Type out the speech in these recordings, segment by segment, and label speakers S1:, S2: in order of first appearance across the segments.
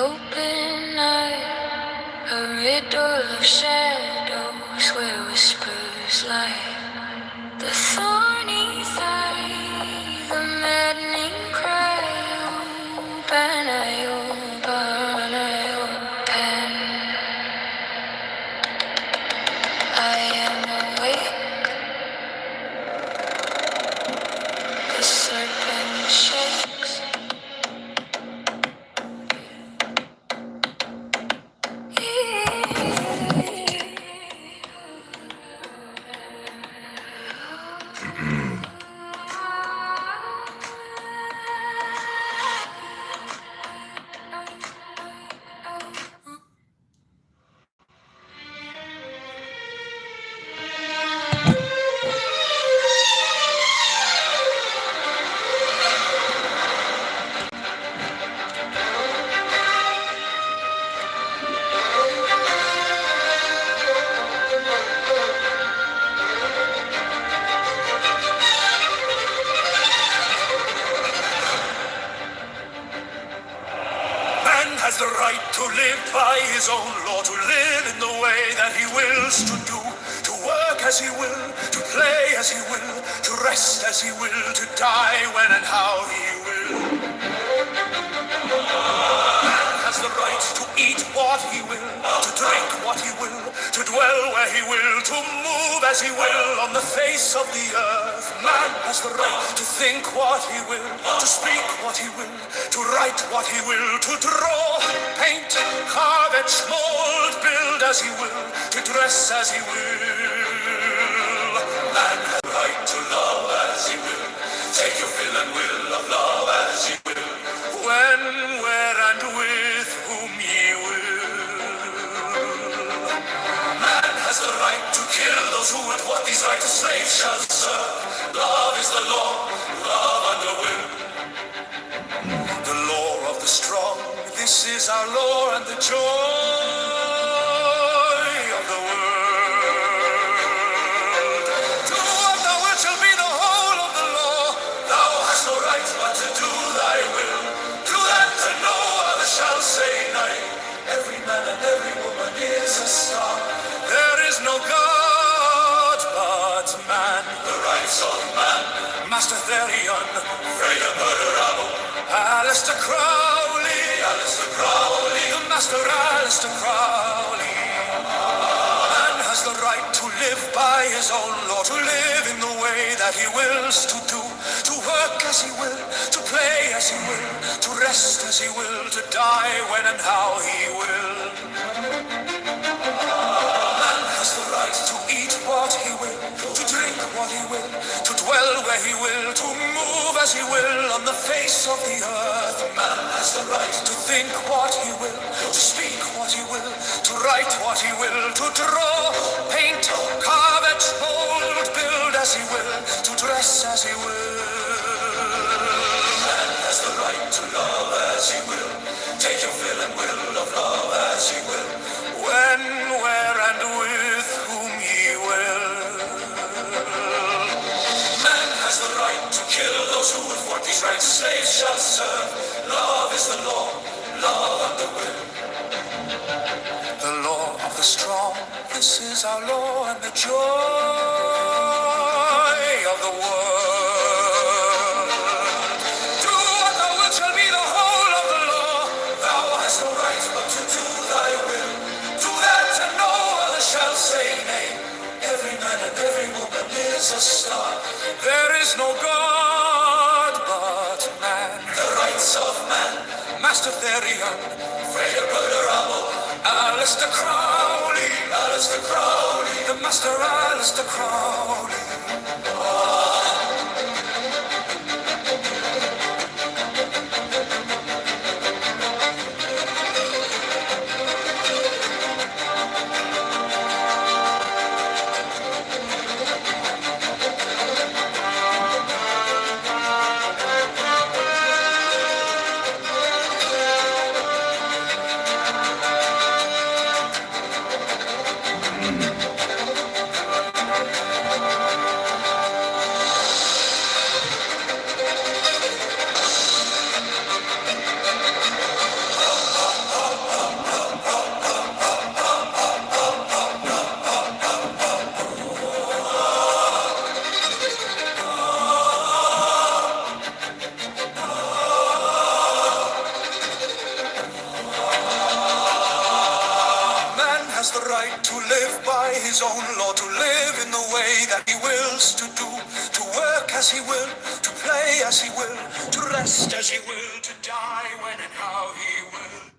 S1: open night, a riddle of shadows where whispers lie. The thorny thigh, the maddening cry, open, I open, I open. I am awake, the serpent shakes.
S2: Has the right to live by his own law, to live in the way that he wills to do, to work as he will, to play as he will, to rest as he will, to die when and how he will. Man has the right to eat what he will, to drink what he will, to dwell where he will, to move as he will on the face of the earth. Man has the right to think what he will, to speak what he will, to write what he will, to draw, paint, carve, etch, mold, build as he will, to dress as he will. Man has the right to love as he will, take your fill and will of love as he will, when, where, and with whom he will. Man has the right to kill those who with what these right to slaves shall serve. Love is the law, love under will. The law of the strong, this is our law and the joy of the world. Do what thou wilt shall be the whole of the law. Thou hast no right but to do thy will. Do that and no other shall say nay. Every man and every woman is a star. There is no God but man. The rights of man. Master Therion, Freya Murderable, Alistair Crowley, the Master Alistair Crowley. Man has the right to live by his own law, to live in the way that he wills to do, to work as he will, to play as he will, to rest as he will, to die when and how he will. Man has the right to eat what he will, to drink what he will, to dwell where he will, to move as he will on the face of the earth. Man has the right to think what he will, to speak what he will, to write what he will, to draw, paint, carve, etch, mold, build as he will, to dress as he will. Man has the right to love as he will, take your fill and will of love as he will, when, where, and with whom he will. Man has the right to kill those who with what these rights slaves shall serve. Love is the law, love and the will. The law of the strong, this is our law and the joy of the world. Do what thou wilt shall be the whole of the law. Thou hast no right but to do thy will. Do that and no other shall say nay. Every man and every woman is a star. There is no God but man. The rights of man. Master Therion, Freya Murderable, Alistair Crowley, the Master Alistair Crowley. right to live by his own law, to live in the way that he wills to do, to work as he will, to play as he will, to rest as he will, to die when and how he will.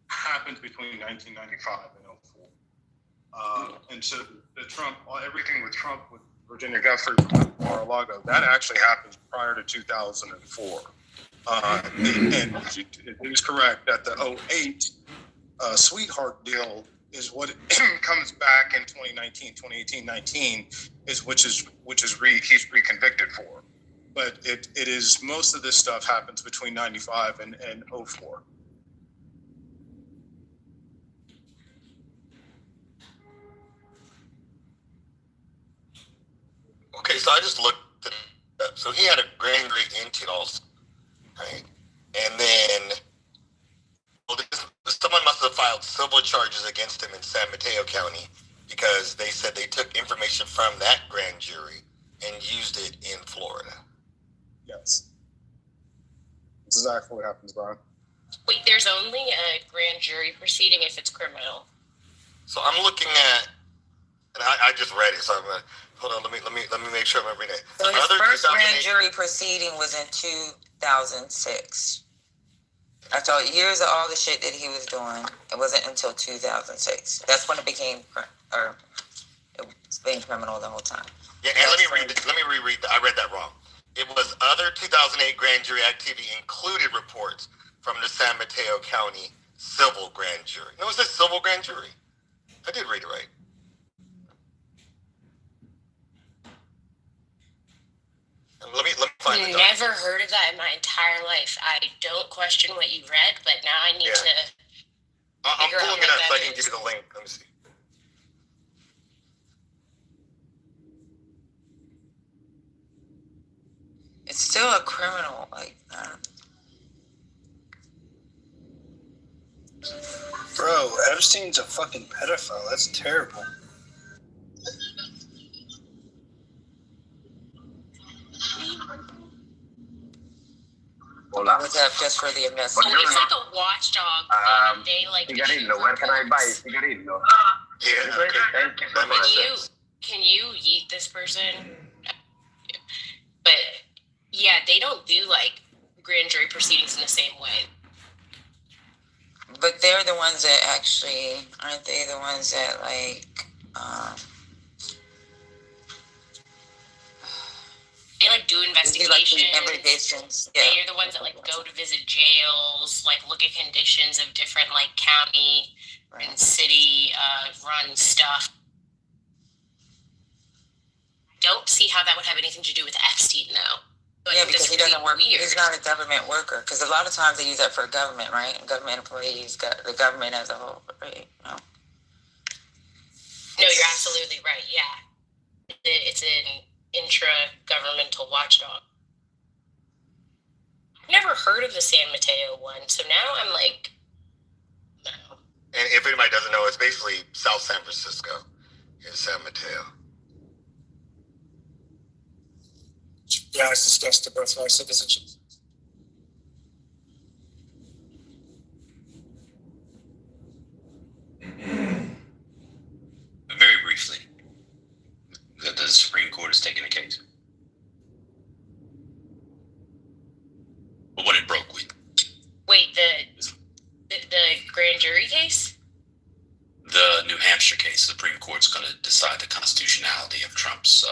S2: Happened between 1995 and 04. And so the Trump, everything with Trump, with Virginia Guthrie, with Mar-a-Lago, that actually happened prior to 2004. And it is correct that the 08 sweetheart deal is what comes back in 2018, 19 is he's reconvicted for. But it is, most of this stuff happens between 95 and 04.
S3: Okay, so I just looked it up. So he had a grand jury in 2000, right? And then someone must have filed civil charges against him in San Mateo County because they said they took information from that grand jury and used it in Florida.
S2: Yes. This is exactly what happens, Brian.
S4: Wait, there's only a grand jury proceeding if it's criminal.
S3: So I'm looking at, and I just read it, so I'm gonna hold on. Let me make sure I'm reading it.
S5: So his first grand jury proceeding was in 2006. After years of all the shit that he was doing, it wasn't until 2006. That's when it became, or it was being criminal the whole time.
S3: Yeah, and let me reread. I read that wrong. It was other 2008 grand jury activity included reports from the San Mateo County civil grand jury. No, it says civil grand jury. I did read it right. Let me find it.
S4: Never heard of that in my entire life. I don't question what you read, but now I need to.
S3: I'm pulling it up so I can give you the link. Let me see.
S5: It's still a criminal, like.
S6: Bro, Epstein's a fucking pedophile. That's terrible.
S5: Hola. Was that just for the investigation?
S4: It's like a watchdog thing. They like.
S7: Cigarillo, where can I buy cigarillo?
S3: Yeah, okay.
S7: Thank you so much.
S4: Can you yeet this person? But yeah, they don't do like grand jury proceedings in the same way.
S5: But they're the ones that actually, aren't they the ones that like,
S4: they like do investigations.
S5: Yeah.
S4: They're the ones that like go to visit jails, like look at conditions of different like county and city run stuff. Don't see how that would have anything to do with Epstein though. But
S5: yeah, because he doesn't work.
S4: Weird.
S5: He's not a government worker. Because a lot of times they use that for government, right? Government employees, the government as a whole, right? No,
S4: you're absolutely right. Yeah, it's an intra-governmental watchdog. I've never heard of the San Mateo one, so now I'm like, no.
S3: And if anybody doesn't know, it's basically South San Francisco in San Mateo.
S6: Yeah, it's discussed the birthright citizenship.
S8: Very briefly, the Supreme Court has taken the case. But what it broke with.
S4: Wait, the grand jury case?
S8: The New Hampshire case, the Supreme Court's going to decide the constitutionality of Trump's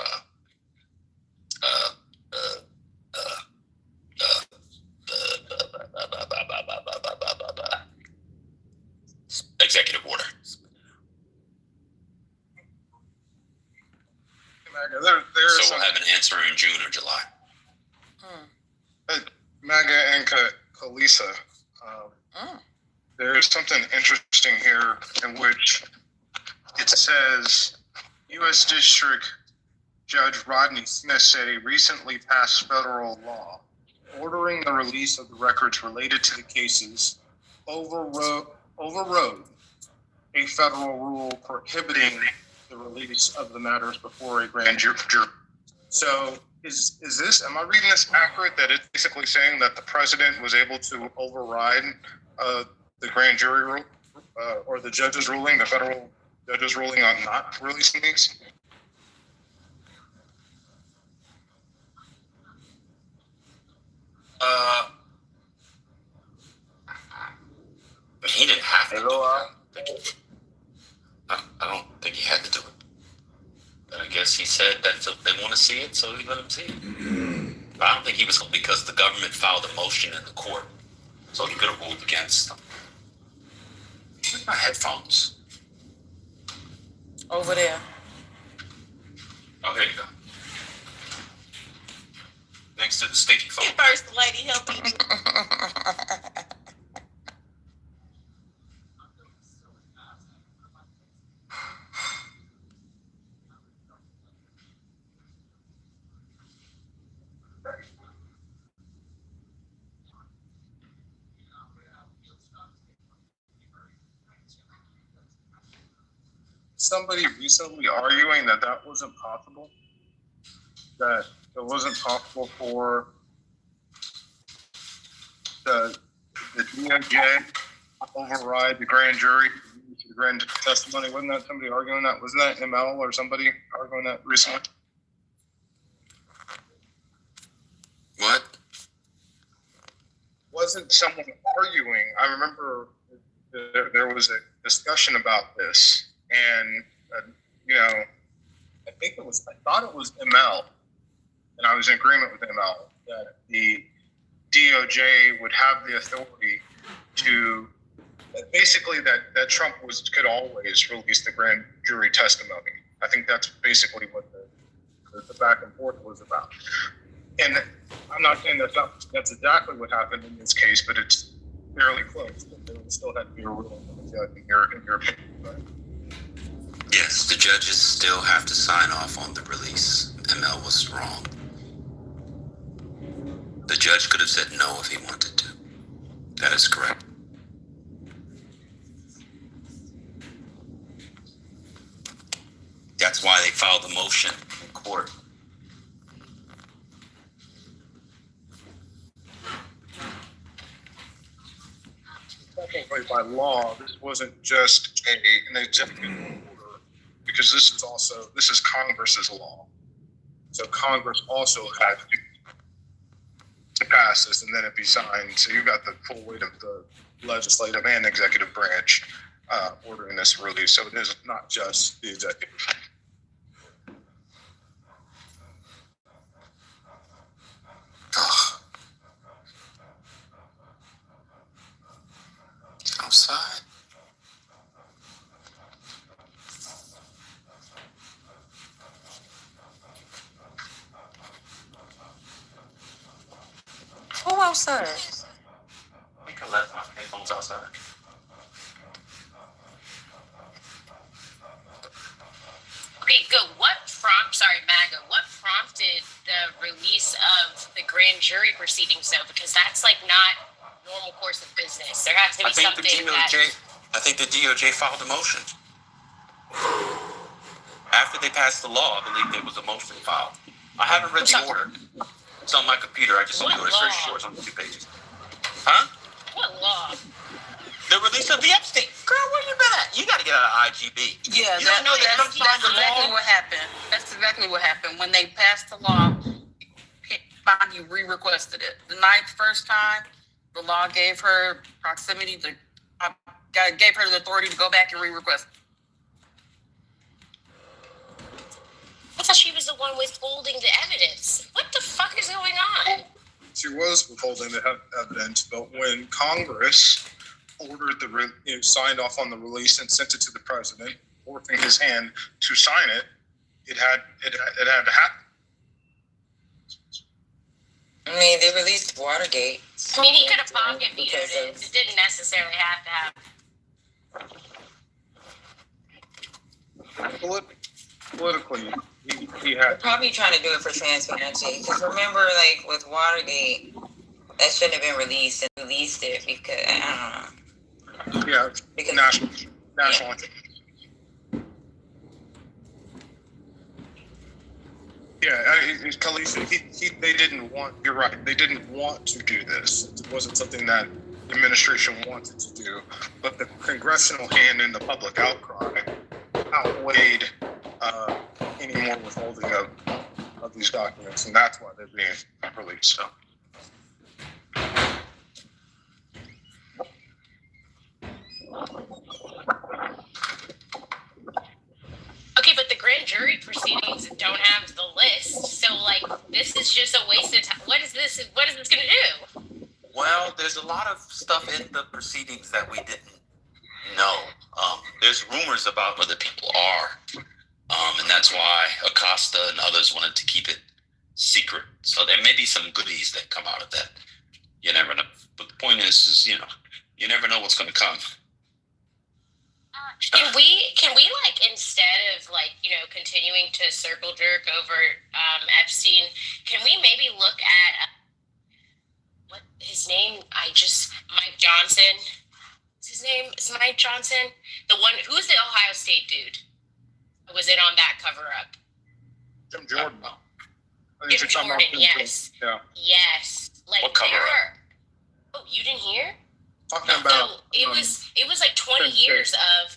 S8: executive order. So we'll have an answer in June or July.
S2: Maga and Kalisa, there is something interesting here in which it says U.S. District Judge Rodney Smith said he recently passed federal law ordering the release of the records related to the cases overrode a federal rule prohibiting the release of the matters before a grand jury. So
S9: Is this? Am I reading this accurate? That it's basically saying that the president was able to override the grand jury rule or the judge's ruling, the federal judge's ruling on not releasing these?
S8: He didn't have to do it. I don't think he had to do it. But I guess he said that they want to see it, so he let them see it. But I don't think he was, because the government filed a motion in the court, so he could have ruled against them. Where's my headphones?
S5: Over there.
S8: Oh, here you go. Thanks to the sticky phone.
S4: First lady helping you.
S9: Somebody recently arguing that that wasn't possible, that it wasn't possible for the DOJ to override the grand jury, the grand testimony. Wasn't that somebody arguing that? Wasn't that ML or somebody arguing that recently?
S8: What?
S9: Wasn't someone arguing? I remember there was a discussion about this, and I thought it was ML, and I was in agreement with ML that the DOJ would have the authority to basically that Trump could always release the grand jury testimony. I think that's basically what the back and forth was about. And I'm not saying that's exactly what happened in this case, but it's fairly close. There still had to be a ruling in your opinion. Right?
S8: Yes, the judges still have to sign off on the release. ML was wrong. The judge could have said no if he wanted to. That is correct. That's why they filed the motion in court.
S9: Technically, by law, this wasn't just an executive order, because this is Congress's law. So Congress also had to pass this, and then it be signed. So you got the full weight of the legislative and executive branch ordering this release. So it is not just the executive.
S8: Outside.
S5: Who outside?
S8: I think I left my headphones outside.
S4: Okay, good. MAGA, what prompted the release of the grand jury proceedings, though? Because that's like not normal course of business. There has to be something
S8: I think the DOJ filed a motion. After they passed the law, I believe there was a motion filed. I haven't read the order. It's on my computer. I just saw the order. It's very short. It's only 2 pages. Huh?
S4: What law?
S8: The release of the Epstein. Girl, where you been at? You got to get out of IGB.
S10: Yeah,
S8: you don't know that
S10: that's exactly what happened. That's exactly what happened. When they passed the law, Bondi re-requested it. The first time, the law gave her proximity gave her the authority to go back and re-request it.
S4: I thought she was the one withholding the evidence. What the fuck is going on?
S9: She was withholding the evidence, but when Congress ordered signed off on the release and sent it to the president, forcing his hand to sign it, it had to happen.
S5: I mean, they released Watergate.
S4: I mean, he could have pocket vetoed it. It didn't necessarily have to happen.
S9: Politically, he had.
S5: They're probably trying to do it for transparency. Because remember, like with Watergate, that shouldn't have been released, and released it because I don't know.
S9: Yeah, because national. Yeah.
S5: 9/11. 9/11 was a
S9: Kalisha, they didn't want. You're right. They didn't want to do this. It wasn't something that the administration wanted to do, but the congressional hand and the public outcry outweighed any more withholding of these documents, and that's why they're being released. So.
S4: Okay, but the grand jury proceedings don't have the list, so like this is just a waste of time. What is this? What is this going to do?
S8: Well, there's a lot of stuff in the proceedings that we didn't know. There's rumors about where the people are, and that's why Acosta and others wanted to keep it secret. So there may be some goodies that come out of that. You never know. But the point is you never know what's going to come.
S4: Can we like instead of like continuing to circle jerk over Epstein, can we maybe look at what his name? Mike Johnson. What's his name? Is Mike Johnson the one? Who's the Ohio State dude? Who was in on that cover up?
S9: Jim Jordan.
S4: Jim Jordan. Yes.
S9: Yeah.
S4: Yes. Like
S8: what cover up?
S4: Oh, you didn't hear?
S9: Talking about.
S4: It was like 20 years of.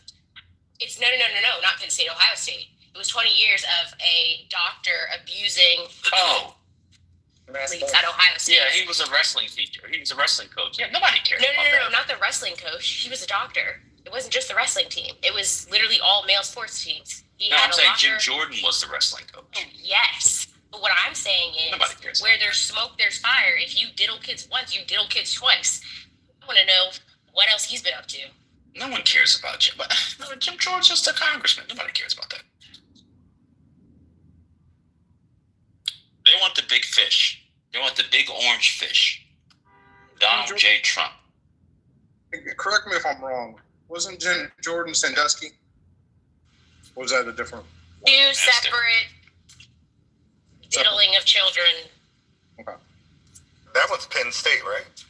S4: It's no, not Penn State, Ohio State. It was 20 years of a doctor abusing athletes at Ohio State.
S8: Yeah, he was a wrestling teacher. He was a wrestling coach. Yeah, nobody cares.
S4: No, not the wrestling coach. He was a doctor. It wasn't just the wrestling team. It was literally all male sports teams.
S8: I'm saying Jim Jordan was the wrestling coach.
S4: Oh, yes. But what I'm saying is, where there's smoke, there's fire. If you diddle kids once, you diddle kids twice. I want to know what else he's been up to.
S8: No one cares about Jim. But Jim Jordan's just a congressman. Nobody cares about that. They want the big fish. They want the big orange fish. Donald J. Trump.
S9: Correct me if I'm wrong. Wasn't Jim Jordan Sandusky? Or was that a different?
S4: Two separate diddling of children.
S9: Okay.
S3: That was Penn State, right?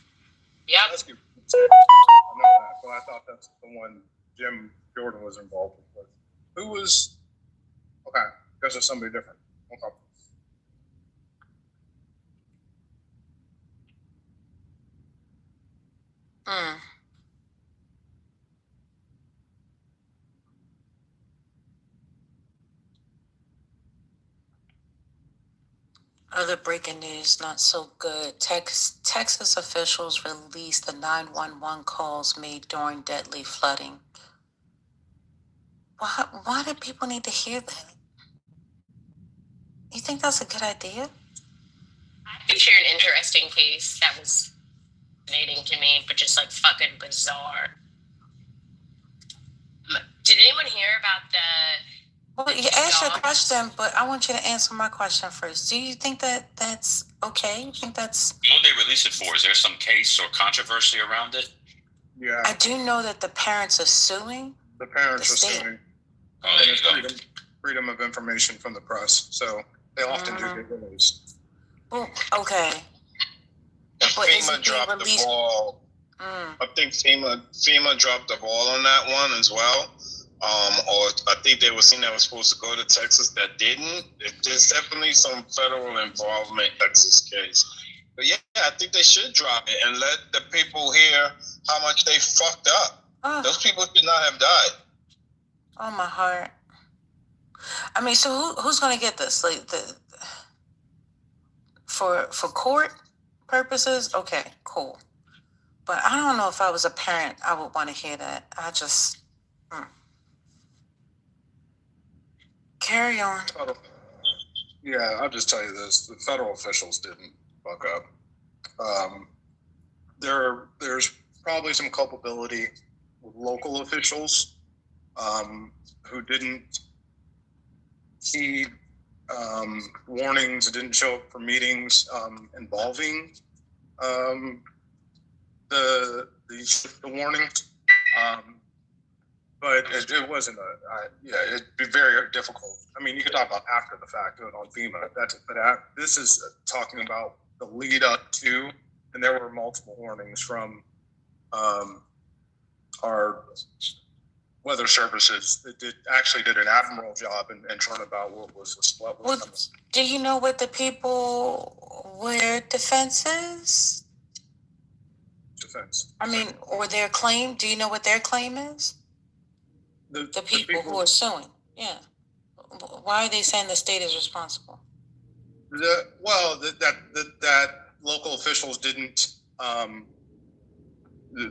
S4: Yep.
S9: I know that, but I thought that's the one Jim Jordan was involved with. Who was? Okay, because of somebody different. Okay.
S5: Other breaking news, not so good. Texas officials released the 911 calls made during deadly flooding. Why do people need to hear that? You think that's a good idea?
S4: I can share an interesting case that was fascinating to me, but just like fucking bizarre. Did anyone hear about the...
S5: Well, you asked your question, but I want you to answer my question first. Do you think that that's okay? You think that's...
S8: What they release it for? Is there some case or controversy around it?
S9: Yeah.
S5: I do know that the parents are suing.
S9: The parents are suing.
S8: Oh, there you go.
S9: Freedom of information from the press. So they often do get released.
S5: Well, okay. But
S6: FEMA dropped the ball. I think FEMA dropped the ball on that one as well. Or I think they were saying that was supposed to go to Texas that didn't. There's definitely some federal involvement in Texas case. But yeah, I think they should drop it and let the people hear how much they fucked up. Those people should not have died.
S5: Oh, my heart. I mean, so who's going to get this? Like for court purposes? Okay, cool. But I don't know if I was a parent, I would want to hear that. I just... Carry on.
S9: Yeah, I'll just tell you this. The federal officials didn't fuck up. There's probably some culpability with local officials who didn't heed warnings, didn't show up for meetings involving the warnings. But it wasn't it'd be very difficult. I mean, you could talk about after the fact on FEMA. This is talking about the lead up to, and there were multiple warnings from our Weather Services actually did an admirable job in trying about what was the split.
S5: Well, do you know what the people were defenses?
S9: Defense.
S5: I mean, or their claim? Do you know what their claim is? The people who are suing. Yeah. Why are they saying the state is responsible?
S9: That local officials didn't.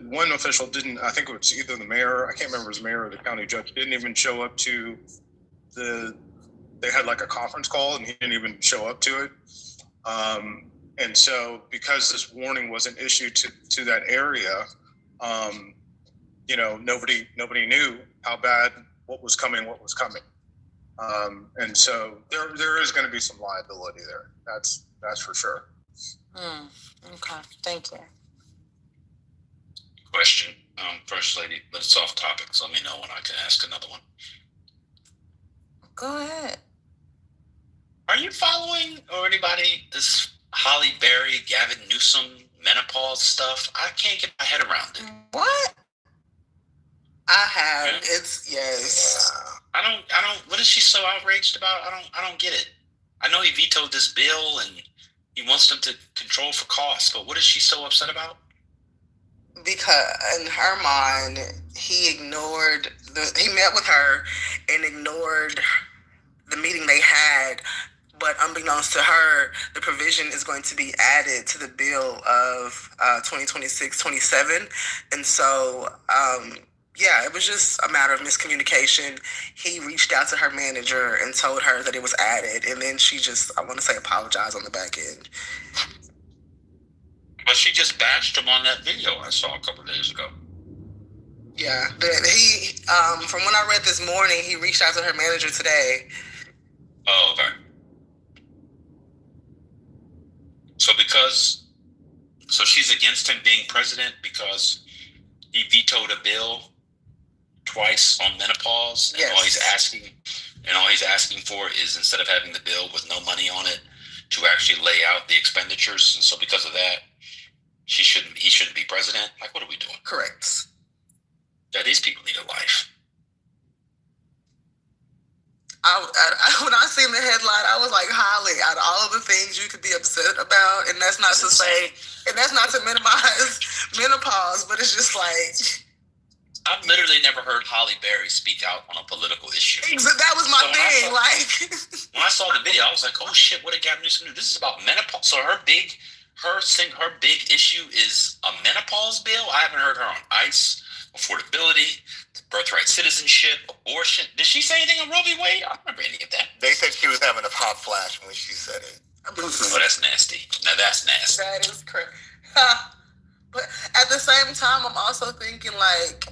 S9: One official didn't. I think it was either the mayor. I can't remember if it was the mayor or the county judge. Didn't even show up to the. They had like a conference call, and he didn't even show up to it. And so, because this warning wasn't issued to that area, nobody knew how bad what was coming. And so there is going to be some liability there. That's for sure.
S5: Okay, thank you.
S8: Question, First Lady, but it's off topic, so let me know when I can ask another one.
S5: Go ahead.
S8: Are you following, or anybody, this Holly Berry, Gavin Newsom menopause stuff? I can't get my head around it.
S10: What? I have. It's yes.
S8: I don't. What is she so outraged about? I don't get it. I know he vetoed this bill and he wants them to control for costs, but what is she so upset about?
S10: Because in her mind, he met with her and ignored the meeting they had. But unbeknownst to her, the provision is going to be added to the bill of 2026-27. And so, it was just a matter of miscommunication. He reached out to her manager and told her that it was added. And then she just, I want to say, apologized on the back end.
S8: But she just bashed him on that video I saw a couple of days ago.
S10: Yeah, he, from when I read this morning, he reached out to her manager today.
S8: Oh, okay. So she's against him being president because he vetoed a bill twice on menopause, and
S10: yes.
S8: all he's asking for is, instead of having the bill with no money on it, to actually lay out the expenditures. And so because of that, he shouldn't be president. Like, what are we doing?
S10: Correct.
S8: Yeah, these people need a life.
S10: When I seen the headline, I was like, Holly, out of all of the things you could be upset about, and that's not to minimize menopause, but it's just like,
S8: I've literally never heard Holly Berry speak out on a political issue.
S10: That was my thing.
S8: When I saw the video, I was like, oh shit, what did Gavin Newsom do? This is about menopause. So her big issue is a menopause bill. I haven't heard her on ICE, affordability, birthright citizenship, abortion. Did she say anything on Roe v. Wade? I don't remember any of that.
S3: They said she was having a hot flash when she said it.
S8: Oh, that's nasty. Now that's nasty.
S10: That is correct. But at the same time, I'm also thinking, like,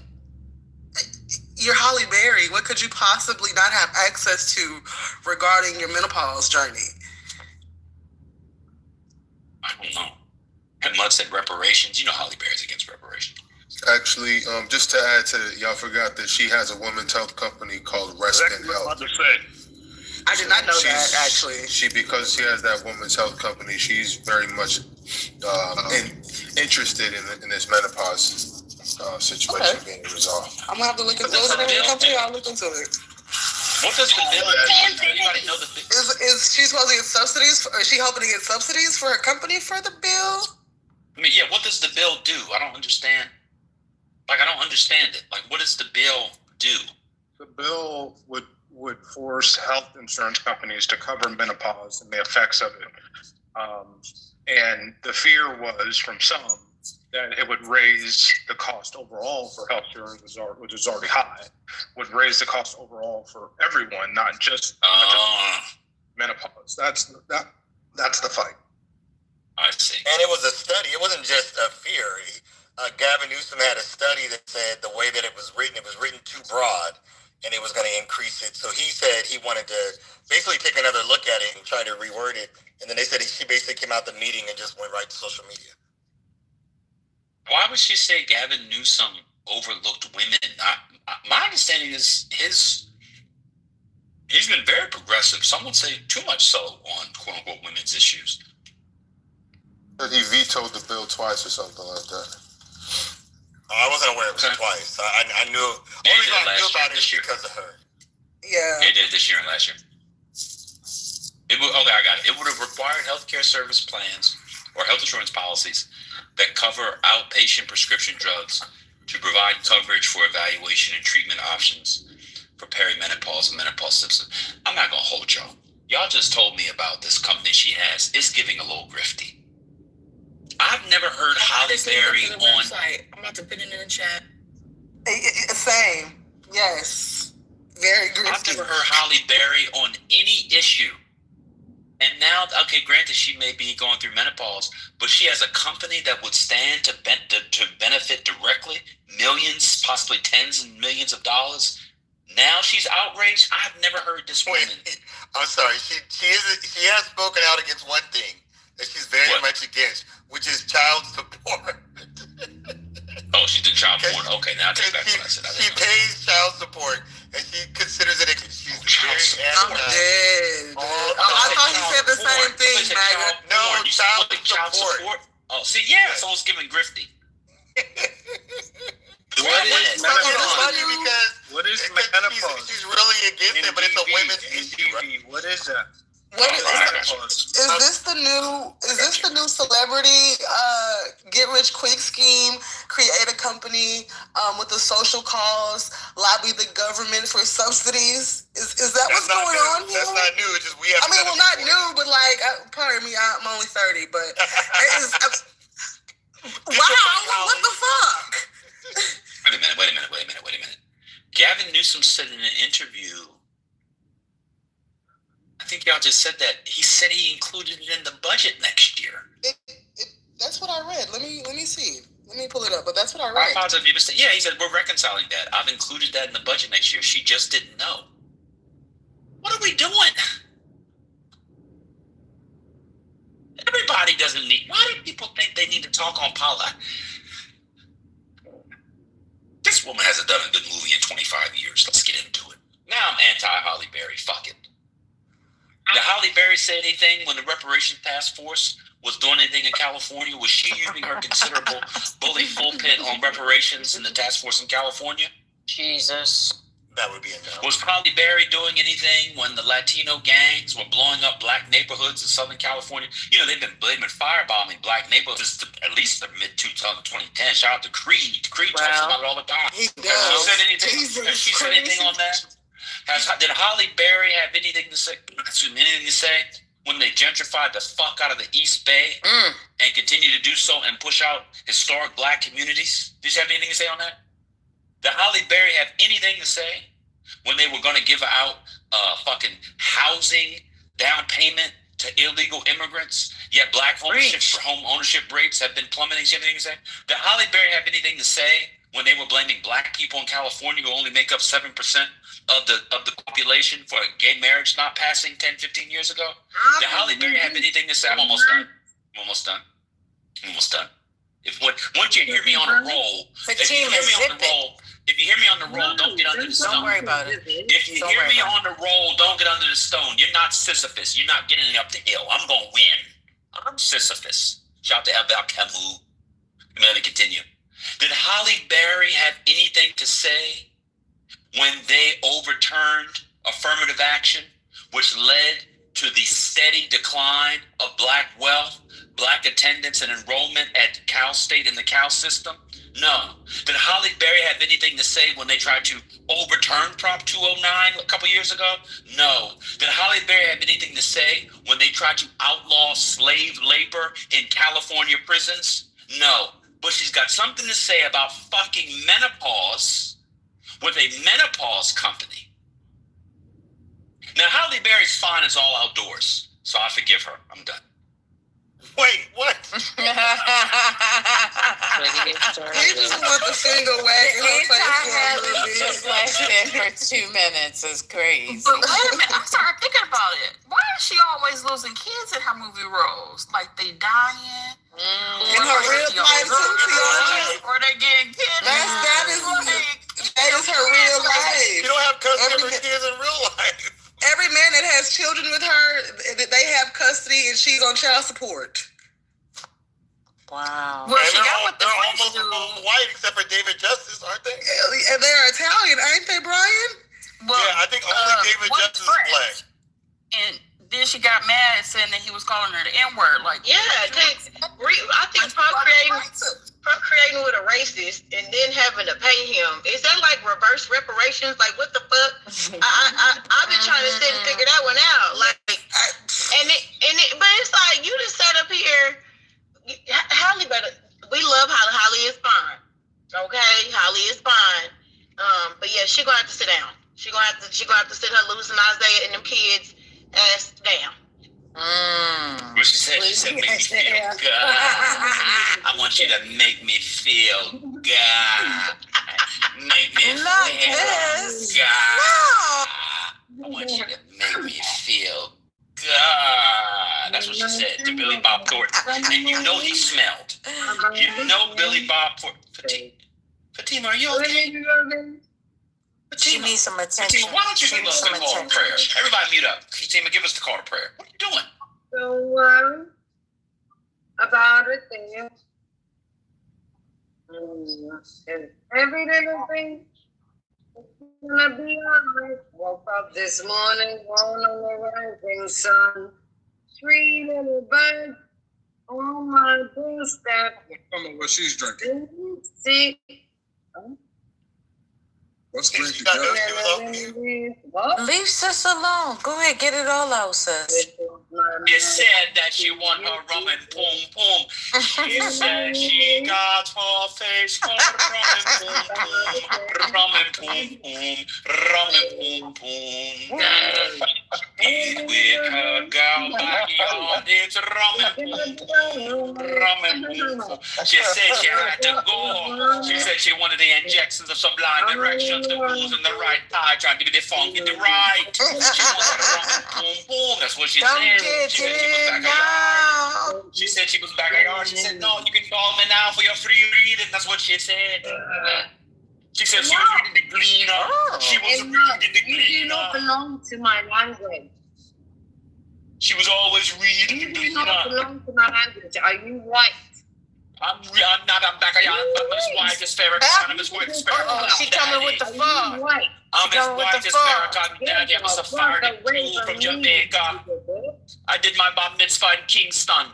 S10: you're Holly Berry. What could you possibly not have access to regarding your menopause journey?
S8: I don't know. And Mud said reparations. You know Holly Berry's against reparations.
S11: Actually, just to add to it, y'all forgot that she has a women's health company called Rest and Health.
S10: I did not know that, actually.
S11: Because she has that women's health company, she's very much interested in this menopause situation being resolved.
S10: I'm going to have to look into it. I'll look into it.
S8: What does the bill do? Anybody know the bill?
S10: Is she supposed to get subsidies? Is she hoping to get subsidies for her company for the bill?
S8: I mean, yeah, what does the bill do? I don't understand. I don't understand it. What does the bill do?
S9: The bill would force health insurance companies to cover menopause and the effects of it. And the fear was from some that it would raise the cost overall for health insurance, which is already high, would raise the cost overall for everyone, not just menopause. That's the fight.
S8: I see.
S3: And it was a study. It wasn't just a fear. Gavin Newsom had a study that said the way that it was written too broad, and it was going to increase it. So he said he wanted to basically take another look at it and try to reword it. And then they said she basically came out the meeting and just went right to social media.
S8: Why would she say Gavin Newsom overlooked women? My understanding is he's been very progressive. Some would say too much so on quote-unquote women's issues.
S11: He vetoed the bill twice or something like that.
S3: I wasn't aware it was twice. I knew. Only reason I knew about it is because of her.
S12: Yeah.
S8: They did it this year and last year. Okay, I got it. It would have required healthcare service plans or health insurance policies that cover outpatient prescription drugs to provide coverage for evaluation and treatment options for perimenopause and menopause symptoms. I'm not going to hold y'all. Y'all just told me about this company she has. It's giving a little grifty. I've never heard Holly Berry on.
S10: Website. I'm about to put it in the chat.
S12: Same. Yes. Very grifty.
S8: I've never heard Holly Berry on any issue. And now, okay, granted, she may be going through menopause, but she has a company that would stand to benefit directly millions, possibly tens and millions of dollars. Now she's outraged. I've never heard this woman.
S3: I'm sorry. She has spoken out against one thing that she's very much against, which is child support.
S8: Oh, she did child support. Okay, now I take back what I said.
S3: She pays child support, and she considers it. She's very
S12: I'm dead. I thought he said the same thing, Maggie.
S3: No, child support.
S8: Oh, see, yeah, so it's giving grifty.
S9: What is menopause?
S3: She's really against it, but it's a women's issue, right?
S9: What is that?
S12: Is this the new celebrity get rich quick scheme? Create a company with a social cause, lobby the government for subsidies. Is that what's going on here?
S3: That's not new. It's just we have.
S12: I mean, well, not new, but like, pardon me, I'm only 30, but wow, what the fuck?
S8: Wait a minute. Gavin Newsom said in an interview, I think y'all just said that, he said he included it in the budget next year.
S12: That's what I read. Let me see. Let me pull it up, but that's what I read.
S8: I apologize if you missed it. Yeah, he said, we're reconciling that. I've included that in the budget next year. She just didn't know. What are we doing? Everybody doesn't need, why do people think they need to talk on politics? This woman hasn't done a good movie in 25 years. Let's get into it. Now I'm anti-Holly Berry. Fuck it. Did Holly Berry say anything when the reparations task force was doing anything in California? Was she using her considerable bully pulpit on reparations in the task force in California?
S10: Jesus.
S3: That would be a no.
S8: Was Holly Berry doing anything when the Latino gangs were blowing up black neighborhoods in Southern California? You know, they've been firebombing black neighborhoods since at least the mid-2010. Shout out to Creed. Creed talks about it all the time. Has she said anything on that? Did Holly Berry have anything to say? When they gentrified the fuck out of the East Bay and continue to do so and push out historic black communities? Did you have anything to say on that? Did Holly Berry have anything to say when they were going to give out fucking housing down payment to illegal immigrants? Yet black home ownership rates have been plummeting. Did you have anything to say? Did Holly Berry have anything to say when they were blaming black people in California who only make up 7% of the population for gay marriage not passing 10, 15 years ago? Did Holly Berry have anything to say? I'm almost done. Once you hear me on a roll, if you hear me on the roll, don't get under the stone.
S10: Don't worry about it.
S8: If you hear me on the roll, don't get under the stone. You're not Sisyphus. You're not getting up the hill. I'm going to win. I'm Sisyphus. Shout out to Albert Camus. Let me continue. Did Holly Berry have anything to say when they overturned affirmative action, which led to the steady decline of black wealth, black attendance and enrollment at Cal State and the Cal system? No. Did Holly Berry have anything to say when they tried to overturn Prop 209 a couple years ago? No. Did Holly Berry have anything to say when they tried to outlaw slave labor in California prisons? No. But she's got something to say about fucking menopause with a menopause company. Now, Holly Berry's fine as all outdoors, so I forgive her. I'm done.
S3: Wait, what?
S12: He just want the finger wag in her face.
S10: Just lasted for 2 minutes is crazy.
S13: But wait a minute, I started thinking about it. Why is she always losing kids in her movie roles? Like they dying?
S12: In her real life, too,
S13: or they getting kidnapped?
S12: That is her real life.
S3: You don't have custody of her kids in real life.
S12: Every man that has children with her, they have custody and she's on child support.
S5: Wow.
S10: Well, she
S3: they're
S10: got with the
S3: they're
S10: French
S3: almost
S10: dude.
S3: all white except for David Justice, aren't they?
S12: And they're Italian, ain't they, Brian?
S10: Well,
S3: Yeah, I think only David
S10: one
S3: Justice is
S10: French.
S3: black.
S10: And then she got mad saying that he was calling her the N-word. Like,
S5: Yeah, I think procreating with a racist and then having to pay him. Is that like reverse reparations? Like, what the fuck? I've been trying to sit and figure that one out. Like, but it's like you just sat up here. Holly better. We love Holly. Holly is fine. Okay, Holly is fine. But yeah, she gonna have to sit down. She gonna have to sit her loose and Isaiah and them kids ass down.
S8: What she said, make me feel good. I want you to make me feel good. Make me feel good. I want you to make me feel good. That's what she said to Billy Bob Thornton. And you know he smelled. You know Billy Bob Thornton. Fatima, are you okay?
S5: She needs some attention.
S8: Fatima, why don't you give us the call to prayer? Everybody mute up. Fatima, give us the call to prayer. What are you doing?
S14: Don't worry about a thing. Every little thing is gonna be alright. Woke up this morning, going on the rising sun. 3 little birds on my doorstep.
S11: Tell me what she's drinking.
S14: See.
S11: What's drinking?
S5: Leave sis alone. Go ahead, get it all out, sis.
S8: You said that she want her rum and pum pum. She said she got her face for rum and pum pum. Rum and pum pum. Rum and pum pum. He's with her girl backyard. It's rum and pum pum. Rum and pum pum. She said she had to go. She said she wanted the injections of sublime directions, the rules in the right tie, trying to get the funk in the right. She wanted rum and pum pum. That's what she said. She said she was back at yard. She said she was back at yard. She said, no, you can call me now for your free reading. That's what she said. She said she was reading the Gleaner. She was reading the Gleaner.
S14: You do not belong to my language.
S8: She was always reading the
S14: You
S8: Gleaner.
S14: do not belong to my language. Are you white?
S8: I'm not. I'm back at yard. I'm as white as Farrakhan. I'm as white as Farrakhan.
S5: She coming with the fun.
S8: I'm as white as Farrakhan. Daddy, I'm a Sephardic Jew from Jamaica. I did my bar mitzvah in Kingston.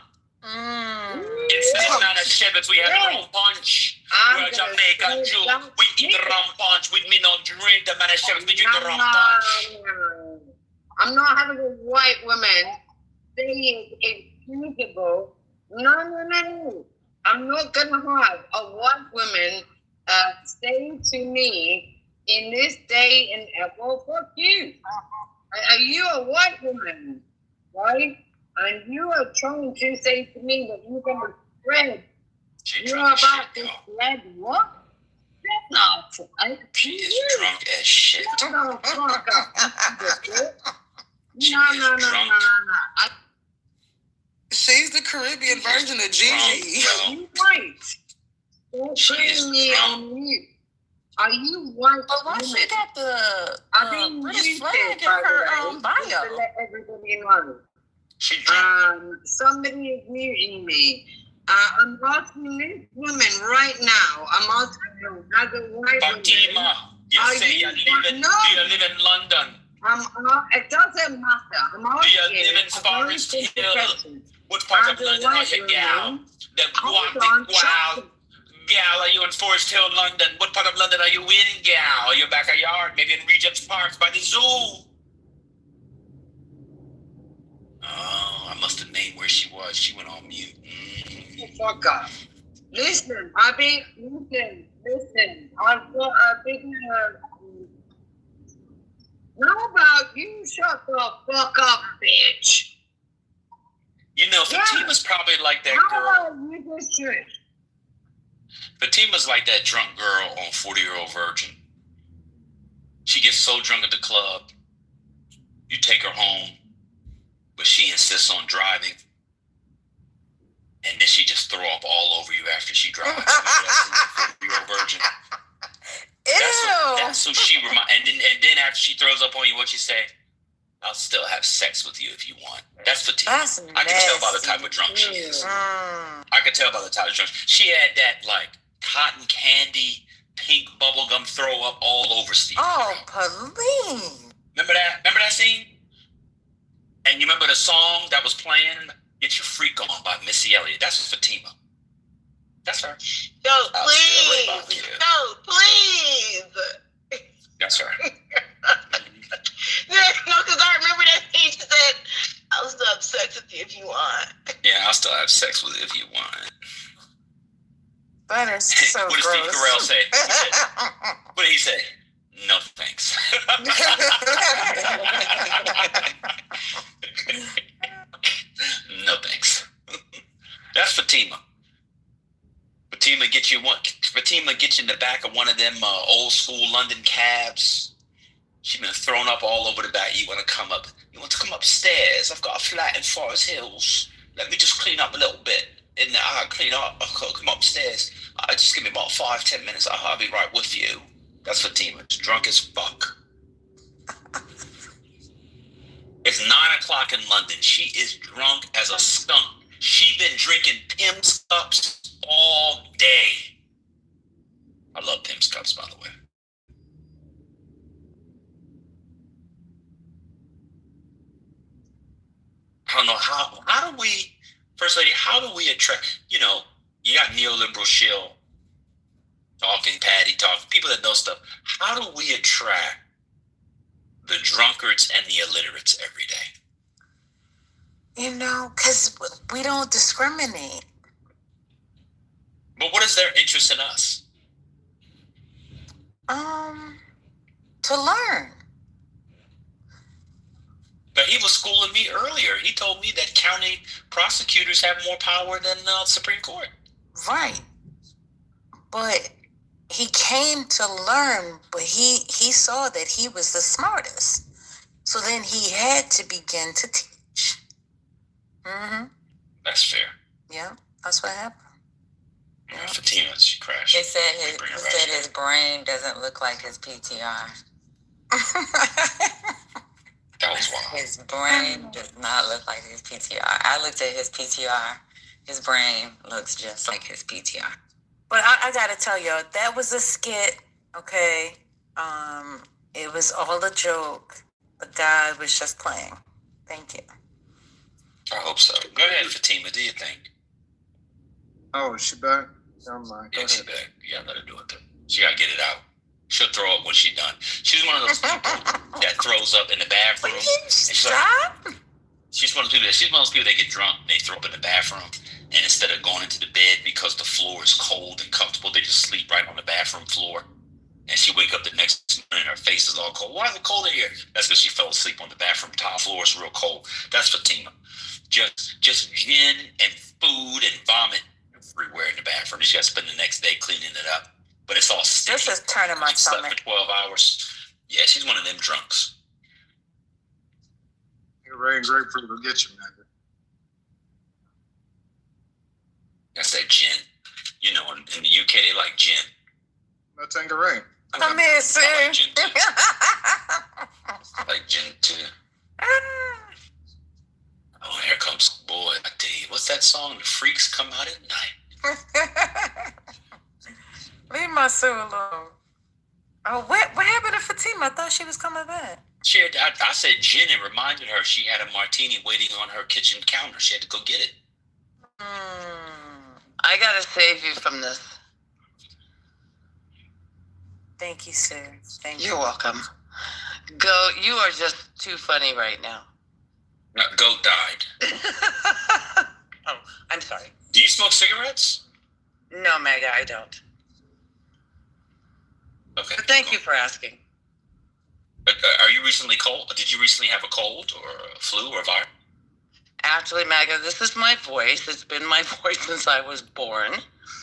S8: Instead of Manischewitz, we had rum punch. We're a Jamaican Jew. We eat the rum punch. We no drink the Manischewitz. We drink the rum punch.
S14: I'm not having a white woman saying excusable. No. I'm not going to have a white woman say to me in this day and well, fuck you. Are you a white woman, right? And you are trying to say to me that you're going to spread. You're about to spread what? That's not right.
S8: She is drunk as shit.
S14: No.
S12: She's the Caribbean version of Gigi.
S14: You right. Don't put me on mute. Are you white?
S5: But why she got the British flag in
S14: by the
S5: her
S14: way,
S5: bio?
S14: just to let everybody know.
S8: She drunk.
S14: Somebody is muting me. I'm asking this woman right now. I'm asking you as a white
S8: Fatima, you say you live in London.
S14: It doesn't matter. I'm asking.
S8: Do you live in Forest Hill? What part of London are you, gal? The wow. Gal, are you in Forest Hill, London? What part of London are you in, gal? Are you back a yard? Maybe in Regent's Park by the zoo? Oh, I must have named where she was. She went on mute.
S14: Fuck off. Listen. I've got a big. How about you shut the fuck up, bitch?
S8: You know, Fatima's probably like that girl.
S14: How about you just shit?
S8: Fatima's like that drunk girl on 40-Year-Old Virgin. She gets so drunk at the club, you take her home, but she insists on driving. And then she just throw up all over you after she drives. That's 40-Year-Old Virgin.
S5: Ew.
S8: That's who she reminds. And then after she throws up on you, what you say? I'll still have sex with you if you want. That's Fatima.
S5: That's
S8: I can tell by the type of drunk she is. I can tell by the type of drunk. She had that like cotton candy, pink bubblegum throw up all over Steve.
S5: Oh, please.
S8: Remember that? Remember that scene? And you remember the song that was playing? Get Your Freak On by Missy Elliott. That's Fatima. That's her.
S12: Yo, please. No, please.
S8: That's her.
S12: No, because I remember that he said, I'll still have sex with you if you want.
S8: Yeah, I'll still have sex with you if you want.
S5: That is so
S8: what did
S5: gross.
S8: Steve Carell say? What did he say? No, thanks. No, thanks. That's Fatima. Fatima get you in the back of one of them old school London cabs. She been thrown up all over the back. You want to come up? You want to come upstairs? I've got a flat in Forest Hills. Let me just clean up a little bit, and I'll clean up. I'll come upstairs. Just give me about 5-10 minutes. I'll be right with you. That's Fatima. She's drunk as fuck. It's 9:00 in London. She is drunk as a skunk. She been drinking Pim's cups all day. I love Pim's cups, by the way. I don't know how do we, First Lady, how do we attract, you got neoliberal shill talking, Patty talking, people that know stuff. How do we attract the drunkards and the illiterates every day?
S5: Because we don't discriminate.
S8: But what is their interest in us?
S5: To learn.
S8: But he was schooling me earlier. He told me that county prosecutors have more power than the Supreme Court.
S5: Right. But he came to learn, but he saw that he was the smartest. So then he had to begin to teach. Mm-hmm.
S8: That's fair.
S5: Yeah, that's what happened.
S8: Yeah. Fatima, she crashed.
S5: He said his brain doesn't look like his PTR.
S8: That was wild.
S5: His brain does not look like his PTR. I looked at his PTR. His brain looks just like his PTR. But I gotta tell y'all, that was a skit, okay? It was all a joke. The guy was just playing. Thank you.
S8: I hope so. Go ahead, Fatima. Do you think?
S9: Oh, is she back? Never mind.
S8: Yeah, she's back. Yeah, let her do it. She gotta get it out. She'll throw up when she's done. She's one of those people that throws up in the bathroom.
S5: Stop.
S8: She's one of those people. She's one of those people that get drunk. They throw up in the bathroom, and instead of going into the bed because the floor is cold and comfortable, they just sleep right on the bathroom floor. And she wake up the next morning and her face is all cold. Why is it cold in here? That's because she fell asleep on the bathroom tile floor. It's real cold. That's Fatima. Just gin and food and vomit everywhere in the bathroom. She got to spend the next day cleaning it up. But it's all sticky.
S5: This is turning my
S8: stomach.
S5: stomach.
S8: For 12 hours. Yeah, she's one of them drunks.
S9: You're rain grapefruit will get you, man.
S8: That's that gin. In the UK, they like gin.
S9: That's Tangerine.
S5: Come here, sir.
S8: I like gin too. I like gin too. Oh, here comes, boy, I tell you, what's that song? The freaks come out at night.
S5: Leave my Sue alone. Oh, what happened to Fatima? I thought she was coming back.
S8: I said gin and reminded her she had a martini waiting on her kitchen counter. She had to go get it.
S12: I gotta save you from this.
S5: Thank you, sir. Thank you.
S12: You're welcome. Go. You are just too funny right now.
S8: Goat died.
S12: Oh, I'm sorry.
S8: Do you smoke cigarettes?
S12: No, Mega, I don't.
S8: Okay.
S12: But thank you for asking.
S8: Are you recently cold? Did you recently have a cold or a flu or a virus?
S12: Actually, Mega, this is my voice. It's been my voice since I was born.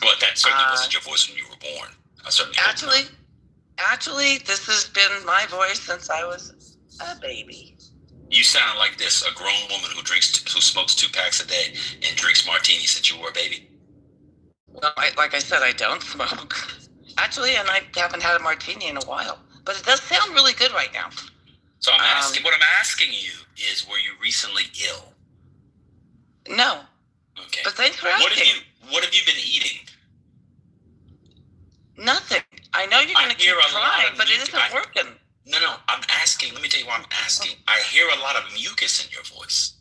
S8: Well, that certainly wasn't your voice when you were born. I certainly
S12: Actually, this has been my voice since I was a baby.
S8: You sound like this, a grown woman who smokes 2 packs a day and drinks martinis since you were a baby.
S12: Well, like I said, I don't smoke. Actually, and I haven't had a martini in a while. But it does sound really good right now.
S8: So I'm asking. What I'm asking you is, were you recently ill?
S5: No.
S8: Okay.
S5: But thanks for asking.
S8: What have you been eating?
S5: Nothing. I know you're going to keep trying, but it isn't working.
S8: No. I'm asking. Let me tell you why I'm asking. I hear a lot of mucus in your voice.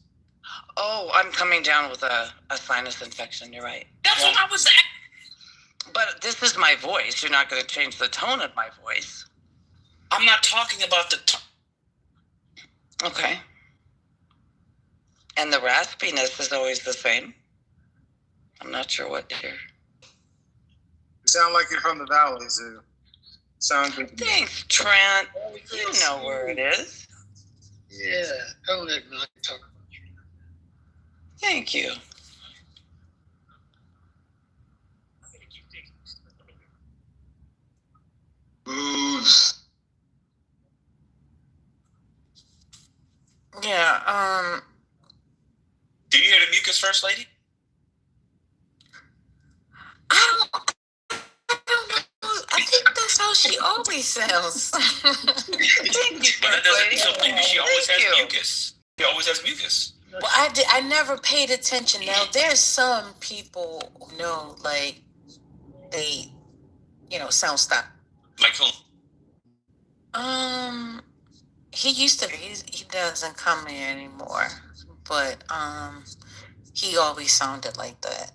S5: Oh, I'm coming down with a sinus infection. You're right.
S8: That's what I was asking.
S5: But this is my voice. You're not going to change the tone of my voice.
S8: I'm not talking about the tone.
S5: Okay. And the raspiness is always the same. I'm not sure what you're...
S9: You sound like you're from the valley, Zoo. Sound good.
S5: Thanks, Trent. You know where it is.
S15: Yeah, don't let me talk about you.
S5: Thank you.
S6: Booze.
S5: Yeah,
S8: Do you hear the mucus, First Lady?
S5: I think that's how she always sounds. Thank you,
S8: But that doesn't mean
S5: First
S8: so
S5: Lady.
S8: maybe she always
S5: Thank
S8: has
S5: you.
S8: mucus. She always has mucus.
S16: Well, I never paid attention. Now, there's some people, like, they, sound stop.
S8: Like who?
S16: He used to, he doesn't come here anymore, but, he always sounded like that.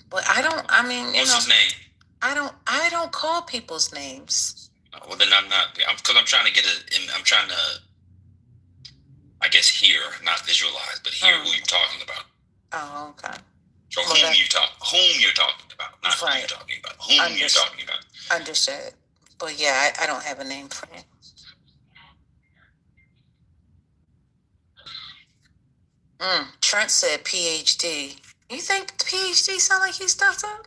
S16: But
S8: What's his name?
S16: I don't call people's names.
S8: Well, then I'm not, because I'm trying to I'm trying to, I guess, hear, not visualize, but hear who you're talking about.
S16: Oh, okay.
S8: So whom you're talking about, not who you're talking about. Whom you're talking about.
S16: Understood. But yeah, I don't have a name for him. Trent said PhD. You think PhD sound like he stuffed up?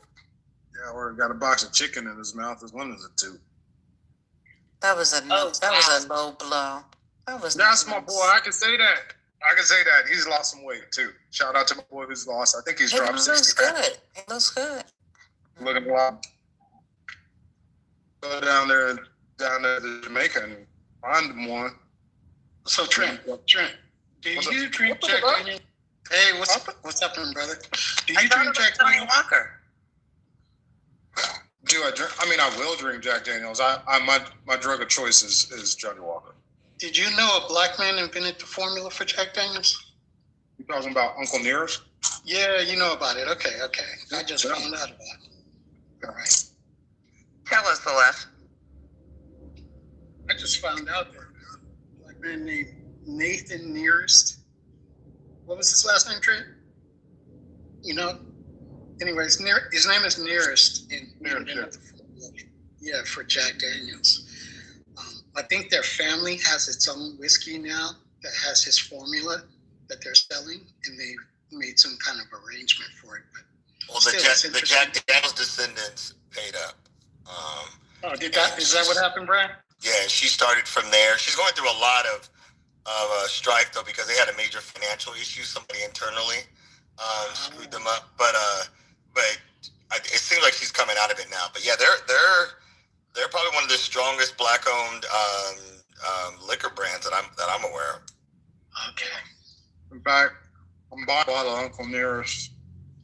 S9: Yeah, or got a box of chicken in his mouth. As one of the two.
S16: That was a low blow.
S9: That's my boy. I can say that. He's lost some weight too. Shout out to my boy who's lost. I think he's dropped 60 pounds.
S16: It looks good.
S9: Looking wild. Go down there to Jamaica and find him one.
S15: So Trent, do you drink Jack Daniels? Hey, what's up, brother? Do you drink Jack Daniels?
S5: Walker.
S9: Do I drink? I mean, I will drink Jack Daniels. My drug of choice is Johnny Walker.
S15: Did you know a black man invented the formula for Jack Daniels?
S9: You talking about Uncle Nearest?
S15: Yeah, you know about it. Okay. I just found out about it. All right.
S5: Tell us, Celeste.
S15: I just found out that a black man named Nathan Nearest. What was his last name, Trent? Anyways, his name is Nearest. Yeah, for Jack Daniels. I think their family has its own whiskey now that has his formula that they're selling, and they made some kind of arrangement for it. But
S3: well, the Jack Daniels descendants paid up.
S15: Is that what happened, Brian?
S3: Yeah, she started from there. She's going through a lot of strife though, because they had a major financial issue. Somebody internally screwed them up, but it seems like she's coming out of it now. But yeah, they're probably one of the strongest black-owned liquor brands that I'm aware of.
S15: Okay.
S9: In fact, I'm buying a bottle of Uncle Nearest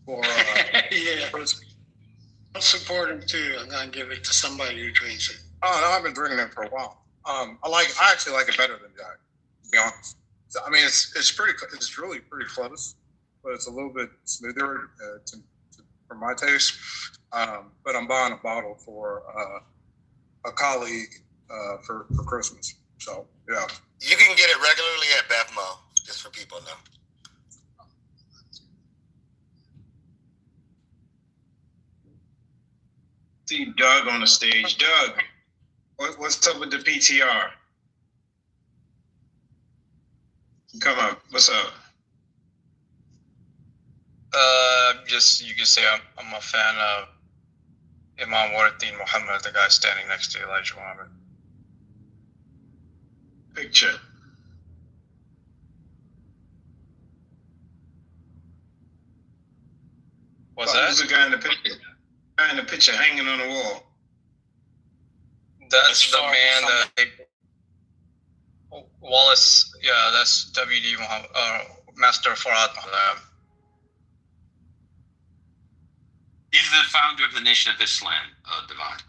S9: for.
S15: Yeah. I'll support him too. I'm gonna give it to somebody who drinks it.
S9: Oh no, I've been drinking it for a while. I actually like it better than Jack. To be honest, I mean it's really pretty close, but it's a little bit smoother for my taste. But I'm buying a bottle for a colleague for Christmas. So yeah.
S3: You can get it regularly at BevMo, just for people to know.
S6: See Doug on the stage. Doug, what's up with the PTR? Come up. What's up?
S17: You can say I'm a fan of Imam Waruddin Muhammad, the guy standing next to Elijah Muhammad.
S6: Picture.
S17: What's that?
S6: Who's the guy in the picture? Guy in the picture hanging on the wall.
S17: That's the man that. Wallace, yeah, that's WD Muhammad, Master Farhad Muhammad.
S8: He's the founder of the Nation of Islam, Divine.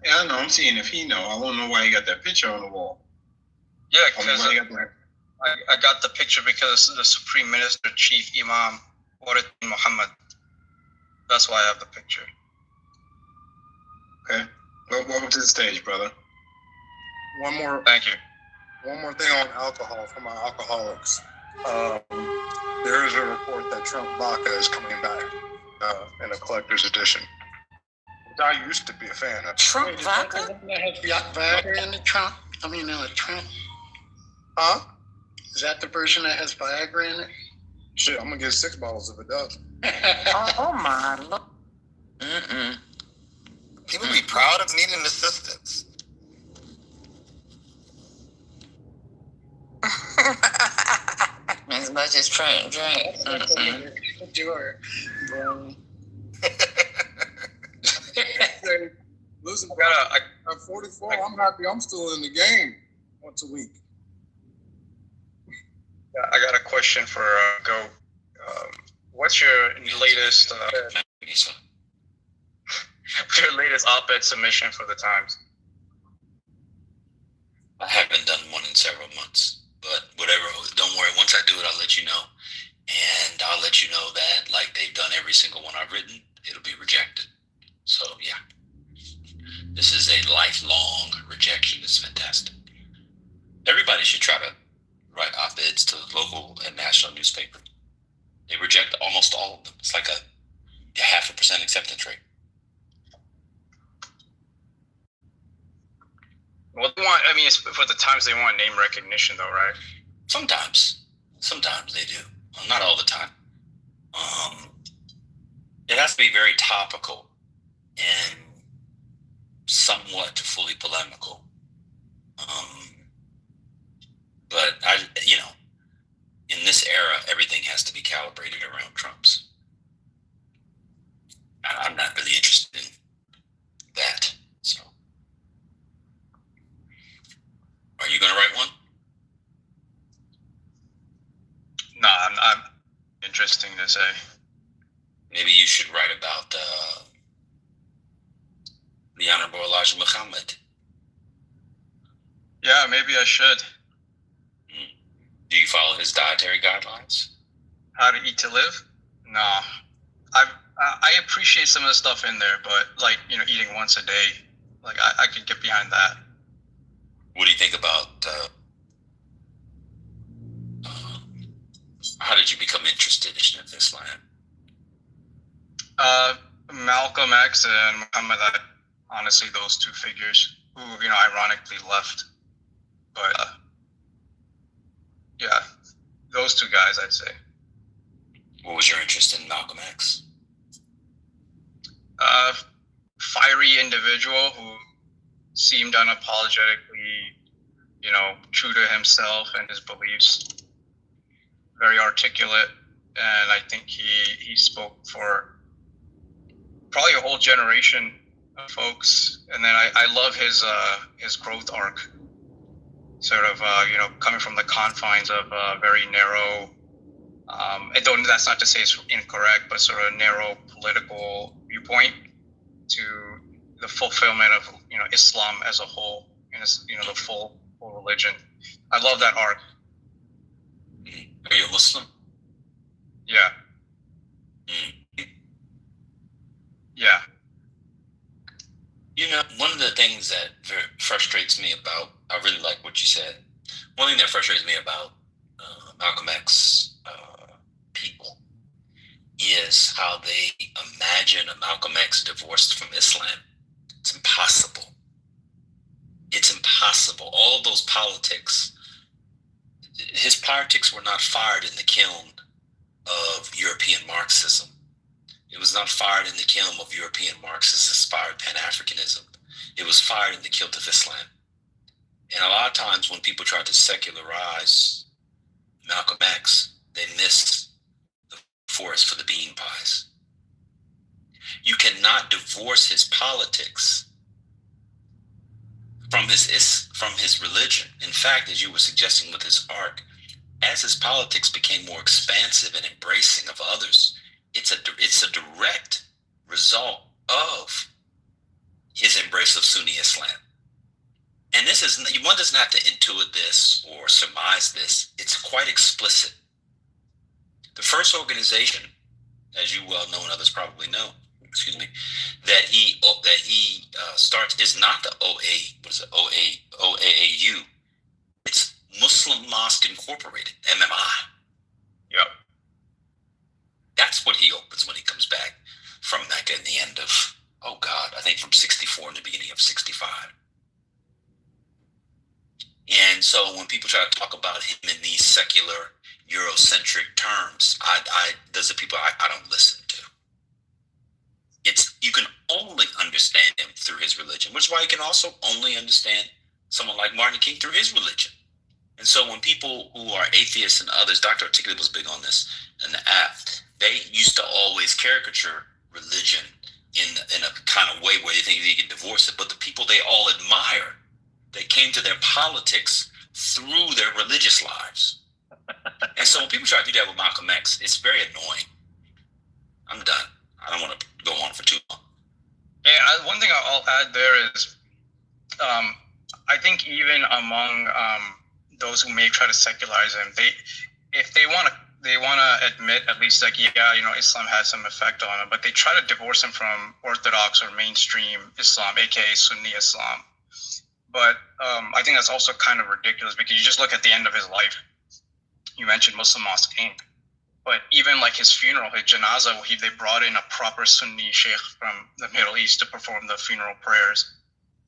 S6: Yeah, I know. I'm seeing if he know. I don't know why he got that picture on the wall.
S17: Yeah, because I got the picture because the Supreme Minister, Chief Imam Warathin Muhammad. That's why I have the picture.
S6: Okay. Welcome to the stage, brother.
S17: Thank you.
S18: One more thing on alcohol for my alcoholics. There is a report that Trump vodka is coming back in a collector's edition. Which I used to be a fan of.
S12: Trump vodka?
S15: That has Viagra in the Trump. Trump.
S18: Huh?
S15: Is that the version that has Viagra in it?
S18: Shit, I'm gonna get 6 bottles if it does.
S16: Oh my Lord.
S3: People be proud of needing assistance.
S5: As much as Trump drink.
S15: Sure, bro.
S18: Listen,
S17: I'm
S18: at 44, I'm happy I'm still in the game once a week.
S17: I got a question for Go. What's your latest op-ed submission for the Times?
S8: I haven't done one in several months, but whatever. Don't worry. Once I do it, I'll let you know, and I'll let you know that, like they've done every single one I've written, it'll be rejected. So yeah, this is a lifelong rejection. It's fantastic. Everybody should try to write op-eds to local and national newspaper. They reject almost all of them. It's like a 0.5% acceptance rate.
S17: Well, they want, I mean, for the Times, they want name recognition, though, right?
S8: Sometimes they do. Well, not all the time. It has to be very topical and somewhat fully polemical. But in this era, everything has to be calibrated around Trump's. I'm not really interested in that. So, are you going to write one?
S17: No, I'm interesting to say.
S8: Maybe you should write about the Honorable Elijah Muhammad.
S17: Yeah, maybe I should.
S8: Do you follow his dietary guidelines?
S17: How to eat to live? No. I appreciate some of the stuff in there, but eating once a day, I could get behind that.
S8: What do you think about how did you become interested in Islam?
S17: Malcolm X and Muhammad, honestly, those two figures who, ironically left. But, yeah, those two guys, I'd say.
S8: What was your interest in Malcolm X?
S17: Fiery individual who seemed unapologetically, true to himself and his beliefs. Very articulate, and I think he spoke for probably a whole generation of folks. And then I love his growth arc, sort of coming from the confines of a very narrow. That's not to say it's incorrect, but sort of narrow political viewpoint to the fulfillment of Islam as a whole, and the full religion. I love that arc.
S8: Are you a Muslim?
S17: Yeah. Yeah.
S8: One of the things that frustrates me about, I really like what you said. One thing that frustrates me about Malcolm X people is how they imagine a Malcolm X divorced from Islam. It's impossible. It's impossible. All of those politics, his politics were not fired in the kiln of European Marxism. It was not fired in the kiln of European Marxist-inspired Pan-Africanism. It was fired in the kiln of Islam. And a lot of times when people try to secularize Malcolm X, they miss the forest for the bean pies. You cannot divorce his politics from his religion. In fact, as you were suggesting with his art, as his politics became more expansive and embracing of others, it's a direct result of his embrace of Sunni Islam. And this is, one doesn't have to intuit this or surmise this. It's quite explicit. The first organization, as you well know and others probably know, that he starts is not the OAAU. It's Muslim Mosque Incorporated, MMI.
S17: Yep.
S8: That's what he opens when he comes back from Mecca in the end of, I think from 64 in the beginning of 65. And so when people try to talk about him in these secular Eurocentric terms, those are people I don't listen to. You can only understand him through his religion, which is why you can also only understand someone like Martin King through his religion. And so when people who are atheists and others, Dr. Articulate was big on this in the app, they used to always caricature religion in a kind of way where they think they can divorce it. But the people they all admire, they came to their politics through their religious lives. And so when people try to do that with Malcolm X, it's very annoying. I'm done. I don't want to go on for too long.
S17: Yeah, one thing I'll add there is, I think even among those who may try to secularize him, if they want to admit at least like, Islam has some effect on him, but they try to divorce him from Orthodox or mainstream Islam, aka Sunni Islam. But I think that's also kind of ridiculous because you just look at the end of his life. You mentioned Muslim Mosque Inc. But even like his funeral, his janazah, they brought in a proper Sunni sheikh from the Middle East to perform the funeral prayers.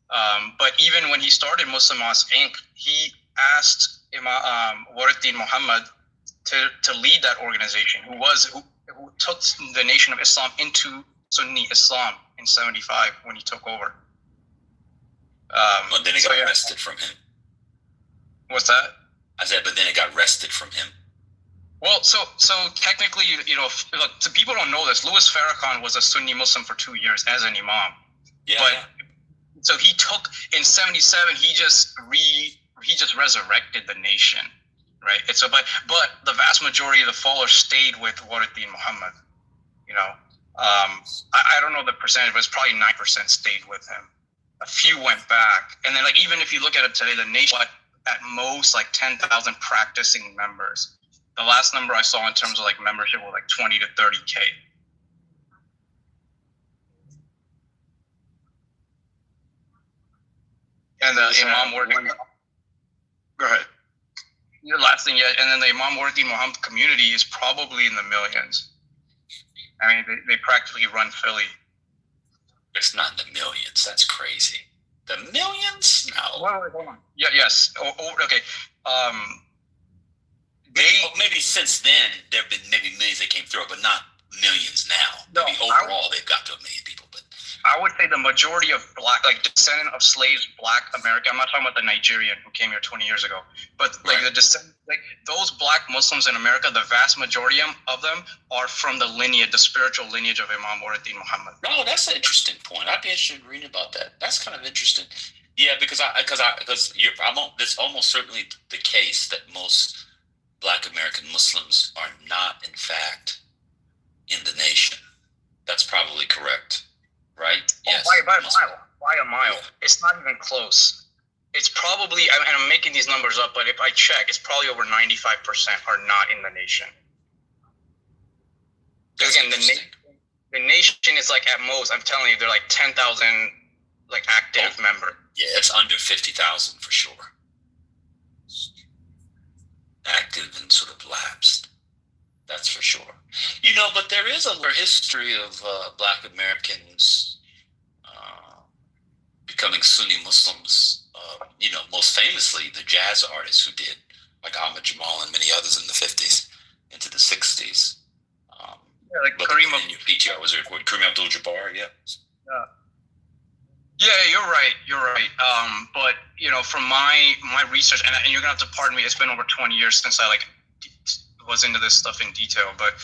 S17: But even when he started Muslim Mosque Inc., he asked Waruddin Muhammad to lead that organization, who took the Nation of Islam into Sunni Islam in 75 when he took over.
S8: But then it got wrested from him.
S17: What's that?
S8: I said, but then it got wrested from him.
S17: Well, so technically, look, so people don't know this. Louis Farrakhan was a Sunni Muslim for 2 years as an imam.
S8: Yeah.
S17: But so he took in 77. He just resurrected the nation, right? But the vast majority of the followers stayed with Waruddin Muhammad. I don't know the percentage, but it's probably 9% stayed with him. A few went back, and then like even if you look at it today, the nation at most like 10,000 practicing members. The last number I saw in terms of like membership was like 20 to 30K. And the Imam Waruddin. Go ahead. The last thing, and then the Imam Waruddin Muhammad community is probably in the millions. I mean, they practically run Philly.
S8: It's not in the millions. That's crazy. The millions? No.
S17: Wait, hold on. Yeah, yes. Okay.
S8: Maybe since then there have been maybe millions that came through, but not millions now.
S17: No,
S8: maybe overall they've got to a million people, but
S17: I would say the majority of black, like descendant of slaves, black American. I'm not talking about the Nigerian who came here 20 years ago, but like the descendant, like those black Muslims in America, the vast majority of them are from the lineage, the spiritual lineage of Imam Waruddin Muhammad.
S8: Oh, that's an interesting point. I'd be interested in reading about that. That's kind of interesting. Yeah, because it's almost certainly the case that most Black American Muslims are not, in fact, in the nation. That's probably correct, right? Yes.
S17: By a mile. It's not even close. It's probably, and I'm making these numbers up, but if I check, it's probably over 95% are not in the nation. Again, the nation is like at most, I'm telling you, they're like 10,000 like active members.
S8: Yeah, it's under 50,000 for sure. Active and sort of lapsed. That's for sure. But there is a history of Black Americans becoming Sunni Muslims. Most famously, the jazz artists who did, like Ahmad Jamal and many others in the 50s into the 60s.
S17: Like Kareem
S8: Abdul-Jabbar, yeah.
S17: Yeah, you're right. But from my research, and you're gonna have to pardon me, it's been over 20 years since I was into this stuff in detail. But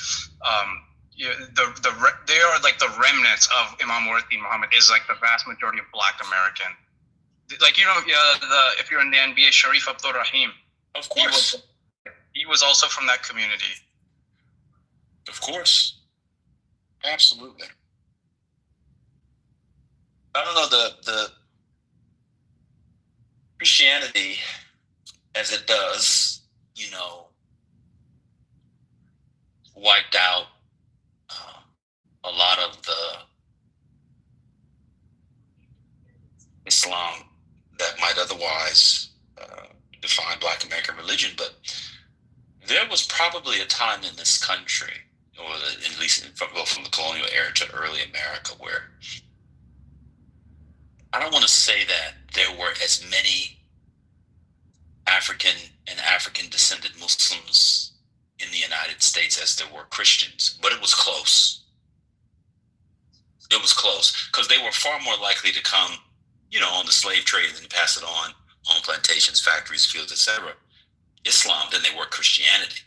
S17: they are like the remnants of Imam Waruddin Muhammad is like the vast majority of Black American. like if you're in the NBA, Sharif Abdul Rahim.
S8: Of course.
S17: He was also from that community.
S8: Of course. Absolutely. I don't know, the Christianity, as it does, wiped out a lot of the Islam that might otherwise define Black American religion. But there was probably a time in this country, or at least from the colonial era to early America, where I don't want to say that there were as many African and African descended Muslims in the United States as there were Christians, but it was close. It was close because they were far more likely to come, on the slave trade and then pass it on plantations, factories, fields, etc. Islam than they were Christianity.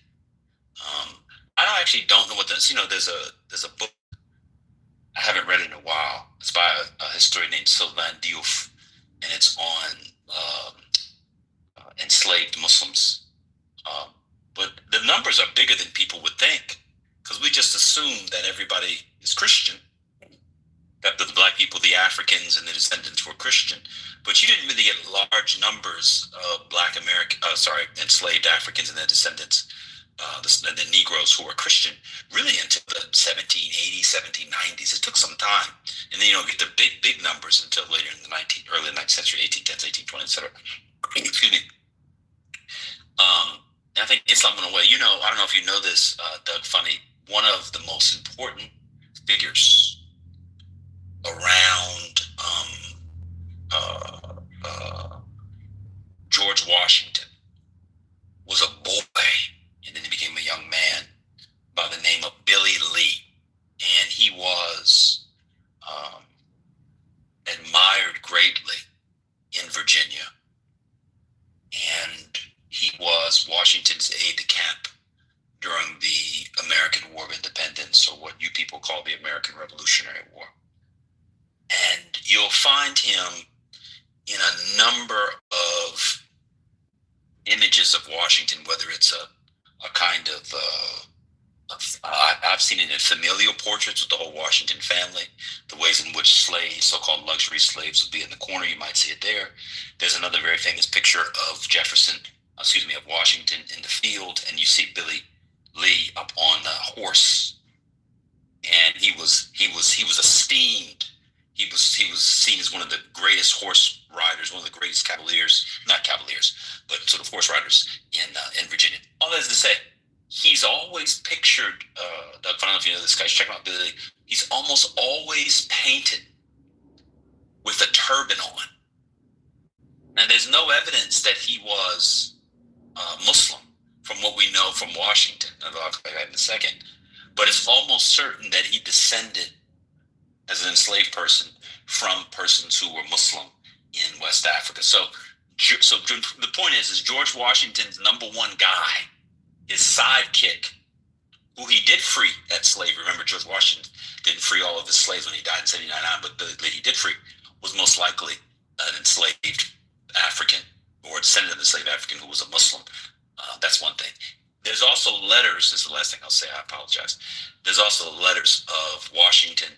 S8: I don't know what this. There's a book I haven't read it in a while. It's by a historian named Sylvain Diouf, and it's on enslaved Muslims. But the numbers are bigger than people would think, because we just assume that everybody is Christian, that the Black people, the Africans, and the descendants were Christian. But you didn't really get large numbers of enslaved Africans and their descendants, the Negroes who were Christian, really until the 1780s, 1790s. It took some time. And then you don't get the big numbers until later in the early 19th century, 1810s, 1820s, etc. Excuse me. I think Islam went away. I don't know if you know this, Doug Funny, one of the most important figures around George Washington was a boy, and then he became a young man by the name of Billy Lee. And he was admired greatly in Virginia. And he was Washington's aide-de-camp during the American War of Independence, or what you people call the American Revolutionary War. And you'll find him in a number of images of Washington, whether it's a kind of I've seen it in familial portraits with the whole Washington family, the ways in which slaves, so-called luxury slaves, would be in the corner. You might see it there. There's another very famous picture of Washington in the field, and you see Billy Lee up on a horse, and he was esteemed. He was seen as one of the greatest horse riders, one of the greatest not cavaliers, but sort of horse riders in Virginia. All that is to say, he's always pictured, Doug, I don't know if you know this guy, check him out, Billy Lee. He's almost always painted with a turban on. Now, there's no evidence that he was Muslim from what we know from Washington. I'll talk about that in a second. But it's almost certain that he descended as an enslaved person from persons who were Muslim in West Africa. So the point is George Washington's number one guy, his sidekick, who he did free at slavery. Remember, George Washington didn't free all of his slaves when he died in 1799, but the he did free was most likely an enslaved African or descendant of an enslaved African who was a Muslim. That's one thing. There's also letters, this is the last thing I'll say, I apologize. There's also letters of Washington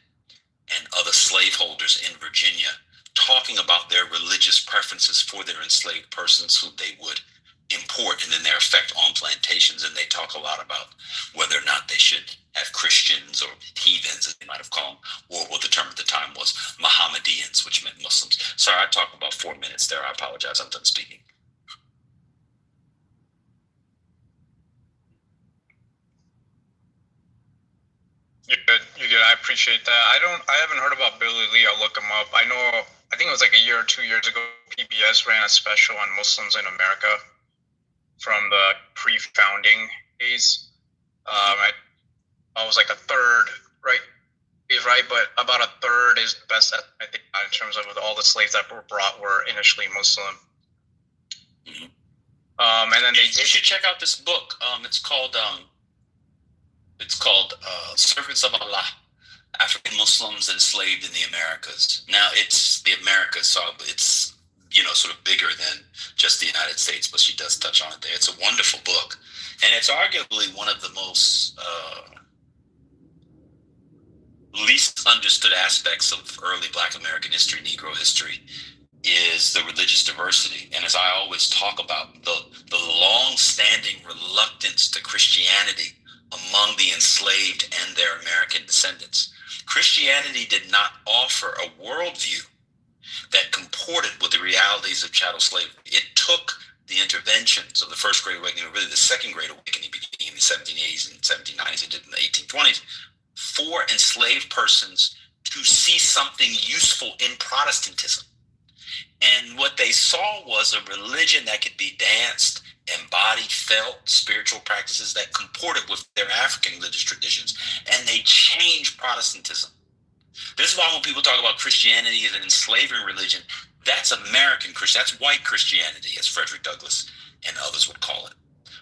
S8: and other slaveholders in Virginia talking about their religious preferences for their enslaved persons who they would import, and then their effect on plantations. And they talk a lot about whether or not they should have Christians or heathens, as they might have called them, or what the term at the time was, Mohammedans, which meant Muslims. Sorry, I talked about 4 minutes there. I apologize. I'm done speaking.
S17: You're good. I appreciate that. I haven't heard about Billy Lee. I'll look him up. I think it was like a year or 2 years ago, PBS ran a special on Muslims in America from the pre-founding days. I was like a third, right? He's right, but about a third is the best estimate, I think, in terms of all the slaves that were brought were initially Muslim.
S8: Mm-hmm.
S17: And then
S8: you should check out this book. It's called Servants of Allah, African Muslims Enslaved in the Americas. Now, it's the Americas, so it's, sort of bigger than just the United States, but she does touch on it there. It's a wonderful book, and it's arguably one of the most least understood aspects of early Black American history, Negro history, is the religious diversity. And as I always talk about, the long-standing reluctance to Christianity among the enslaved and their American descendants. Christianity did not offer a worldview that comported with the realities of chattel slavery. It took the interventions of the First Great Awakening, or really the Second Great Awakening, beginning in the 1780s and 1790s and in the 1820s, for enslaved persons to see something useful in Protestantism. And what they saw was a religion that could be danced, embodied, felt, spiritual practices that comported with their African religious traditions, and they changed Protestantism. This is why when people talk about Christianity as an enslaving religion, that's American Christian, that's white Christianity, as Frederick Douglass and others would call it.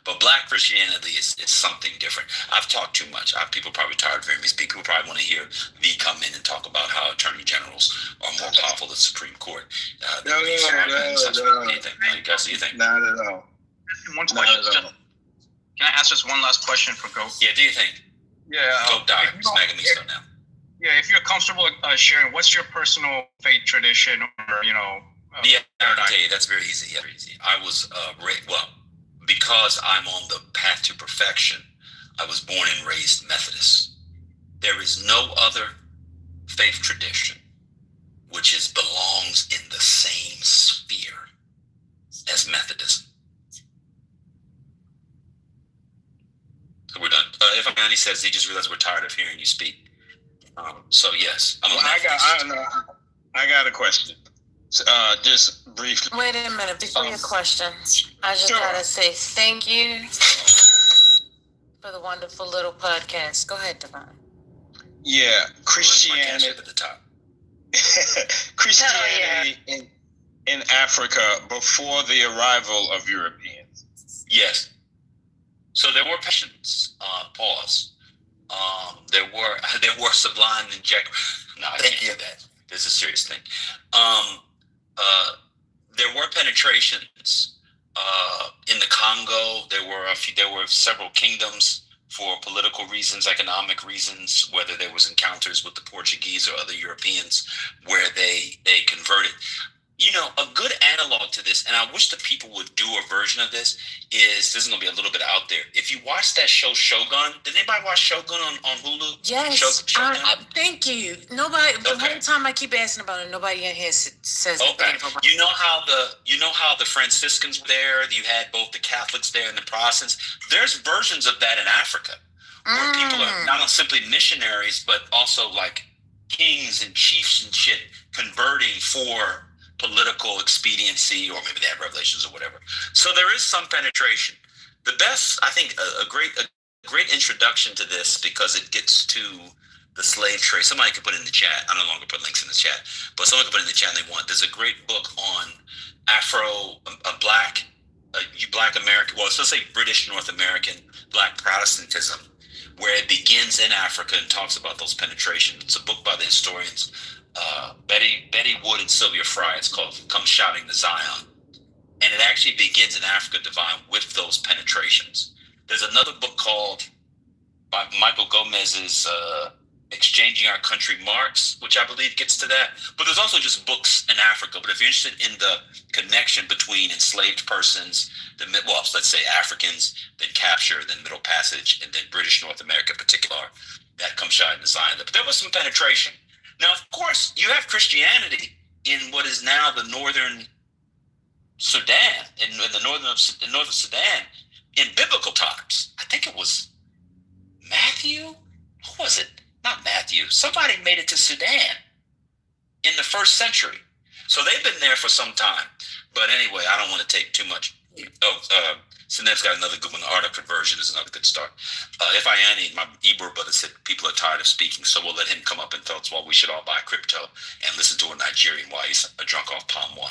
S8: But Black Christianity is something different. I've talked too much. People probably tired of hearing me speak. People probably want to hear me come in and talk about how attorney generals are more powerful than the Supreme Court.
S9: No.
S8: What do you think? What do you think?
S9: Not at all.
S17: One question. Can I ask just one last question for Goat?
S8: Yeah, do you think?
S17: Yeah.
S8: Goat died. Snagging me so now.
S17: Yeah, if you're comfortable sharing, what's your personal faith tradition or,
S8: Yeah, I can tell you, that's very easy. Yeah, very easy. I was, because I'm on the path to perfection, I was born and raised Methodist. There is no other faith tradition which belongs in the same sphere as Methodism. So we're done. If Andy says he just realized we're tired of hearing you speak. So yes,
S6: I got a question. Just briefly.
S16: Wait a minute before your questions. I just gotta say thank you for the wonderful little podcast. Go ahead, Devon.
S6: Yeah, Christianity at the top. Christianity in Africa before the arrival of Europeans.
S8: Yes. So there were patients. Pause. There were sublime injections. No, I can't do that. This is a serious thing. There were penetrations in the Congo. There were several kingdoms for political reasons, economic reasons, whether there was encounters with the Portuguese or other Europeans where they converted. A good analog to this, and I wish the people would do a version of this, this is going to be a little bit out there. If you watch that show Shogun, did anybody watch Shogun on Hulu?
S16: Yes. Thank you. Nobody, the whole time I keep asking about it, nobody in here says anything about it.
S8: You know how the Franciscans were there? You had both the Catholics there and the Protestants. There's versions of that in Africa where people are not simply missionaries, but also like kings and chiefs and shit converting for political expediency, or maybe they have revelations or whatever. So there is some penetration. The best, I think, a great introduction to this, because it gets to the slave trade. Somebody could put it in the chat. I no longer put links in the chat, but someone could put it in the chat if they want. There's a great book on Black American, well, let's say British North American Black Protestantism, where it begins in Africa and talks about those penetrations. It's a book by the historians Betty Wood and Sylvia Fry. It's called Come Shouting to Zion. And it actually begins in Africa, Divine, with those penetrations. There's another book called, by Michael Gomez's Exchanging Our Country Marks, which I believe gets to that. But there's also just books in Africa. But if you're interested in the connection between enslaved persons, let's say Africans, then capture, then Middle Passage, and then British North America in particular, that Come Shouting to Zion. But there was some penetration. Now, of course, you have Christianity in what is now the northern Sudan, in the northern Sudan, in biblical times. I think it was Matthew. Who was it? Not Matthew. Somebody made it to Sudan in the 1st century. So they've been there for some time. But anyway, I don't want to take too much. Sineb's got another good one. The Art of Conversion is another good start. If I any, my Ebro brother said people are tired of speaking, so we'll let him come up and tell us why we should all buy crypto and listen to a Nigerian while he's drunk off palm wine.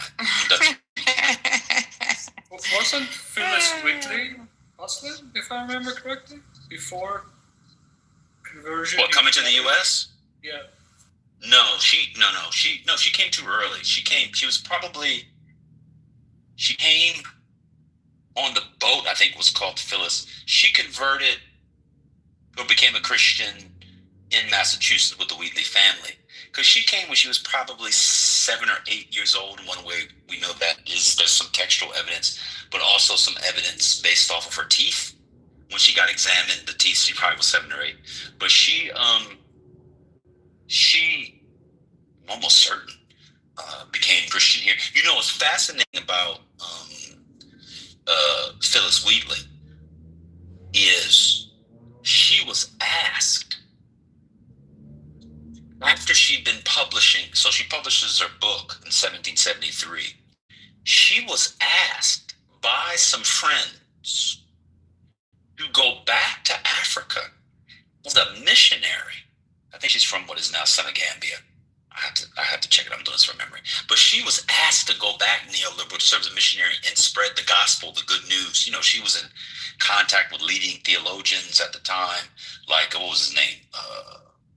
S19: Wasn't Phyllis Wheatley Muslim, if I remember correctly, before conversion?
S8: What, coming to the U.S.?
S19: Yeah.
S8: No, she came too early. She was probably She came on the boat, I think it was called Phyllis. She converted or became a Christian in Massachusetts with the Wheatley family. Because she came when she was probably 7 or 8 years old. In one way, we know that there's some textual evidence, but also some evidence based off of her teeth. When she got examined, the teeth, she probably was 7 or 8. But she almost certain became Christian here. You know what's fascinating about Phyllis Wheatley is she was asked after she'd been publishing, so she publishes her book in 1773. She was asked by some friends to go back to Africa as a missionary. I think she's from what is now Senegambia. I have to check it. I'm doing this from memory. But she was asked to go back neoliberal to serve as a missionary and spread the gospel, the good news. You know, she was in contact with leading theologians at the time, like, what was his name?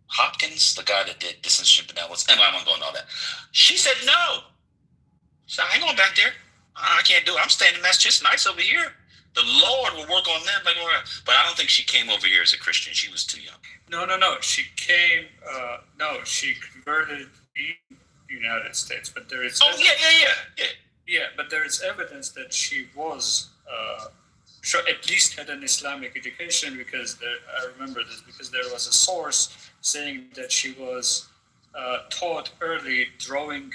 S8: Hopkins, the guy that did Disinterested Benevolence. Anyway, I won't go into all that. She said no. So I ain't going back there. I can't do it. I'm staying in Massachusetts. Nice over here. The Lord will work on them. But I don't think she came over here as a Christian. She was too young.
S19: No. She came. She converted in the United States, but there is. Yeah. But there is evidence that she was, at least had an Islamic education, because I remember this because there was a source saying that she was taught early drawing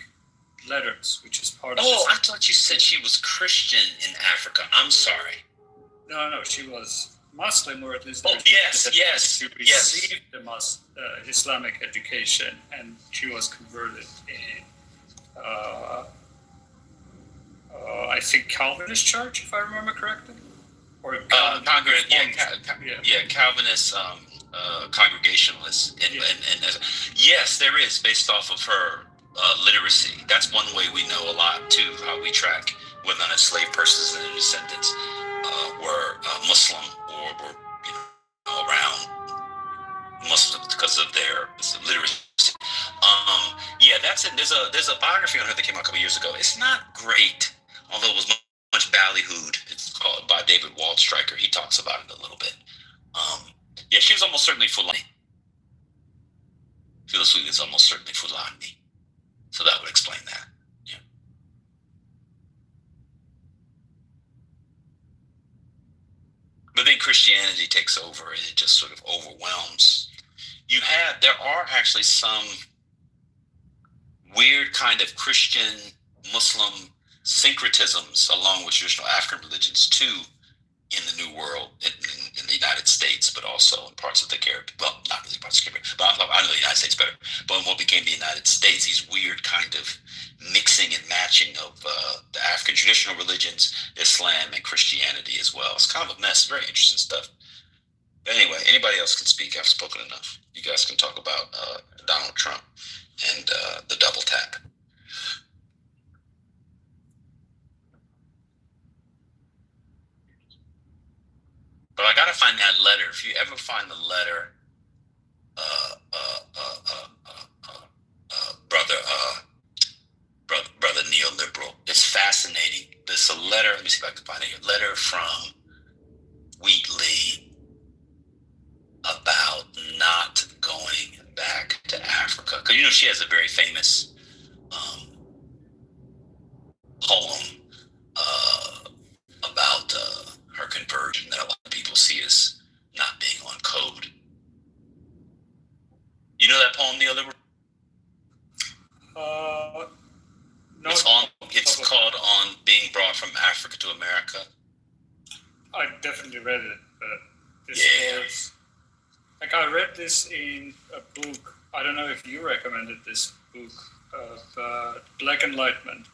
S19: letters, which is part of.
S8: Oh, I thought you said she was Christian in Africa. I'm sorry.
S19: No, she was Muslim, or at least.
S8: Oh, yes.
S19: She received the Islamic education, and she was converted in, I think, Calvinist church, if I remember correctly, or
S8: Calvinist Congregationalist, and yes, there is, based off of her literacy. That's one way we know a lot too. How we track whether or not enslaved persons and their descendants were Muslim or were around Muslims because of their literacy. That's it. There's a biography on her that came out a couple years ago. It's not great, although it was much ballyhooed. It's called by David Waldstreicher. He talks about it a little bit. She was almost certainly Fulani. Phyllis Wheatley is almost certainly Fulani. So that would explain that. Yeah. But then Christianity takes over and it just sort of overwhelms. There are actually some weird kind of Christian Muslim syncretisms along with traditional African religions too in the New World, in the United States, but also in parts of the Caribbean. Well, not really parts of the Caribbean, but I know the United States better. But in what became the United States, these weird kind of mixing and matching of the African traditional religions, Islam, and Christianity as well. It's kind of a mess. Very interesting stuff. But anyway, anybody else can speak. I've spoken enough. You guys can talk about Donald Trump and the double tap. But I gotta find that letter. If you ever find the letter, brother neoliberal, it's fascinating. There's a letter. Let me see if I can find it. A letter from Wheatley about not going back to Africa, because she has a very famous poem about her conversion that a lot of people see as not being on code. You know that poem, neoliberal?
S19: No.
S8: It's called "On Being Brought from Africa to America."
S19: I definitely read it, but this was I read this in a book. I don't know if you recommended this book of Black Enlightenment.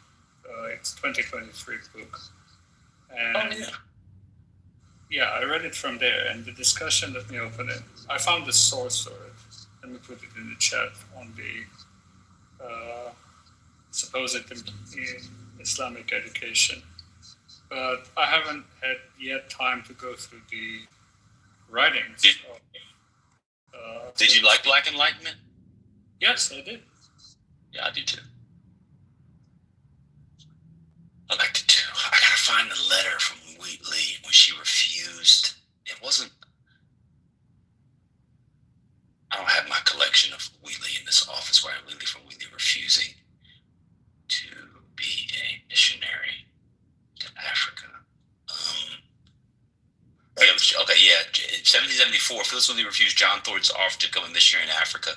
S19: It's 2023 book. And I read it from there, and the discussion, let me open it. I found the source for it. Let me put it in the chat on the supposed Islamic education. But I haven't had yet time to go through the writings.
S8: Did you like Black Enlightenment?
S19: Yes, I did.
S8: Yeah, I did too. I liked it too. find the letter from Wheatley when she refused. It wasn't. I don't have my collection of Wheatley in this office where I from Wheatley refusing to be a missionary to Africa. Yeah, 1774, Phyllis Wheatley refused John Thornton's offer to become a missionary in Africa,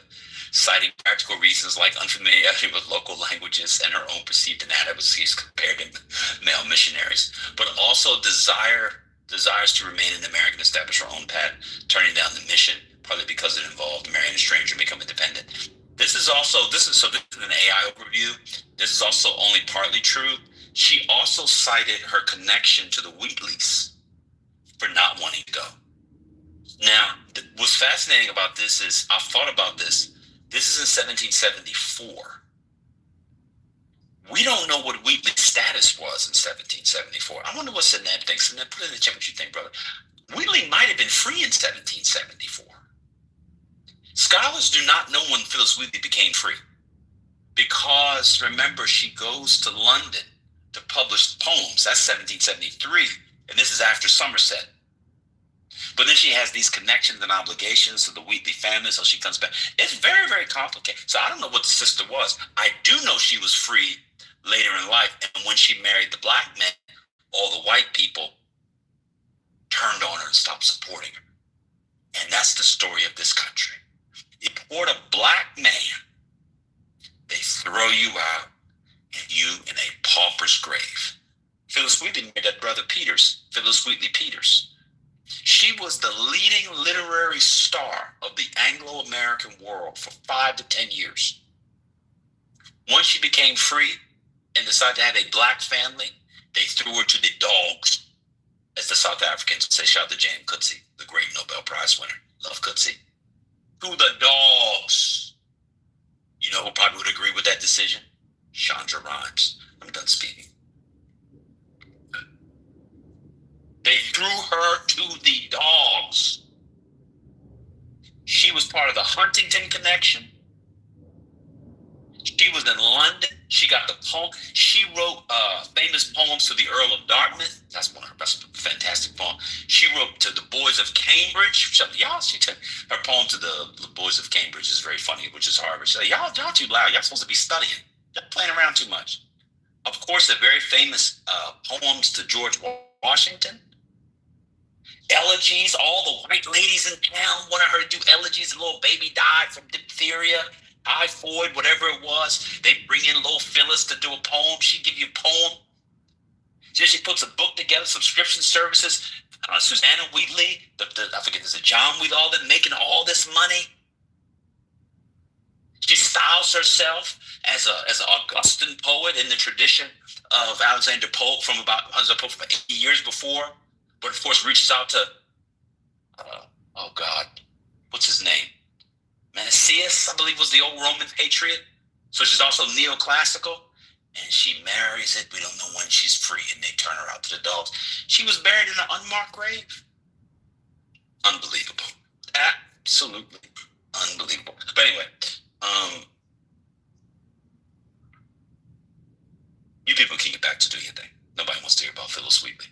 S8: citing practical reasons like unfamiliarity with local languages and her own perceived inadequacies compared to male missionaries, but also desires to remain in America and establish her own path, turning down the mission, partly because it involved marrying a stranger and becoming independent. This is an AI overview. This is also only partly true. She also cited her connection to the Wheatleys for not wanting to go. Now, what's fascinating about this is, I've thought about this. This is in 1774. We don't know what Wheatley's status was in 1774. I wonder what Sineb thinks. Sineb, put it in the chat what you think, brother. Wheatley might have been free in 1774. Scholars do not know when Phyllis Wheatley became free. Because, remember, she goes to London to publish poems. That's 1773. And this is after Somerset. But then she has these connections and obligations to the Wheatley family, so she comes back. It's very, very complicated. So I don't know what the sister was. I do know she was free later in life. And when she married the black men, all the white people turned on her and stopped supporting her. And that's the story of this country. You support a black man, they throw you out, and you in a pauper's grave. Phyllis Wheatley married that brother Peters, Phyllis Wheatley Peters. She was the leading literary star of the Anglo-American world for 5 to 10 years. Once she became free and decided to have a black family, they threw her to the dogs, as the South Africans would say. Shout out to Jane Coetzee, the great Nobel Prize winner. Love Coetzee. To the dogs. You know who probably would agree with that decision? Chandra Rhimes. I'm done speaking. They threw her to the dogs. She was part of the Huntington Connection. She was in London. She got the poem. She wrote famous poems to the Earl of Dartmouth. That's a fantastic poem. She wrote to the Boys of Cambridge. Her poem to the Boys of Cambridge is very funny, which is Harvard. She said, y'all too loud. Y'all supposed to be studying. You're playing around too much. Of course, the very famous poems to George Washington. Elegies, all the white ladies in town wanted her to do elegies. A little baby died from diphtheria, typhoid, whatever it was. They bring in little Phyllis to do a poem. She'd give you a poem. She puts a book together, subscription services. Susanna Wheatley, I forget, there's a John Wheatley, all them making all this money. She styles herself as an Augustan poet in the tradition of Alexander Pope from 80 years before. But of course reaches out to, what's his name? Menicius, I believe, was the old Roman patriot. So she's also neoclassical. And she marries it. We don't know when she's free, and they turn her out to the dogs. She was buried in an unmarked grave. Unbelievable. Absolutely unbelievable. But anyway, you people can get back to do your thing. Nobody wants to hear about Phyllis Wheatley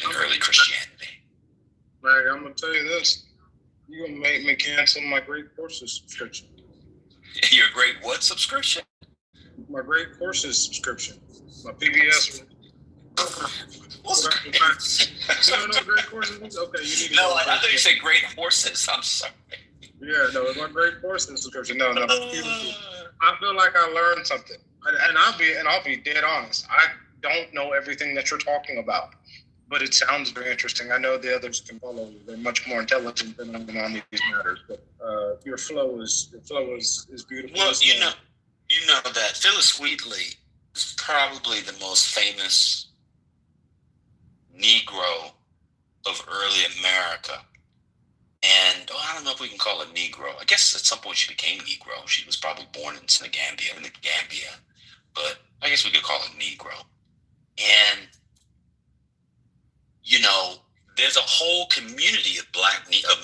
S8: and early Christianity.
S18: Like, I'm gonna tell you this: you're gonna make me cancel my Great Courses subscription.
S8: Your Great what subscription?
S18: My Great Courses subscription. My PBS. You don't know Great Courses? Okay, you need to.
S8: No, I thought you said Great Horses. I'm sorry.
S18: Yeah, no, it's my Great Courses subscription. No. I feel like I learned something, and I'll be dead honest. I don't know everything that you're talking about, but it sounds very interesting. I know the others can follow you. They're much more intelligent than I am on these matters. But your flow is beautiful.
S8: Well, you know that Phyllis Wheatley is probably the most famous Negro of early America. And I don't know if we can call it Negro. I guess at some point she became Negro. She was probably born in the Gambia. But I guess we could call it Negro. And, you know, there's a whole community of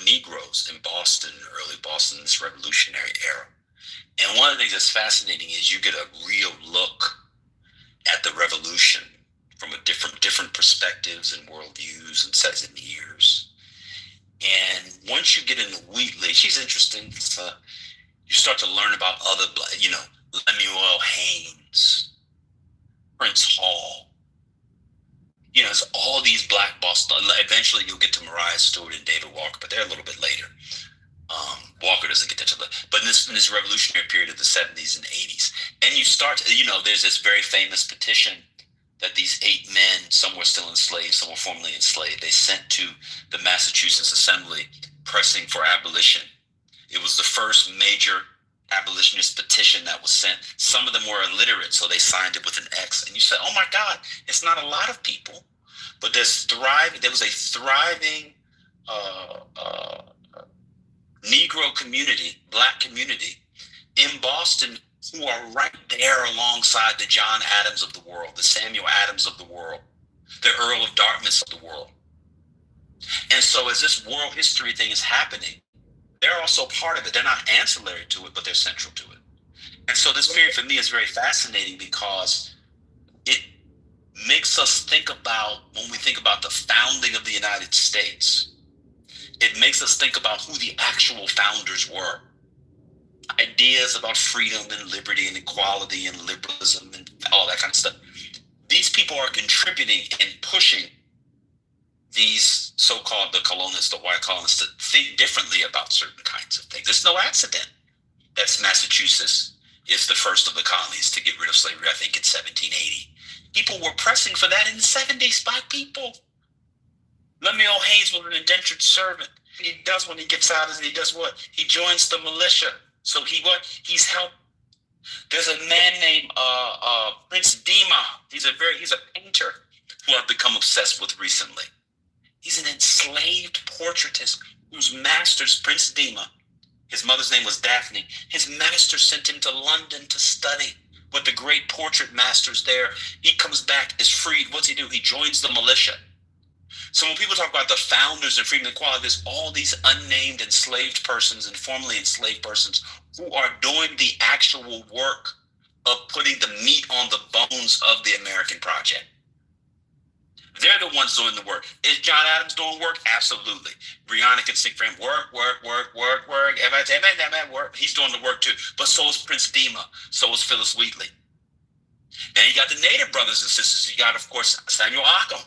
S8: Negroes in Boston, early Boston, this revolutionary era. And one of the things that's fascinating is you get a real look at the revolution from a different perspectives and worldviews and says in years. And once you get into Wheatley, she's interesting. You start to learn about other, Lemuel Haynes, Prince Hall. It's all these black Boston. Eventually, you'll get to Mariah Stewart and David Walker, but they're a little bit later. Walker doesn't get to, but in this revolutionary period of the 70s and 80s, and you start, there's this very famous petition that these 8 men, some were still enslaved, some were formerly enslaved, they sent to the Massachusetts Assembly pressing for abolition. It was the first major abolitionist petition that was sent. Some of them were illiterate, so they signed it with an X. And you said, oh my God, it's not a lot of people, but there was a thriving Negro community, black community in Boston who are right there alongside the John Adams of the world, the Samuel Adams of the world, the Earl of Dartmouth of the world. And so as this world history thing is happening, they're also part of it. They're not ancillary to it, but they're central to it. And so this period for me is very fascinating because it makes us think about, when we think about the founding of the United States, it makes us think about who the actual founders were. Ideas about freedom and liberty and equality and liberalism and all that kind of stuff. These people are contributing and pushing these so-called, the colonists, the white colonists, to think differently about certain kinds of things. It's no accident that Massachusetts is the first of the colonies to get rid of slavery, I think in 1780. People were pressing for that in the 70s, black people. Lemuel Haynes was an indentured servant. He does when he gets out, he does what? He joins the militia. So he's helped. There's a man named Prince Dima. He's a painter who I've become obsessed with recently. He's an enslaved portraitist whose master's Prince Dima. His mother's name was Daphne. His master sent him to London to study with the great portrait masters there. He comes back, is freed. What's he do? He joins the militia. So when people talk about the founders and freedom and equality, there's all these unnamed enslaved persons and formerly enslaved persons who are doing the actual work of putting the meat on the bones of the American project. They're the ones doing the work. Is John Adams doing work? Absolutely. Brianna can sing for him. Work. Work. He's doing the work too. But so is Prince Dima. So is Phyllis Wheatley. And you got the Native brothers and sisters. You got, of course, Samuel Ockham.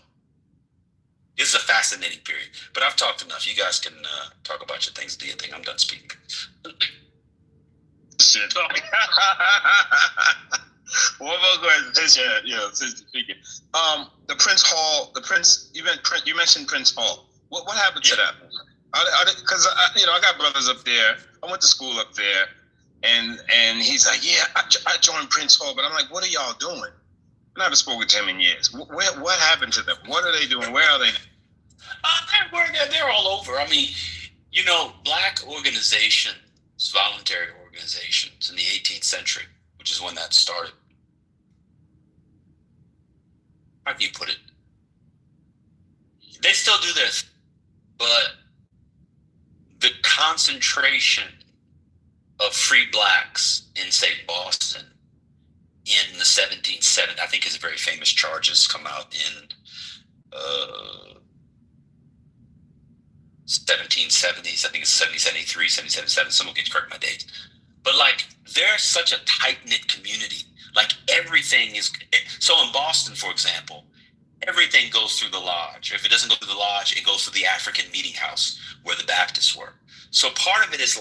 S8: This is a fascinating period. But I've talked enough. You guys can talk about your things. Do you think I'm done speaking?
S6: Shit. One more question, since you're speaking. The Prince Hall, you mentioned Prince Hall. What happened to that? Because I got brothers up there. I went to school up there, and he's like, yeah, I joined Prince Hall, but I'm like, what are y'all doing? I haven't spoken to him in years. What happened to them? What are they doing? Where are they?
S8: They're all over. I mean, black organizations, voluntary organizations in the 18th century, which is when that started. How do you put it? They still do this, but the concentration of free blacks in, say, Boston in the 1770s, I think his very famous charges come out in 1770s. I think it's 1773, 1777. Someone can correct my dates. But they're such a tight-knit community. Everything is, so in Boston, for example, everything goes through the lodge. If it doesn't go through the lodge, it goes to the African meeting house where the Baptists were. So part of it is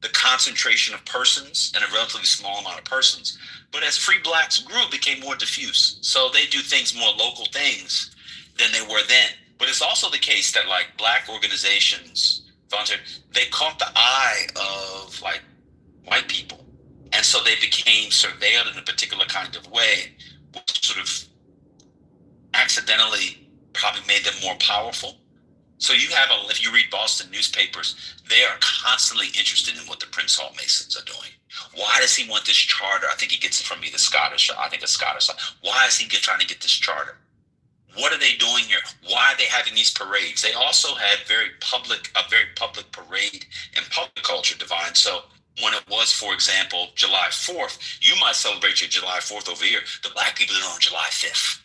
S8: the concentration of persons and a relatively small amount of persons. But as free blacks grew, it became more diffuse. So they do things, more local things than they were then. But it's also the case that black organizations, volunteer, they caught the eye of white people. And so they became surveilled in a particular kind of way, which sort of accidentally probably made them more powerful. So you have, if you read Boston newspapers, they are constantly interested in what the Prince Hall Masons are doing. Why does he want this charter? I think he gets it from either Scottish, I think it's Scottish. Why is he trying to get this charter? What are they doing here? Why are they having these parades? They also had a very public parade in public culture, Divine. So when it was, for example, July 4th, you might celebrate your July 4th over here. The black people do it on July 5th.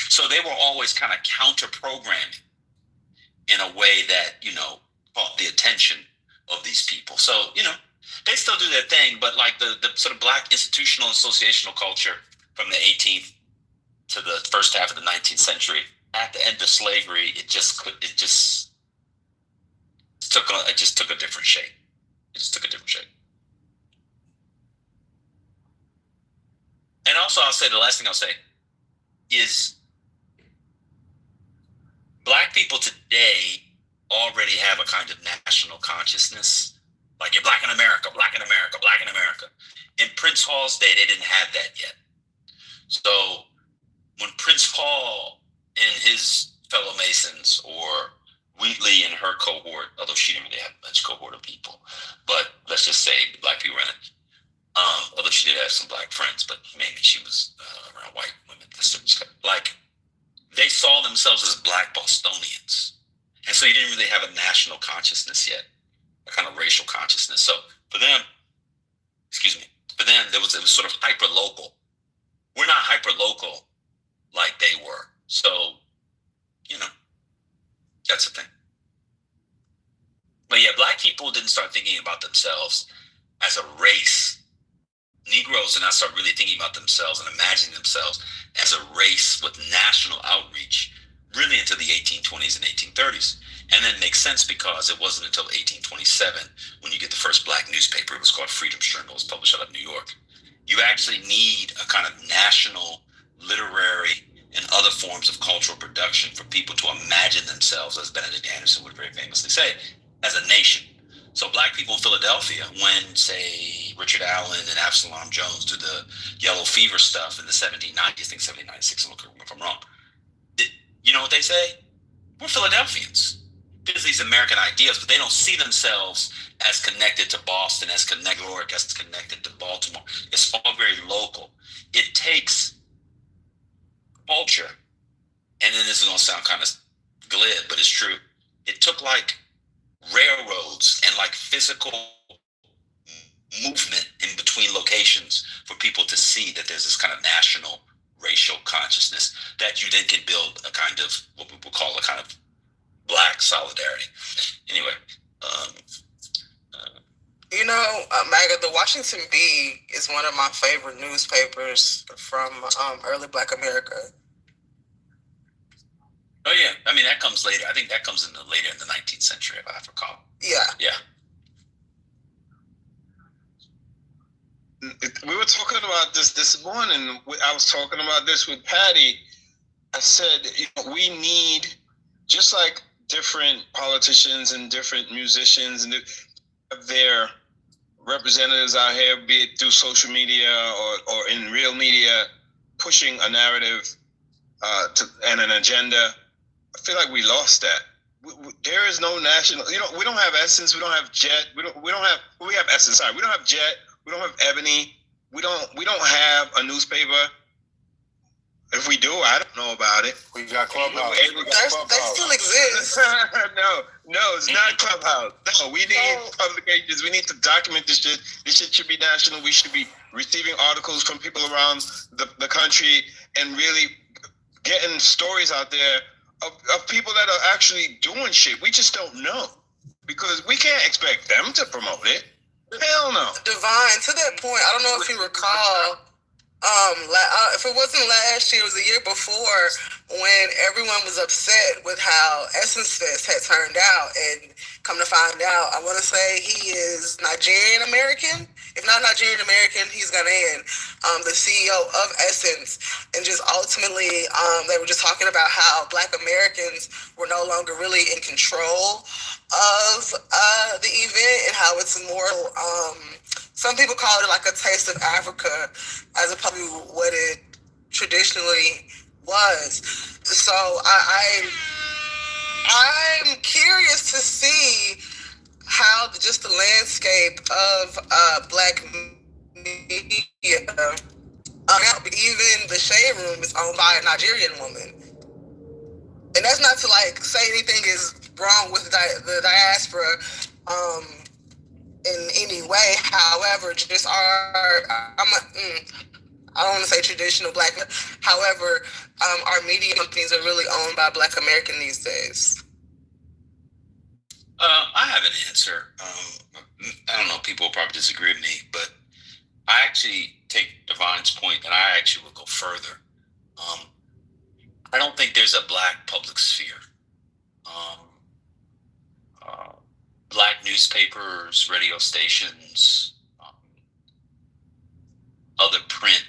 S8: So they were always kind of counter-programming in a way that, you know, caught the attention of these people. So, you know, they still do their thing, but like the sort of black institutional associational culture from the 18th to the first half of the 19th century, at the end of slavery, it just took a different shape. It just took a different shape. And also, I'll say, the last thing I'll say is black people today already have a kind of national consciousness. Like, you're black in America, black in America, black in America. In Prince Hall's day, they didn't have that yet. So when Prince Hall and his fellow Masons, or Wheatley and her cohort, although she didn't really have much cohort of people, but let's just say black people in it. Although she did have some black friends, but mainly she was around white women. Like, they saw themselves as black Bostonians. And so you didn't really have a national consciousness yet, a kind of racial consciousness. So for them, it was sort of hyper-local. We're not hyper-local like they were. So, you know, that's the thing. But yeah, black people didn't start thinking about themselves as a race. Negroes did not start really thinking about themselves and imagining themselves as a race with national outreach really until the 1820s and 1830s. And then it makes sense because it wasn't until 1827 when you get the first black newspaper. It was called Freedom Journal. It was published out of New York. You actually need a kind of national literary and other forms of cultural production for people to imagine themselves, as Benedict Anderson would very famously say, as a nation. So black people in Philadelphia, when, say, Richard Allen and Absalom Jones did the yellow fever stuff in the 1790s, I think 1796, if I'm wrong, you know what they say? We're Philadelphians. There's these American ideas, but they don't see themselves as connected to Boston, as connected to New York, as connected to Baltimore. It's all very local. It takes culture, and then this is going to sound kind of glib, but it's true. It took like railroads and like physical movement in between locations for people to see that there's this kind of national racial consciousness that you then can build a kind of what we would call a kind of black solidarity. Anyway,
S12: you know, Maga, the Washington Bee is one of my favorite newspapers from early Black America.
S8: Oh yeah, I mean that comes later. I think that comes later in the 19th century, if I recall.
S12: Yeah.
S8: Yeah.
S6: We were talking about this morning. I was talking about this with Patty. I said, you know, we need, just like different politicians and different musicians and their representatives out here, be it through social media or in real media, pushing a narrative and an agenda. I feel like we lost that. There is no national, you know, we don't have Essence, we don't have Jet, we have Essence, sorry, we don't have Jet, we don't have Ebony, we don't have a newspaper. If we do, I don't know about it.
S11: We got Clubhouse.
S12: They still exist.
S6: No, it's not Clubhouse. No, we need publications. We need to document this shit. This shit should be national. We should be receiving articles from people around the country and really getting stories out there of people that are actually doing shit. We just don't know because we can't expect them to promote it. Hell no.
S12: Divine, to that point, I don't know if you recall, if it wasn't last year, it was the year before when everyone was upset with how Essence Fest had turned out, and come to find out, I want to say he is Nigerian American. If not Nigerian American, he's Ghanaian, the CEO of Essence. And just ultimately, they were just talking about how Black Americans were no longer really in control of the event and how it's more, some people call it like a taste of Africa as opposed to what it traditionally was. So I'm curious to see how just the landscape of Black media, even the Shade Room is owned by a Nigerian woman. And that's not to like say anything is wrong with the diaspora in any way. However, just I I don't want to say traditional Black. However, our media companies are really owned by Black American these days.
S8: I have an answer. I don't know, people will probably disagree with me, but I actually take Divine's point, and I actually will go further. I don't think there's a Black public sphere. Black newspapers, radio stations, other print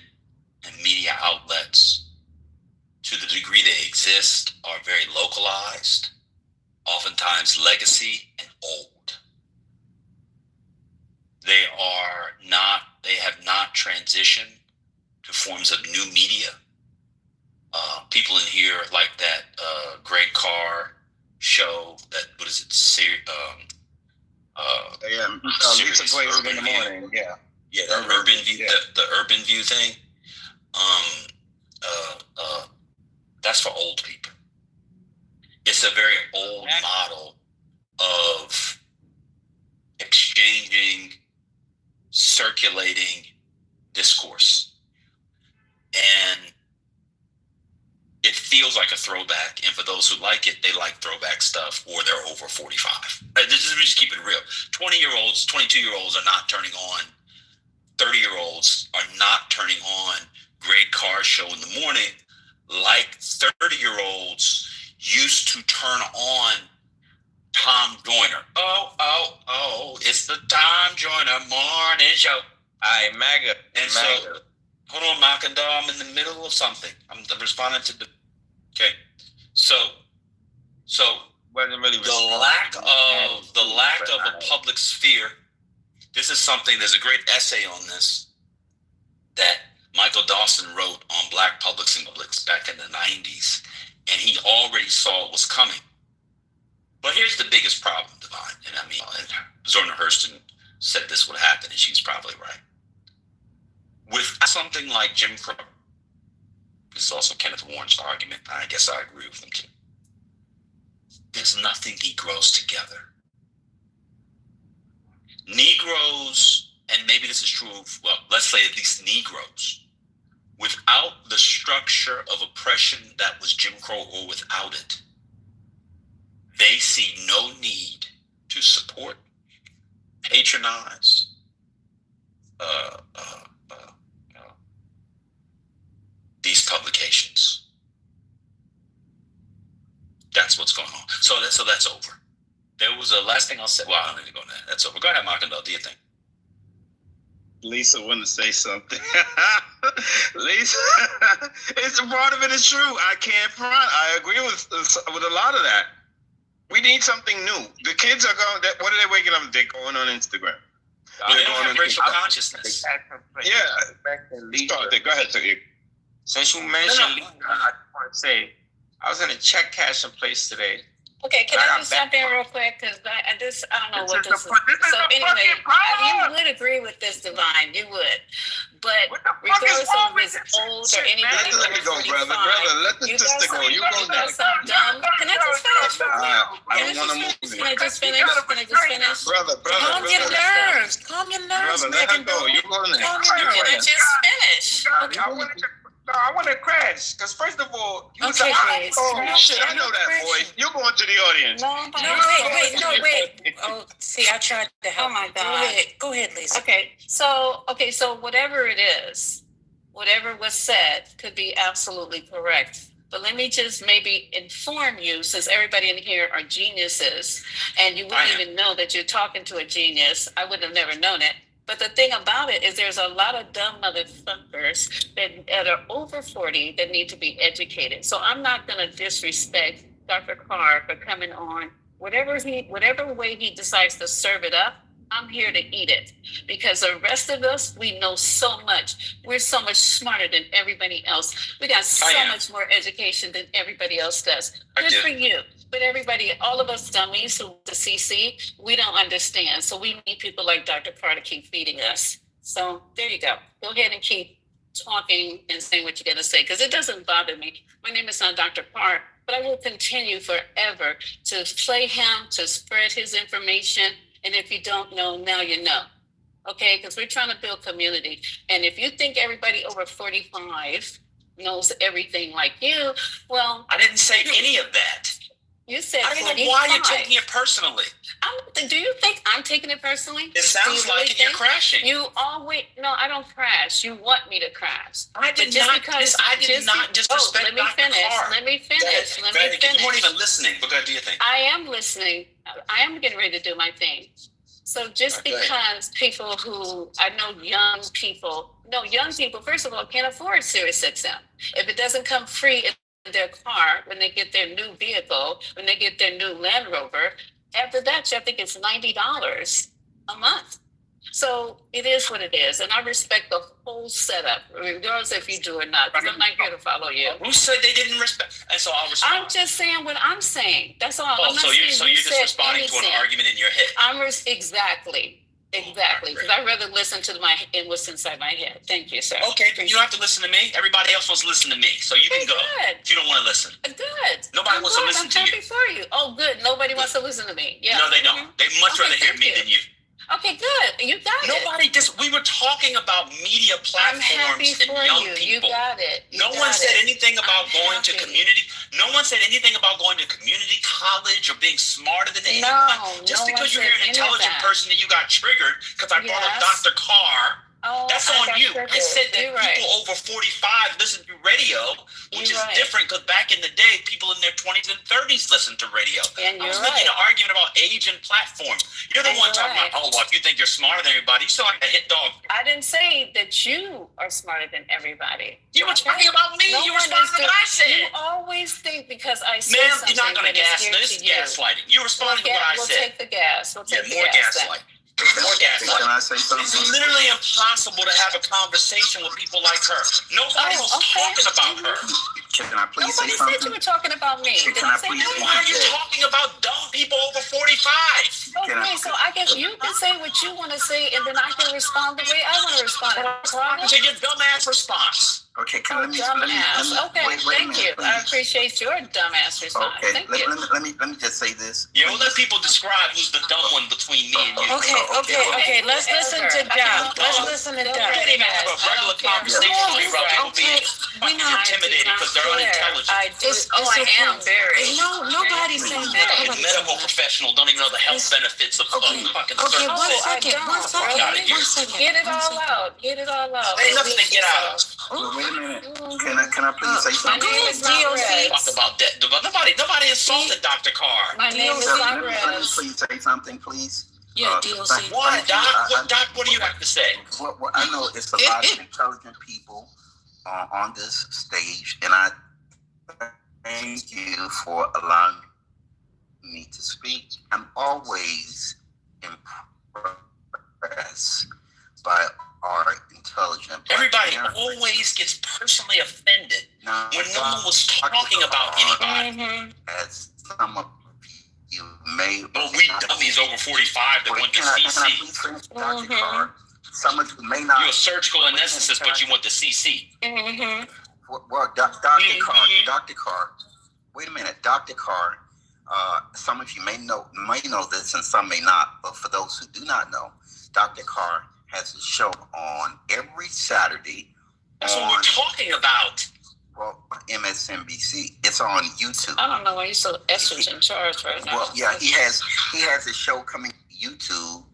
S8: and media outlets, to the degree they exist, are very localized, oftentimes legacy and old. They have not transitioned to forms of new media. People in here like that Greg Carr show, that, what is it,
S6: Lisa plays it in the morning. Yeah,
S8: the Urban View, the Urban View thing. That's for old people. It's a very old model of exchanging, circulating discourse, and it feels like a throwback. And for those who like it, they like throwback stuff, or they're over 45. Just keep it real. 20-year-olds, 22-year-olds are not turning on. 30-year-olds are not turning on Greg Carr's show in the morning like 30-year-olds used to turn on Tom Joyner. Oh, it's the Tom Joyner morning show.
S20: Hi, MAGA.
S8: And so, hold on, Mackendall, I'm in the middle of something. I'm responding to the, okay. So
S20: wasn't really
S8: the lack of a public sphere. This is something, there's a great essay on this that Michael Dawson wrote on Black publics and publics back in the 90s, and he already saw it was coming. But here's the biggest problem, Divine, and I mean, Zorna Hurston said this would happen, and she's probably right. With something like Jim Crow, this is also Kenneth Warren's argument, I guess I agree with him too. There's nothing Negroes together. Negroes, and maybe this is true of, well, let's say at least Negroes, without the structure of oppression that was Jim Crow, or without it, they see no need to support, patronize, these publications. That's what's going on. So that's over. There was a last thing I'll say. Well, I don't need to go on that. That's over. Go ahead, Mackendall. Do you think?
S6: Lisa wanted to say something. Lisa, it's a part of it is true. I can't front. I agree with a lot of that. We need something new. The kids are going. What are they waking up? They're going on Instagram.
S8: They don't have racial consciousness.
S6: Yeah. Go ahead, sir.
S20: Since you mentioned Lisa, I just want to say, I was in a check cashing place today.
S10: Okay, can I just jump in real quick? Because I don't know what this is. So anyway, you would agree with this, Divine. You would. But regardless of if it's old or anything,
S6: let me go, brother. Let the sister go. You go next.
S10: Can I just finish?
S6: I don't want to move it.
S10: Can I just finish?
S6: Brother.
S16: Calm your nerves.
S6: Brother, let her go. You go next.
S10: Can I just finish?
S20: I want to crash, because first of all, you was
S6: shit, I know that, boy. You're going to the audience.
S16: Wait. Oh, see, I tried to help.
S10: Oh my God.
S16: Go ahead, Lisa.
S10: Okay, so whatever it is, whatever was said could be absolutely correct. But let me just maybe inform you, since everybody in here are geniuses, and you wouldn't even know that you're talking to a genius. I would have never known it. But the thing about it is there's a lot of dumb motherfuckers that are over 40 that need to be educated. So I'm not going to disrespect Dr. Carr for coming on. Whatever way he decides to serve it up, I'm here to eat it. Because the rest of us, we know so much. We're so much smarter than everybody else. We got so much more education than everybody else does. Good for you. But everybody, all of us dummies who went to CC, we don't understand. So we need people like Dr. Carr to keep feeding us. So there you go. Go ahead and keep talking and saying what you're going to say, because it doesn't bother me. My name is not Dr. Carr, but I will continue forever to play him, to spread his information. And if you don't know, now you know. Okay, because we're trying to build community. And if you think everybody over 45 knows everything like you, well,
S8: I didn't say any of that.
S10: You said
S8: I don't
S10: 45.
S8: know why you're taking it personally.
S10: Do you think I'm taking it personally?
S8: It sounds like it, you're crashing.
S10: You always no, I don't crash. You want me to crash.
S8: I did not disrespect
S10: let me
S8: Dr.
S10: finish.
S8: Carr.
S10: Let me finish. Let me finish.
S8: You weren't even listening. But what do you think?
S10: I am listening. I am getting ready to do my thing. So just because people who I know young people, first of all, can't afford Sirius XM. If it doesn't come free in their car when they get their new vehicle, when they get their new Land Rover, after that, I think it's $90 a month. So it is what it is. And I respect the whole setup, regardless if you do or not, because I'm not here to follow you.
S8: Who said they didn't respect? And so I'll respond.
S10: I'm just saying what I'm saying. That's all.
S8: Oh, so you're just responding to an argument in your head.
S10: Exactly. Because I'd rather listen to what's inside my head. Thank you, sir.
S8: Okay, but you don't have to listen to me. Everybody else wants to listen to me. So you can go. If you don't want to listen.
S10: Good.
S8: Nobody wants to listen to you.
S10: I'm happy for you. Oh, good. Nobody wants to listen to me. Yeah.
S8: No, they don't. They much rather hear me than you.
S10: Okay, good. You got it.
S8: We were talking about media platforms and young people.
S10: You got it.
S8: No one said anything about going to community. No one said anything about going to community college or being smarter than anyone. Just because you're an intelligent person and you got triggered because I brought up Dr. Carr. That's on you. I said that people over 45 listen to radio, which is different because back in the day, people in their 20s and 30s listened to radio. I was making an argument about age and platform. You're the one talking about, if you think you're smarter than everybody, you sound like a hit dog.
S10: I didn't say that you are smarter than everybody.
S8: You were talking about me. You responded to what I said.
S10: You always think because I said
S8: Ma'am,
S10: something.
S8: you're not going to gas me. This is gaslighting. You responded to what I said.
S10: We'll take the gas.
S8: More gaslighting. More gaslighting.
S11: Can I say something?
S8: It's literally impossible to have a conversation with people like her. Nobody was talking about her.
S11: Can I please
S10: Nobody
S11: say something?
S10: said you were talking about me.
S11: Can I please say
S8: Why are you talking about dumb people over 45?
S10: Okay, so I guess you can say what you want to say, and then I can respond the way I want to respond.
S8: To your dumbass response.
S11: Okay,
S10: Thank you. I appreciate your dumbass response.
S11: Okay,
S10: Thank you.
S11: let me just say this.
S8: Yeah, we'll let people describe who's the dumb one between me and you.
S16: Okay. Let's listen to Doug.
S8: We can't even have a regular conversation about people being intimidated because they're unintelligent.
S10: I am very.
S16: No, nobody's saying that.
S8: A medical professional don't even know the health benefits of fucking
S16: Okay, one second.
S10: Get it all out.
S8: Ain't nothing to get out of.
S11: Wait a minute. Can I please say something?
S10: My name is DOC.
S8: Talk about that. Nobody insulted Dr. Carr.
S10: My name is
S11: Let me please say something, please.
S16: Yeah, DOC.
S8: Why, Doc? What do you have to say?
S11: Well, I know it's a lot of intelligent people on this stage, and I thank you for allowing me to speak. I'm always impressed by our intelligent.
S8: Everybody always gets personally offended when no one was talking about anybody.
S11: As some of you may.
S8: We dummies over 45 that went to CC.
S11: Dr. Carr, some of you may not.
S8: You're a surgical anesthetist, but you went to CC.
S11: Well, Dr. Carr. Wait a minute, Dr. Carr. Some of you may know this, and some may not. But for those who do not know, Dr. Carr has a show on every Saturday.
S8: That's what we're talking about.
S11: Well, MSNBC. It's on YouTube.
S10: I don't know why you're so extra in charge right now.
S11: Well, yeah, he has a show coming to YouTube.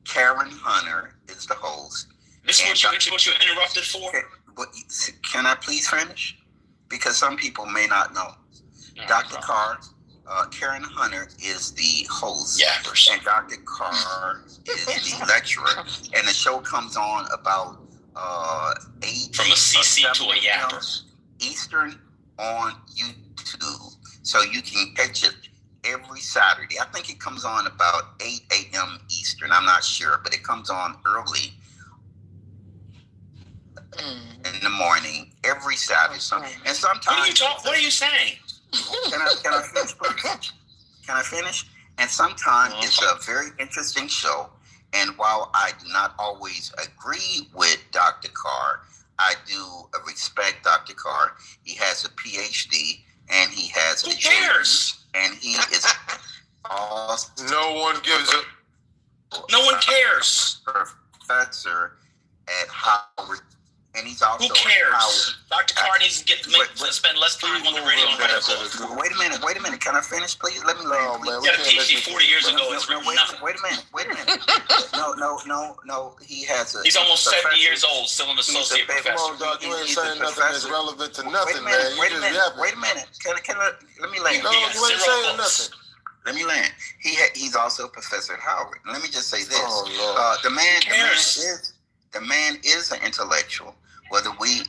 S11: Karen Hunter is the host.
S8: This is what you interrupted for?
S11: Can I please finish? Because some people may not know. Dr. Carr, Karen Hunter is the host.
S8: Yappers.
S11: And Dr. Carr is the lecturer. And the show comes on about 8
S8: from a CC to a yapper.
S11: Eastern on YouTube. So you can catch it every Saturday. I think it comes on about 8 a.m. Eastern. I'm not sure, but it comes on early in the morning every Saturday. And sometimes.
S8: What are you saying?
S11: Can I finish, please? Can I finish? And sometimes it's a very interesting show. And while I do not always agree with Dr. Carr, I do respect Dr. Carr. He has a PhD and he has
S8: Who cares?
S11: And he is awesome. No one gives a.
S8: No one cares.
S11: professor at Howard, and he's also
S8: who cares? Dr. Carr needs to spend less time on the radio and write a book.
S11: Wait a minute. Can I finish, please? Let me land.
S8: He got a PhD 40 years ago. It's written nothing.
S11: Wait a minute. No. He has a.
S8: He's almost 70 years old, still an associate professor.
S2: Come on, dog. You ain't saying nothing that's relevant to nothing, man.
S11: Wait a minute. Can I, let me land.
S2: No, you ain't saying nothing.
S11: Let me land. He's also a professor at Howard. And let me just say this: the man is an intellectual. Whether you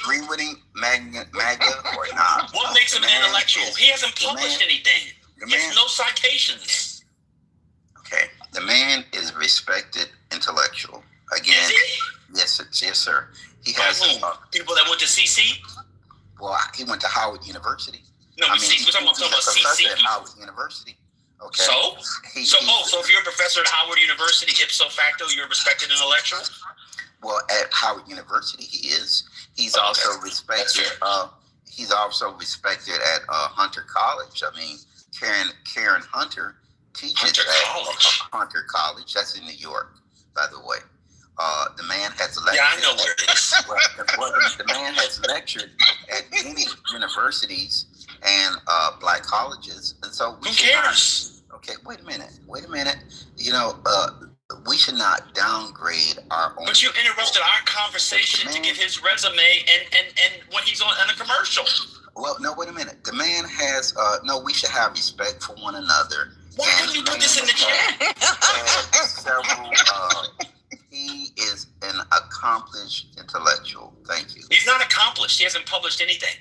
S11: agree with him, MAGA or not.
S8: What makes him an intellectual? He hasn't published anything. He has no citations.
S11: Okay, the man is a respected intellectual. Again, yes, sir. He has
S8: people that went to CC.
S11: Well, he went to Howard University.
S8: No, we're talking about CC.
S11: At Howard University. Okay.
S8: So if you're a professor at Howard University, ipso facto, you're a respected intellectual.
S11: Well, at Howard University, he is. He's also respected. He's also respected at Hunter College. I mean, Karen Hunter teaches at Hunter College. That's in New York, by the way. The man has lectured.
S8: Yeah, I know where it is.
S11: The man has lectured at many universities and black colleges, and so
S8: who cares?
S11: Okay, wait a minute. You know, we should not downgrade our own.
S8: But you interrupted our conversation to give his resume and when he's on a commercial.
S11: Well, no, wait a minute. The man has we should have respect for one another.
S8: Why couldn't you put this in the chat?
S11: He is an accomplished intellectual. Thank you.
S8: He's not accomplished. He hasn't published anything.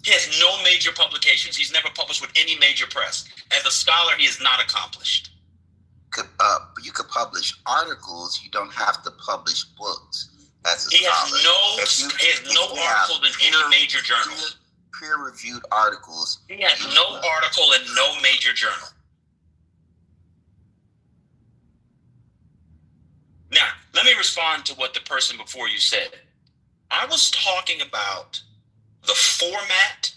S8: He has no major publications. He's never published with any major press. As a scholar, he is not accomplished.
S11: You could publish articles. You don't have to publish books. As a
S8: he
S11: scholar,
S8: has no articles in any major journal.
S11: Peer-reviewed articles.
S8: He has no article in no major journal. Now, let me respond to what the person before you said. I was talking about the format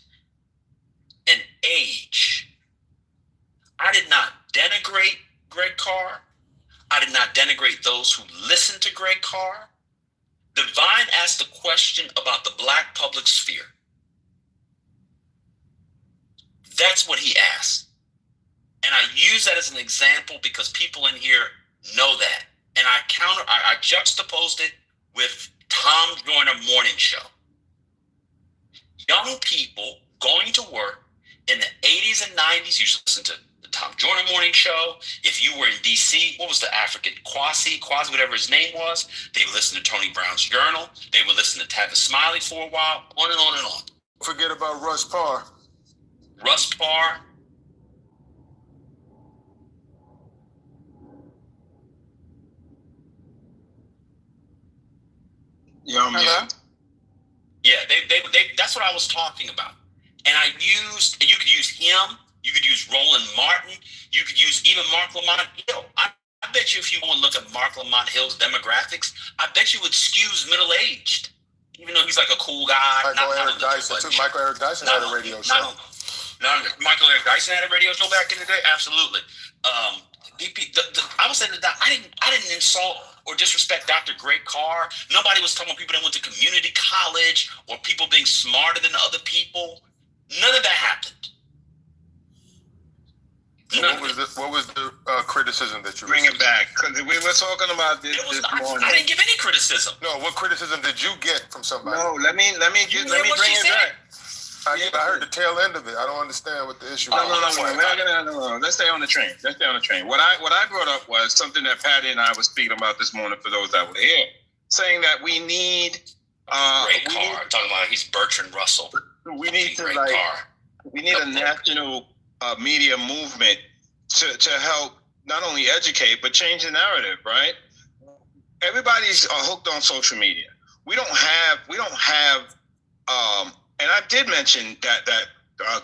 S8: and age. I did not denigrate Greg Carr. I did not denigrate those who listen to Greg Carr. Divine asked a question about the black public sphere. That's what he asked. And I use that as an example because people in here know that. And I juxtaposed it with Tom Joyner morning show. Young people going to work in the 80s and 90s used to listen to the Tom Joyner morning show. If you were in D.C., what was the African Kwasi, whatever his name was, they would listen to Tony Brown's Journal. They would listen to Tavis Smiley for a while, on and on and on.
S2: Forget about Russ Parr.
S8: Russ Parr.
S6: Hello?
S8: Yeah, they that's what I was talking about. And you could use him, you could use Roland Martin, you could use even Mark Lamont Hill. I bet you if you go and look at Mark Lamont Hill's demographics, I bet you it skews middle-aged. Even though he's like a cool guy.
S2: Michael Eric Dyson had a radio show.
S8: Michael Eric Dyson had a radio show back in the day? Absolutely. I was saying that I didn't insult or disrespect Dr. Greg Carr. Nobody was talking about people that went to community college or people being smarter than other people. None of that happened.
S2: So what was the criticism that you
S6: bring it back? Because we were talking about this morning.
S8: I didn't give any criticism.
S2: No, what criticism did you get from somebody?
S6: No, let me bring it back.
S2: I heard the tail end of it. I don't understand what the issue was.
S6: No. Let's stay on the train. What I brought up was something that Patty and I were speaking about this morning for those that were here, saying that we need
S8: Greg Carr. Talking about he's Bertrand Russell.
S6: We need a national media movement to help not only educate but change the narrative. Right? Everybody's hooked on social media. We don't have. And I did mention that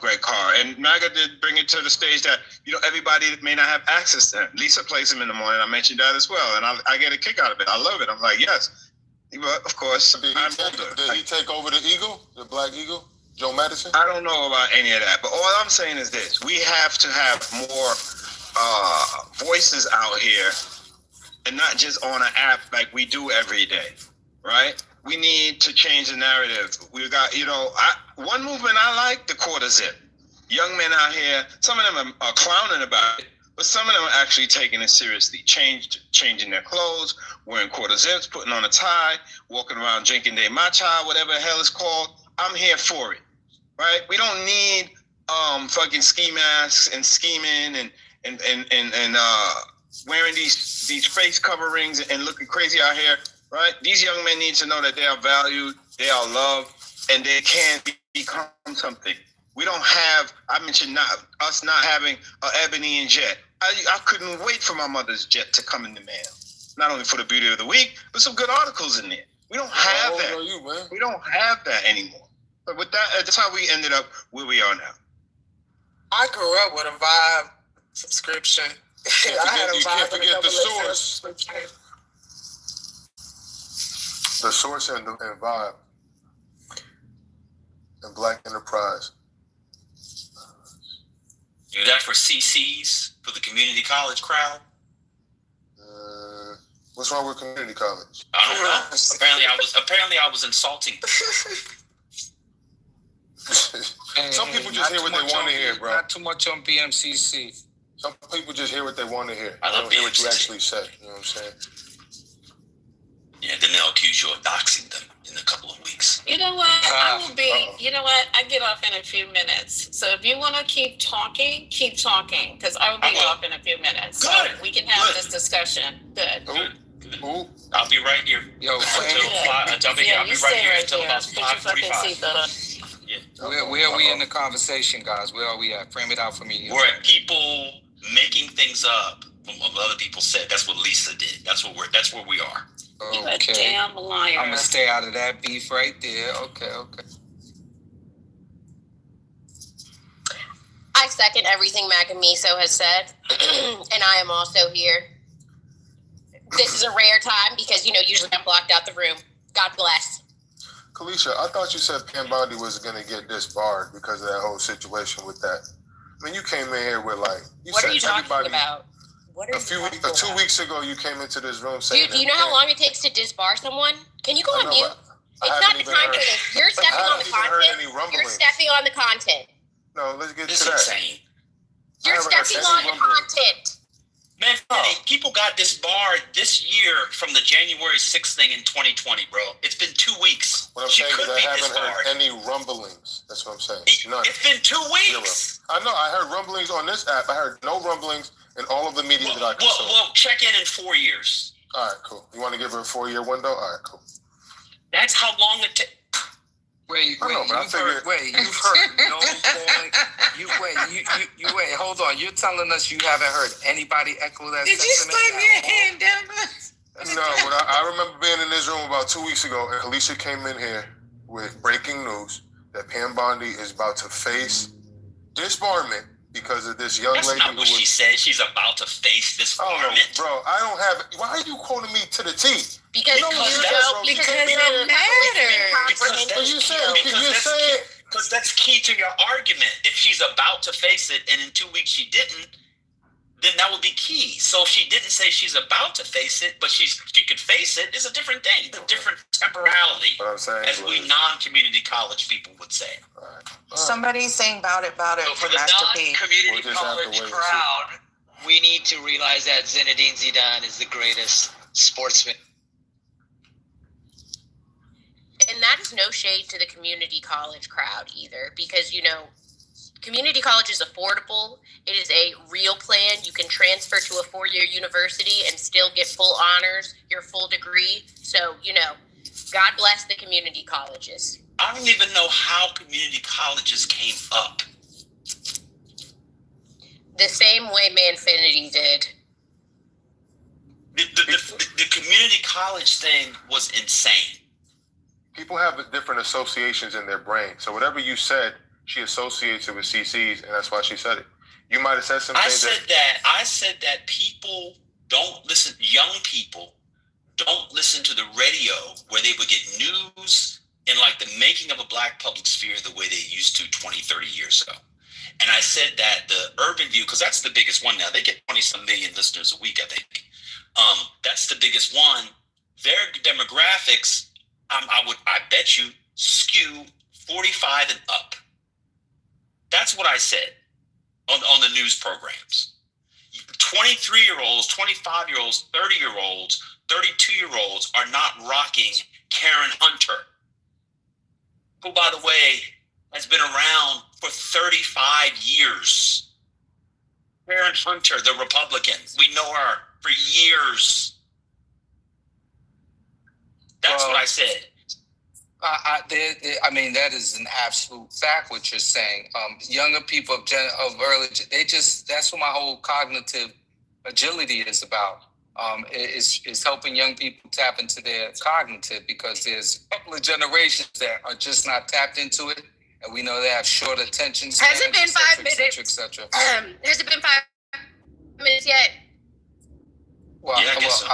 S6: Greg Carr, and MAGA did bring it to the stage that, everybody may not have access to him. Lisa plays him in the morning. I mentioned that as well, and I get a kick out of it. I love it. I'm like, yes, of course.
S2: Did he take over the Eagle, the Black Eagle, Joe Madison?
S6: I don't know about any of that, but all I'm saying is this: we have to have more voices out here, and not just on an app like we do every day, right? We need to change the narrative. We got, one movement I like, the quarter zip. Young men out here, some of them are clowning about it, but some of them are actually taking it seriously, changing their clothes, wearing quarter zips, putting on a tie, walking around drinking their matcha, whatever the hell it's called. I'm here for it, right? We don't need fucking ski masks and scheming and wearing these face coverings and looking crazy out here, right? These young men need to know that they are valued, they are loved, and they can become something. We don't have, I mentioned us not having an ebony and jet. I couldn't wait for my mother's jet to come in the mail. Not only for the beauty of the week, but some good articles in there. We don't have that. You, man? We don't have that anymore. But with that, that's how we ended up where we are now.
S12: I grew up with a Vibe subscription.
S2: You can't forget the source. The source and Vibe. And Black Enterprise.
S8: You that for CCs, for the community college crowd?
S2: What's wrong with community college?
S8: I don't know. Apparently I was insulting.
S2: Some people just hear what they want to hear, bro.
S21: Not too much on BMCC.
S2: Some people just hear what they want to hear.
S8: I
S2: don't hear what you actually said. You know what I'm saying?
S8: Yeah, then they'll accuse you of doxing them in a couple of weeks.
S13: You know what? I will be. You know what? I get off in a few minutes. So if you want to keep talking, because I will be off in a few minutes.
S8: Good.
S13: So we can have this discussion. Good.
S8: Ooh. I'll be right here. I'll be right here until about 5:45.
S21: Yeah. Where are we in the conversation, guys? Where are we at? Frame it out for me.
S8: We're at people making things up from what other people said. That's what Lisa did. That's where we are.
S13: You a damn liar.
S21: I'm gonna stay out of that beef right there. Okay.
S4: I second everything Macamiso has said, and I am also here. This is a rare time because, usually I'm blocked out the room. God bless.
S2: Kalisha, I thought you said Pam Bondi was going to get disbarred because of that whole situation with that. I mean, you came in here with
S4: what are you talking about?
S2: A 2 weeks ago, you came into this room saying...
S4: Dude, do you know how long it takes to disbar someone? Can you go on mute? It's not the time for this. You're stepping on the content. You're stepping on the content.
S2: No, let's get to that.
S8: Insane.
S4: You're stepping on the content.
S8: Man, people got disbarred this year from the January 6th thing in 2020, bro. It's been 2 weeks.
S2: What I'm saying is I haven't heard any rumblings. That's what I'm saying. None.
S8: It's been 2 weeks.
S2: Zero. I know. I heard rumblings on this app. I heard no rumblings in all of the media that I consume.
S8: Well, check in 4 years.
S2: All right, cool. You want to give her a 4-year window? All right, cool.
S8: That's how long it takes.
S21: You've heard no point. Wait, hold on. You're telling us you haven't heard anybody echo that
S12: Did you slam your hand down?
S2: No, but I remember being in this room about 2 weeks ago, and Alicia came in here with breaking news that Pam Bondi is about to face disbarment because of this young lady.
S8: That's not what she said. She's about to face disbarment.
S2: Oh, bro, I don't have... Why are you quoting me to the T?
S4: Because it matters.
S8: Because that's key to your argument. If she's about to face it and in 2 weeks she didn't, then that would be key. So if she didn't say she's about to face it, but she could face it, it's a different thing, a different temporality, as we non-community college people would say.
S12: Somebody's saying about it.
S22: So for the non-community college crowd, we need to realize that Zinedine Zidane is the greatest sportsman.
S4: And that is no shade to the community college crowd either, because, community college is affordable. It is a real plan. You can transfer to a 4-year university and still get full honors, your full degree. So, God bless the community colleges.
S8: I don't even know how community colleges came up.
S4: The same way Manfinity did.
S8: The community college thing was insane.
S2: People have different associations in their brain. So whatever you said, she associates it with CC's, and that's why she said it. You might have said something.
S8: I said that people don't listen. Young people don't listen to the radio where they would get news and the making of a black public sphere the way they used to 20, 30 years ago. And I said that the Urban View, because that's the biggest one now. They get 20-some million listeners a week, I think. That's the biggest one. Their demographics, I bet you, skew 45 and up. That's what I said on the news programs. 23-year-olds, 25-year-olds, 30-year-olds, 32-year-olds are not rocking Karen Hunter, who, by the way, has been around for 35 years. Karen Hunter, the Republican. We know her for years. That's what I said.
S21: I mean, that is an absolute fact what you're saying. Younger people of early, that's what my whole cognitive agility is about. Is helping young people tap into their cognitive, because there's a couple of generations that are just not tapped into it, and we know they have short attention spans.
S4: Has it been 5 minutes?
S21: Et cetera.
S4: Has it been 5 minutes yet?
S21: Well,
S8: yeah, I guess so.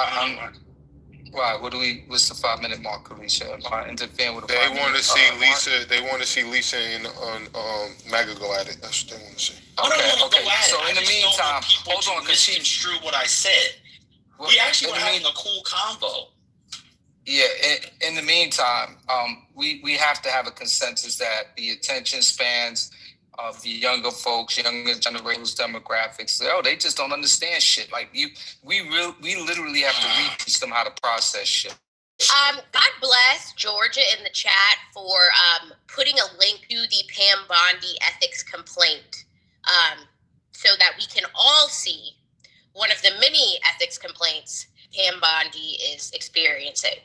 S21: Why? What's the 5-minute mark, Alicia? Am I interfering with the
S1: They want to see Lisa. They want to see Lisa and MAGA go at it. That's what they want to see.
S21: Okay. So in the meantime, hold on, because she
S8: misconstrue what I said. We actually were having a cool convo.
S21: Yeah. In the meantime, we have to have a consensus that the attention spans of the younger folks, younger generations, demographics, they just don't understand shit. Like we literally have to reteach them how to process shit.
S4: God bless Georgia in the chat for putting a link to the Pam Bondi ethics complaint, so that we can all see one of the many ethics complaints Pam Bondi is experiencing.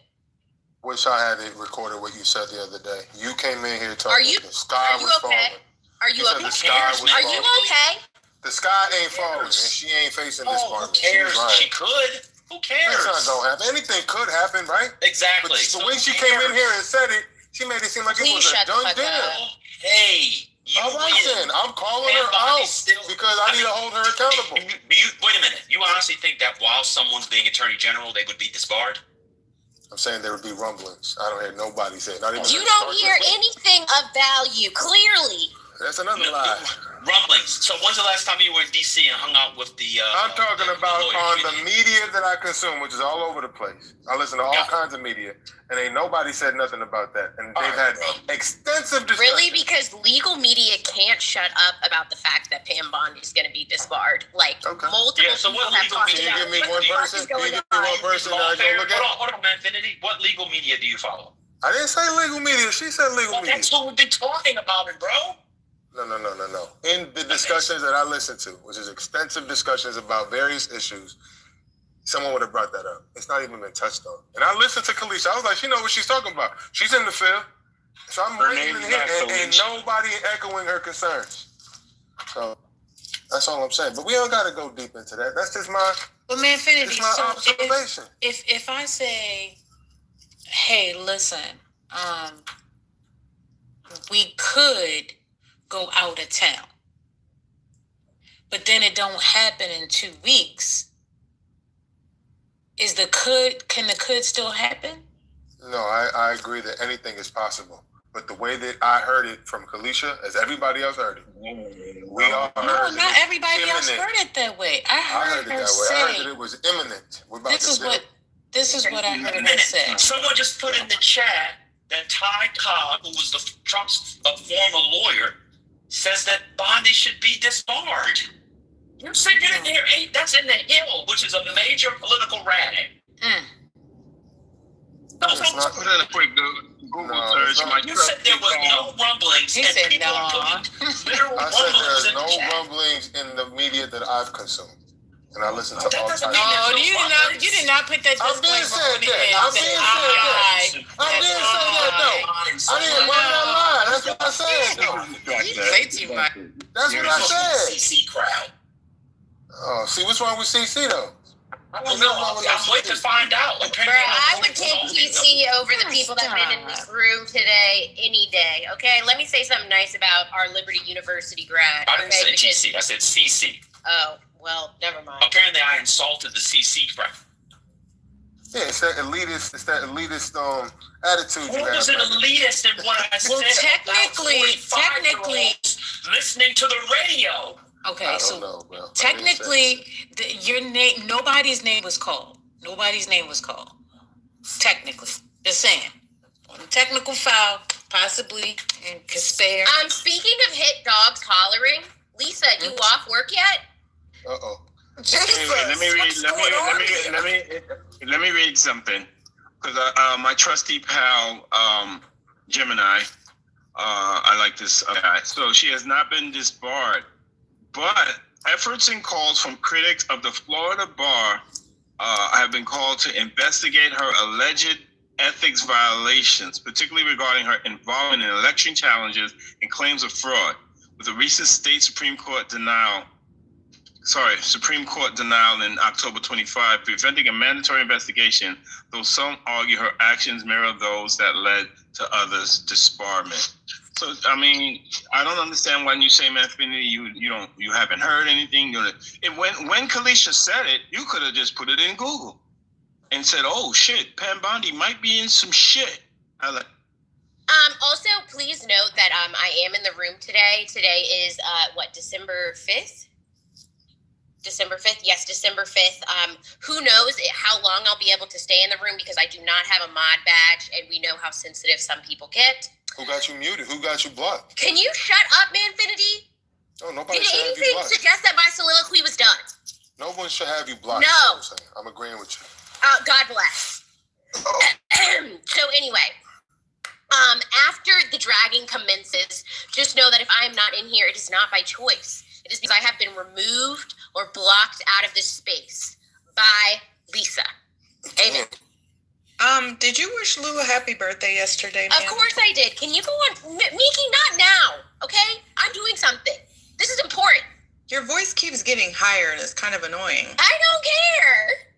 S1: Wish I had it recorded what you said the other day. You came in here talking. The sky was falling.
S4: Are you okay?
S1: The sky was
S4: Are you okay?
S1: The sky ain't falling, and she ain't facing this
S8: Who cares? She could. Who cares?
S1: That's not gonna happen. Anything could happen, right?
S8: Exactly.
S1: But the way she came in here and said it, she made it seem like it was a done deal.
S8: Hey.
S1: All right then, I'm calling her out because I need to hold her accountable.
S8: Wait a minute. You honestly think that while someone's being Attorney General, they would be disbarred?
S1: I'm saying there would be rumblings. I don't hear nobody say it. Not even
S4: you don't hear anything of value, clearly.
S1: That's another lie.
S8: Rumblings. So when's the last time you were in D.C. and hung out with the...
S1: I'm talking about on the media that I consume, which is all over the place. I listen to all kinds of media, and ain't nobody said nothing about that. And they've had extensive discussions.
S4: Really? Because legal media can't shut up about the fact that Pam Bondi's going to be disbarred. Like, multiple people have talked about it.
S1: Can you give me one person? Can you give me one person that I go look at?
S8: Hold on, Infinity. What legal media do you follow?
S1: I didn't say legal media. She said legal media.
S8: That's what we've been talking about it, bro.
S1: No. In the discussions that I listened to, which is extensive discussions about various issues, someone would have brought that up. It's not even been touched on. And I listened to Kalisha. I was like, she knows what she's talking about. She's in the field. So I'm waiting to hear, and nobody echoing her concerns. So that's all I'm saying. But we don't got to go deep into that. That's just my, observation.
S16: If I say, hey, listen, we could go out of town, but then it don't happen in 2 weeks. Can the could still happen?
S1: No, I agree that anything is possible. But the way that I heard it from Kalisha, as everybody else heard it, we all heard it.
S16: No, not everybody else heard it that way. I heard
S1: it
S16: her
S1: that way.
S16: say,
S1: I heard that it was imminent.
S16: This is what I heard her say.
S8: Someone just put in the chat that Ty Cobb, who was Trump's former lawyer, says that Bondi should be disbarred. You're sitting in there, that's in the Hill, which is a major political rally.
S9: Put in a quick Google search.
S8: You said there was no rumblings.
S16: He said no.
S1: I said there's no rumblings in the media that I've consumed. And I listen to all types of
S16: you did not put that disclaimer on the end.
S1: I didn't say that, though. I didn't run that line. That's what I said, though.
S16: You say too much.
S1: That's what I said.
S8: CC crowd.
S1: Oh, see, what's wrong with CC, though?
S8: I don't know. I'm waiting to find out.
S4: Bro, I would take PC over the people that have been in this room today any day, okay? Let me say something nice about our Liberty University grad.
S8: I didn't say GC. I said CC.
S4: Oh, well, never mind.
S8: Apparently, I insulted the CC crowd.
S1: Yeah, it's that elitist attitude you
S8: Who
S1: have.
S8: was an elitist in what I said?
S16: Well, technically,
S8: listening to the radio.
S16: okay, so
S1: know, bro.
S16: technically, your name, nobody's name was called. Nobody's name was called. Technically, just saying. On the technical file, possibly, and can spare.
S4: Speaking of hit dogs hollering, Lisa, you off work yet?
S12: Jesus,
S6: Let me read something, because my trusty pal Gemini, I like this guy. So she has not been disbarred, but efforts and calls from critics of the Florida bar have been called to investigate her alleged ethics violations, particularly regarding her involvement in election challenges and claims of fraud. With a recent Supreme Court denial in October 25, preventing a mandatory investigation, though some argue her actions mirror those that led to others' disbarment. So, I mean, I don't understand when you say, man, you haven't heard anything. When Kalisha said it, you could have just put it in Google and said, oh, shit, Pam Bondi might be in some shit.
S4: Also, please note that I am in the room today. Today is, December 5th? December 5th? Yes, December 5th. Who knows how long I'll be able to stay in the room because I do not have a mod badge, and we know how sensitive some people get.
S1: Who got you muted? Who got you blocked?
S4: Can you shut up, Manfinity?
S1: Oh, nobody
S4: Did
S1: should have you
S4: anything
S1: blocked.
S4: suggest that my soliloquy was done?
S1: No one should have you blocked.
S4: No.
S1: I'm agreeing with you.
S4: God bless. So anyway, after the dragging commences, just know that if I am not in here, it is not by choice. It is because I have been removed or blocked out of this space by Lisa. Amen.
S12: Did you wish Lou a happy birthday yesterday, man?
S4: Of course I did. Can you go on? Miki, not now, okay? I'm doing something. This is important.
S12: Your voice keeps getting higher and it's kind of annoying.
S4: I don't care.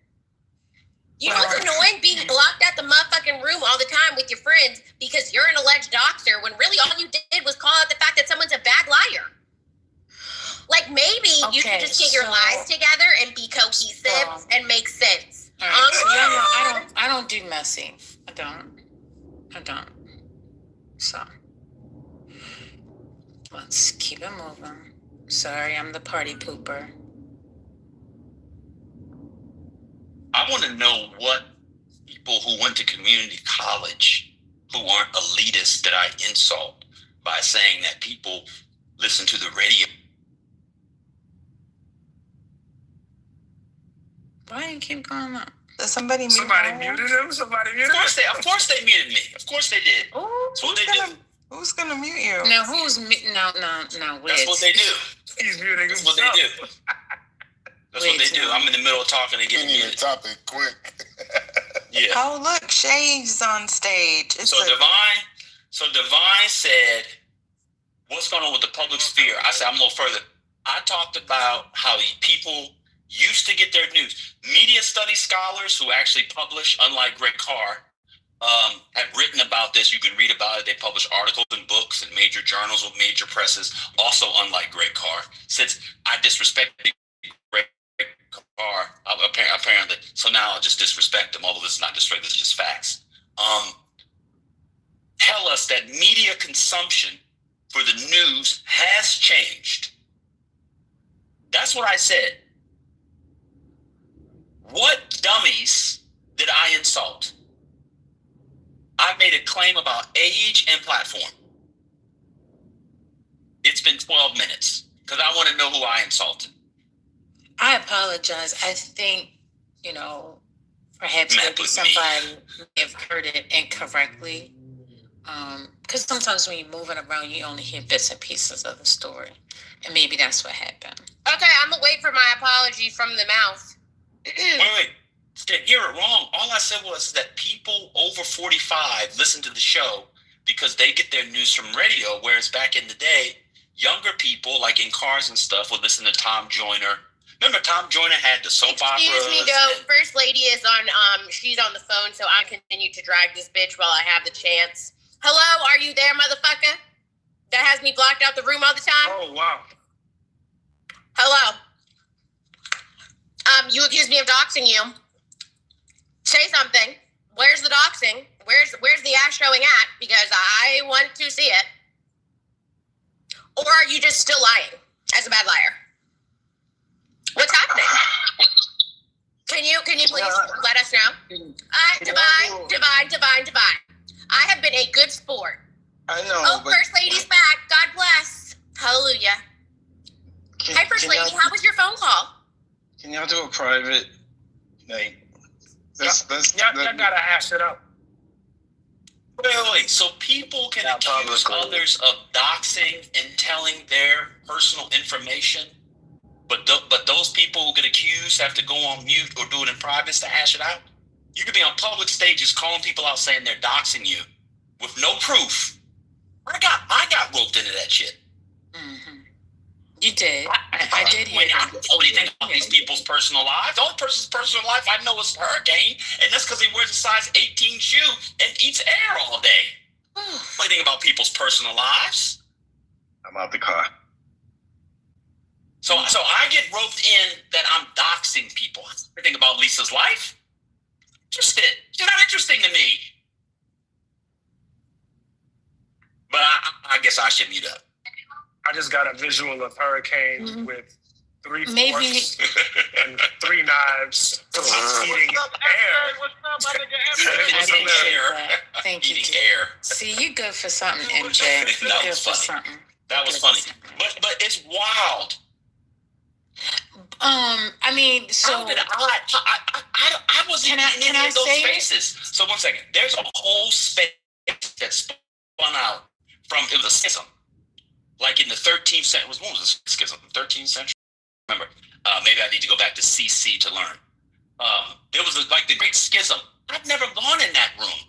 S4: You know what's annoying? Being blocked at the motherfucking room all the time with your friends because you're an alleged doxer when really all you did was call out the fact that someone's a bad liar. Like, maybe you should just get your lies together and be cohesive and make sense.
S16: All right, I don't do messy. I don't. So let's keep it moving. Sorry, I'm the party pooper.
S8: I want to know what people who went to community college who aren't elitists that I insult by saying that people listen to the radio.
S16: Why do you keep going up?
S12: Does somebody mute
S8: muted him? Of course they muted me. Of course they did. That's what they do.
S12: Who's gonna mute you?
S16: Now who's no?
S8: That's what they do.
S18: He's muting
S8: That's what they do. That's what they do. I'm in the middle of talking and getting muted.
S1: Topic quick.
S8: Yeah.
S12: Oh, look, Shay's on stage.
S8: Divine said, what's going on with the public sphere? I said, I'm a little further. I talked about how people used to get their news. Media studies scholars who actually publish, unlike Greg Carr, have written about this. You can read about it. They publish articles and books in major journals with major presses. Also, unlike Greg Carr, since I disrespected Greg Carr, apparently, so now I'll just disrespect him. Although this is not disrespect, this is just facts. Tell us that media consumption for the news has changed. That's what I said. What dummies did I insult? I made a claim about age and platform. It's been 12 minutes because I want to know who I insulted.
S16: I apologize. I think, perhaps maybe somebody may have heard it incorrectly. Because sometimes when you're moving around, you only hear bits and pieces of the story. And maybe that's what happened.
S4: Okay, I'm going to wait for my apology from the mouth.
S8: Wait. Didn't hear it wrong. All I said was that people over 45 listen to the show because they get their news from radio, whereas back in the day, younger people, like in cars and stuff, would listen to Tom Joyner. Remember Tom Joyner had the soap operas?
S4: Excuse me, though. First Lady is on, she's on the phone, so I continue to drag this bitch while I have the chance. Hello, are you there, motherfucker? That has me blocked out the room all the time?
S18: Oh, wow.
S4: Hello. You accused me of doxing you. say something. Where's the doxing? Where's the ass showing at? Because I want to see it. Or are you just still lying as a bad liar? What's happening? Can you please let us know? Divine. I have been a good sport.
S6: I know.
S4: Oh, First Lady's back. God bless. Hallelujah. Hi, First Lady. How was your phone call?
S6: Can y'all do a private? Like,
S7: y'all gotta hash it out.
S8: Wait. So people can accuse others of doxing and telling their personal information, but those people who get accused have to go on mute or do it in private to hash it out? You could be on public stages calling people out saying they're doxing you with no proof. I got roped into that shit.
S16: Mm-hmm. You did. I did hear that.
S8: I don't know anything about these people's personal lives. The only person's personal life I know is Hurricane, and that's because he wears a size 18 shoe and eats air all day. Anything about people's personal lives?
S6: I'm out the car.
S8: So I get roped in that I'm doxing people. Everything about Lisa's life? Interested. She's not interesting to me. But I guess I should mute up.
S7: I just got a visual of Hurricane with 3 forks and 3 knives eating air.
S16: Thank you. See, you good for something, MJ.
S8: That was funny. That was funny. But it's wild.
S16: I mean, so
S8: I wasn't in any of those spaces. So 1 second. There's a whole space that spun out from, it was a schism. Like in the 13th century, when was the schism? 13th century? Remember, maybe I need to go back to CC to learn. There was like the Great Schism. I've never gone in that room.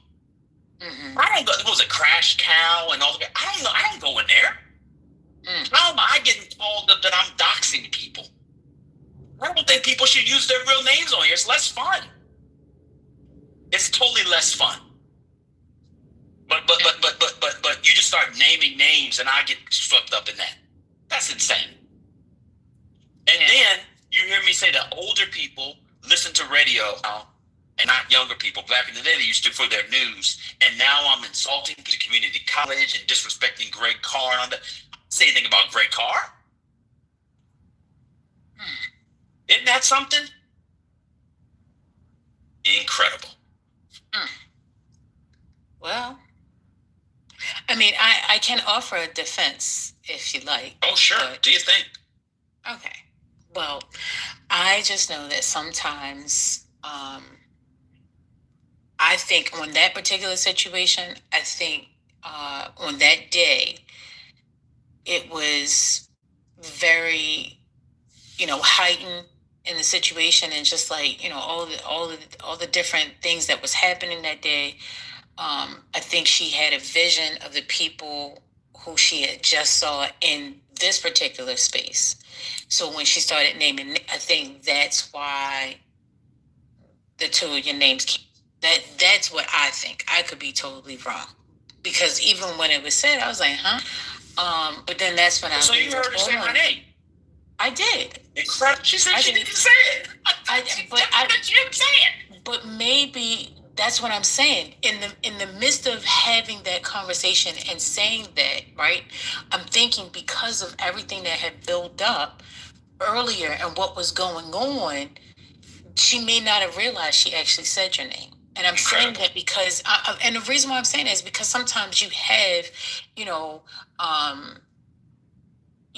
S8: Mm-hmm. I don't go. It was a crash cow and all that. I don't know. I don't go in there. How am I getting called that I'm doxing people? I don't think people should use their real names on here. It's less fun. It's totally less fun. But you just start naming names and I get swept up in that. That's insane. And then you hear me say that older people listen to radio now and not younger people. Back in the day, they used to for their news. And now I'm insulting the community college and disrespecting Greg Carr and all that. I don't say anything about Greg Carr. Isn't that something? Incredible.
S16: Well, I mean, I can offer a defense if you like.
S8: Oh, sure. Do you think?
S16: Okay. Well, I just know that sometimes I think on that particular situation, I think on that day, it was very, heightened in the situation and just like, all the different things that was happening that day. I think she had a vision of the people who she had just saw in this particular space. So when she started naming, I think that's why the two of your names came. That's what I think. I could be totally wrong. Because even when it was said, I was like, huh? But then that's when
S8: So you heard her say my name?
S16: I did.
S8: Incredible. She said she didn't say it.
S16: But maybe that's what I'm saying. In the midst of having that conversation and saying that, right? I'm thinking because of everything that had built up earlier and what was going on, she may not have realized she actually said your name. And I'm saying that because, and the reason why I'm saying that is because sometimes you have, you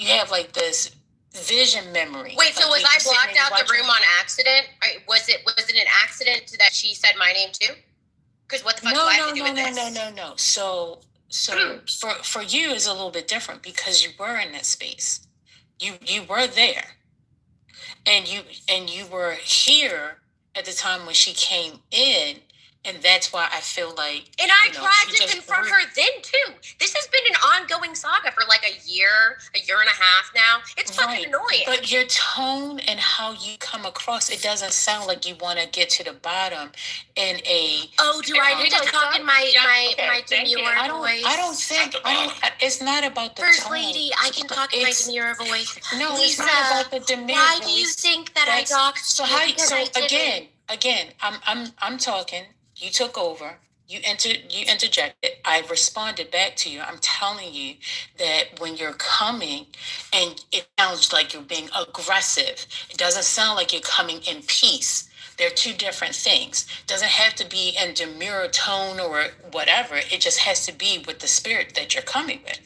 S16: have like this vision memory.
S4: Wait, so was I blocked out the room on accident? Was it an accident that she said my name too? Because what the fuck do I have to do with this?
S16: No. So for you is a little bit different because you were in that space. You were there, and you were here at the time when she came in. And that's why I feel like...
S4: And I tried to confront her then, too. This has been an ongoing saga for like a year and a half now. It's fucking annoying.
S16: But your tone and how you come across, it doesn't sound like you want to get to the bottom in a...
S4: Oh, do I need to talk in my demure voice?
S16: I don't think... it's not about the
S4: First
S16: tone.
S4: Lady, I can talk in my demure voice.
S16: No,
S4: Lisa,
S16: it's not about the demure
S4: why
S16: voice.
S4: do you think that I doxed you?
S16: again, I'm talking. You took over. You interjected. I responded back to you. I'm telling you that when you're coming and it sounds like you're being aggressive, it doesn't sound like you're coming in peace. They're two different things. It doesn't have to be in demure tone or whatever. It just has to be with the spirit that you're coming with.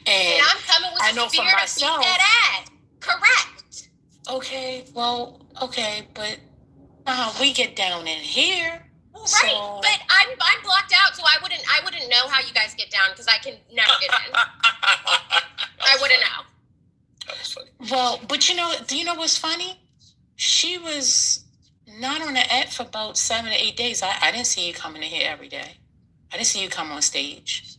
S16: And
S4: I'm coming with the spirit of beat that ass. Correct.
S16: Okay, well, okay, but we get down in here.
S4: Well, right, but I'm blocked out, so I wouldn't know how you guys get down because I can never get in. I wouldn't know.
S8: That was funny.
S16: Well, but do you know what's funny? She was not on the app for about 7 to 8 days. I didn't see you coming in here every day. I didn't see you come on stage.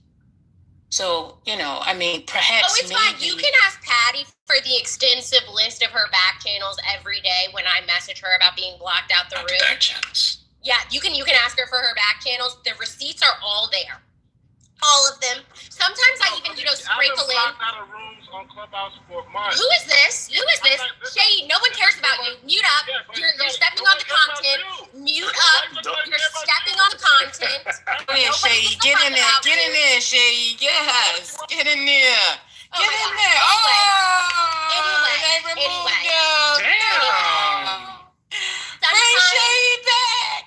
S16: So, I mean, perhaps.
S4: Oh, it's fine. You can ask Patty for the extensive list of her back channels every day when I message her about being blocked out the room.
S8: Back channels.
S4: Yeah, you can ask her for her back channels. The receipts are all there. All of them. Sometimes I even, sprinkle in.
S3: I've been blocked out of rooms on Clubhouse for months.
S4: Who is this? Shay, no one cares about you. Mute up. You're stepping on the content. Mute up. You're stepping on the content.
S16: Yeah, Shay, get in there. Get in there, Shay. Yes. Get in there. Get in there.
S4: Anyway.
S16: Damn. Bring Shay back.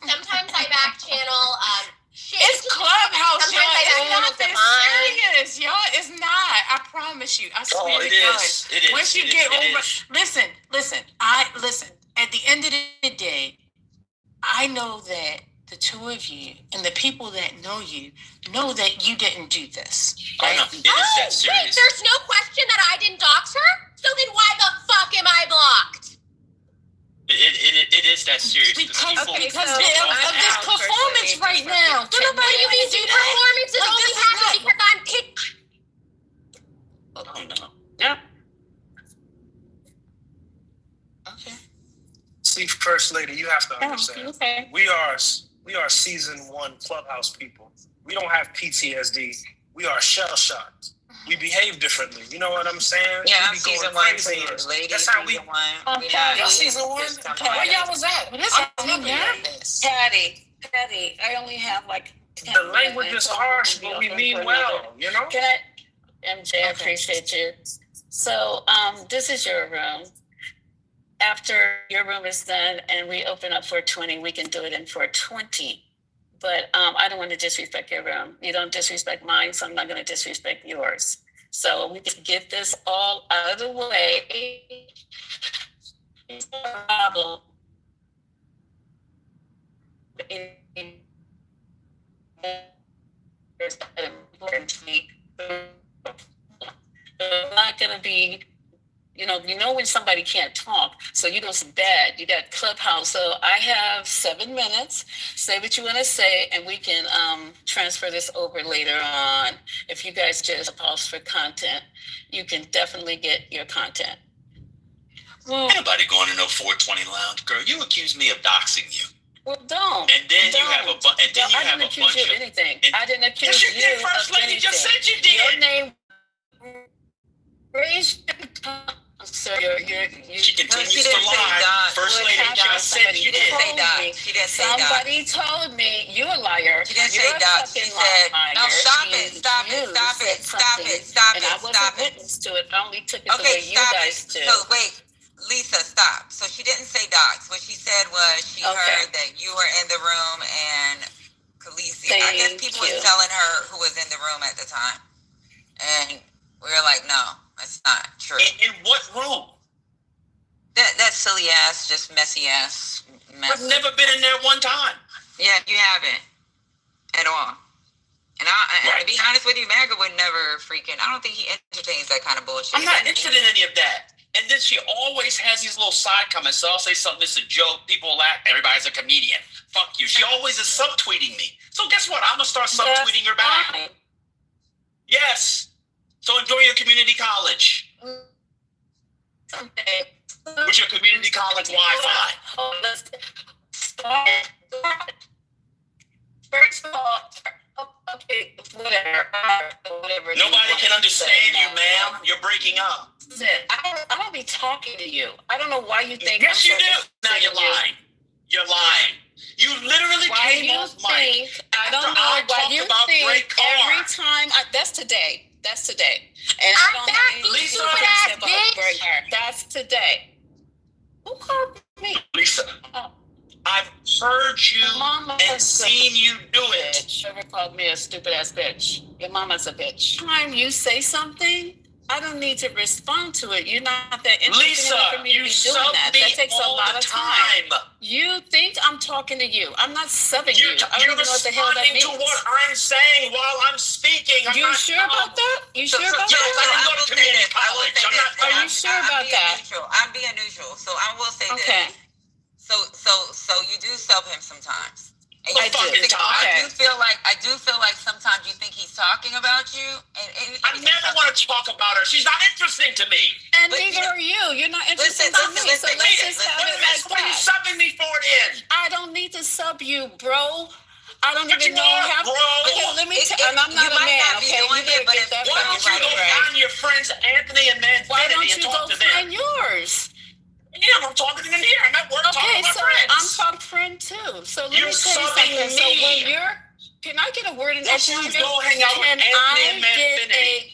S4: Sometimes I back channel.
S16: It's Clubhouse, y'all. It's not that serious, y'all. It's not. I promise you. I swear to God.
S8: It is.
S16: Once you get over, listen. At the end of the day, I know that the two of you and the people that know you know that you didn't do this. Right?
S8: No, it is that serious.
S4: Wait, there's no question that I didn't dox her? So then why the fuck am I blocked?
S8: It is that serious.
S16: Because of this performance right now.
S4: What do you mean performance is only happening because I'm kicked?
S8: Oh, no.
S16: Yeah. Okay.
S7: See, First Lady, you have to understand.
S16: Okay.
S7: We are season 1 Clubhouse people. We don't have PTSD. We are shell shocked. We behave differently. You know what I'm saying?
S5: Yeah,
S7: we
S5: I'm
S7: be
S5: season
S7: going
S5: 1
S7: crazy.
S5: too. Lady,
S7: That's how we.
S5: season 1.
S7: Y'all season 1? Where y'all was at?
S16: I'm nervous.
S13: Patty, I only have like 10
S7: The language
S13: minutes.
S7: is harsh, but we mean well.
S13: MJ, I appreciate you. So, this is your room. After your room is done and we open up for 20, we can do it in for 20. But I don't want to disrespect your room. You don't disrespect mine, so I'm not going to disrespect yours. So we can get this all out of the way. It's no problem. It's important to me. I'm not going to be, when somebody can't talk, so it's bad. You got Clubhouse. So I have 7 minutes. Say what you want to say, and we can transfer this over later on. If you guys just pause for content, you can definitely get your content.
S8: Well, anybody going to no 420 lounge, girl? You accuse me of doxing you.
S13: Well, don't.
S8: And then you have a bunch. And then you
S13: I
S8: have
S13: didn't
S8: a
S13: accuse
S8: bunch
S13: you of anything. I didn't accuse you.
S8: Yes, you did. First Lady just said you did.
S13: Your name. Raise your tongue. So
S8: she continues to lie. First Lady just said
S5: she didn't say that. She didn't say that.
S13: Somebody told me you're a liar.
S5: She didn't say that. She said, "No, stop it! Stop it!
S13: And I wasn't witness to it. I only took it the way you guys did.
S5: So wait, Lisa, stop. So she didn't say docs. What she said was she heard that you were in the room and Khaleesi. I guess people were telling her who was in the room at the time, and we were like, no. That's not true.
S8: In what room?
S5: That silly ass, just messy ass mess.
S8: I've never been in there one time.
S5: Yeah, you haven't. At all. And to be honest with you, MAGA would never I don't think he entertains that kind of bullshit.
S8: I'm not interested in any of that. And then she always has these little side comments. So I'll say something that's a joke. People will laugh. Everybody's a comedian. Fuck you. She always is subtweeting me. So guess what? I'm going to start subtweeting her back. Yes. So enjoy your community college. With your community college Wi-Fi.
S13: First of all, whatever.
S8: Nobody can understand you, ma'am. You're breaking up.
S13: I don't be talking to you. I don't know why you think.
S8: Yes, you do. Now you're lying. You're lying. You literally
S13: Why
S8: came
S13: you
S8: off mic.
S13: think, I don't know why you think every time, that's today. That's today. And I don't have anything to say about Greg Hart. That's today. Who called me?
S8: Lisa, I've heard you and seen you do it.
S13: Trevor called me a stupid ass bitch. Your mama's a bitch. Time you say something, I don't need to respond to it. You're not that interested for me to be doing that. That takes a lot of time. You think I'm talking to you. I'm not subbing you. I don't even know what the hell that means.
S8: You're responding to what I'm saying while I'm speaking.
S13: You sure about that? You sure about that?
S8: Yes, I can go to community college.
S13: Are you sure about that?
S5: I'm being neutral, so I will say this. So you do sub him sometimes. And I do feel like sometimes you think he's talking about you. And
S8: I never want to talk about her. She's not interesting to me.
S13: And neither are you. You're not interested in me. So let's just have it like that.
S8: What are you subbing me for then?
S13: I don't need to sub you, bro. I don't even know how. Okay, let me tell you. And I'm not a man, okay? You better get that
S8: Why don't you go find your friends Anthony and Manfredi and talk to them?
S13: Why don't you go find yours?
S8: Yeah, I'm talking to them here. I'm at work talking to my friends.
S13: I'm talking friend too. So let me tell you something. So when you're, can I get a word in edgewise?
S8: Go hang out with Anthony and Manfredi.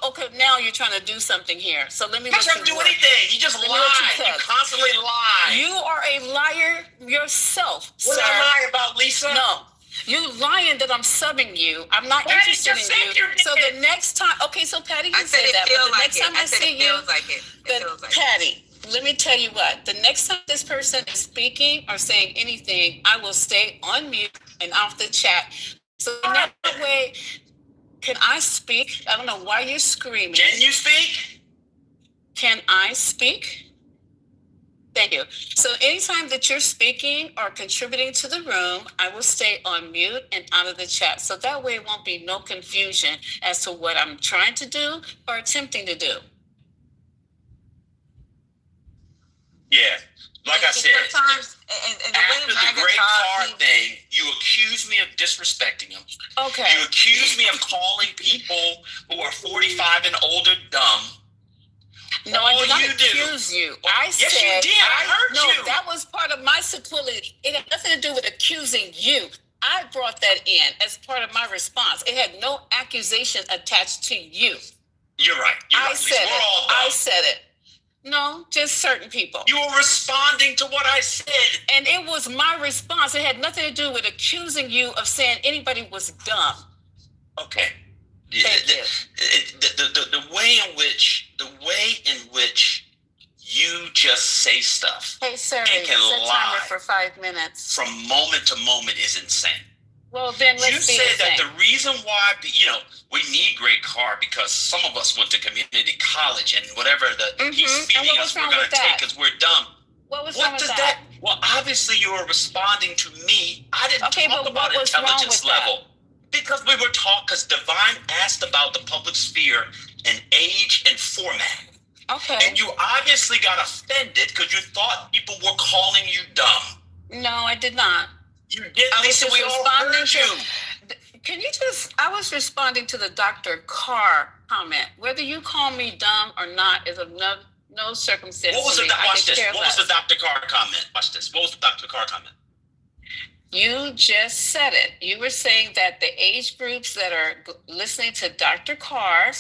S13: Okay, now you're trying to do something here. So let me.
S8: I'm not trying to do anything. You just lie. You constantly lie.
S13: You are a liar yourself,
S8: What did I lie about, Lisa?
S13: No. You lying that I'm subbing you. I'm not interested in you. So the next time, okay, so Patty, you say that, but the next time I see you, Patty, let me tell you what. The next time this person is speaking or saying anything, I will stay on mute and off the chat. So that way, can I speak? I don't know why you're screaming.
S8: Can you speak?
S13: Can I speak? Thank you. So anytime that you're speaking or contributing to the room, I will stay on mute and out of the chat. So that way it won't be no confusion as to what I'm trying to do or attempting to do.
S8: Yeah, like I said, after the Greg Carr thing, you accused me of disrespecting him.
S13: Okay.
S8: You accused me of calling people who are 45 and older dumb.
S13: No, I did not accuse you. I said,
S8: yes, you did. I heard you.
S13: No, that was part of my security. It had nothing to do with accusing you. I brought that in as part of my response. It had no accusation attached to you.
S8: You're right.
S13: I said it. I said it. No, just certain people.
S8: You were responding to what I said.
S13: And it was my response. It had nothing to do with accusing you of saying anybody was dumb.
S8: Okay. The way in which you just say stuff
S13: and
S8: can lie
S13: for 5 minutes
S8: from moment to moment is insane.
S13: Well, then let's
S8: you said that the reason why, we need Greg Carr because some of us went to community college and whatever he's feeding us, we're going to take because we're dumb.
S13: What was wrong with that?
S8: Well, obviously you were responding to me. I didn't talk about intelligence level. Because we were taught, because Divine asked about the public sphere and age and format.
S13: Okay.
S8: And you obviously got offended because you thought people were calling you dumb.
S13: No, I did not.
S8: You did, Lisa, we all heard you.
S13: Can you I was responding to the Dr. Carr comment. Whether you call me dumb or not is of no circumstance.
S8: What was the Dr. Carr comment? Watch this. What was the Dr. Carr comment?
S13: You just said it. You were saying that the age groups that are listening to Dr. Carr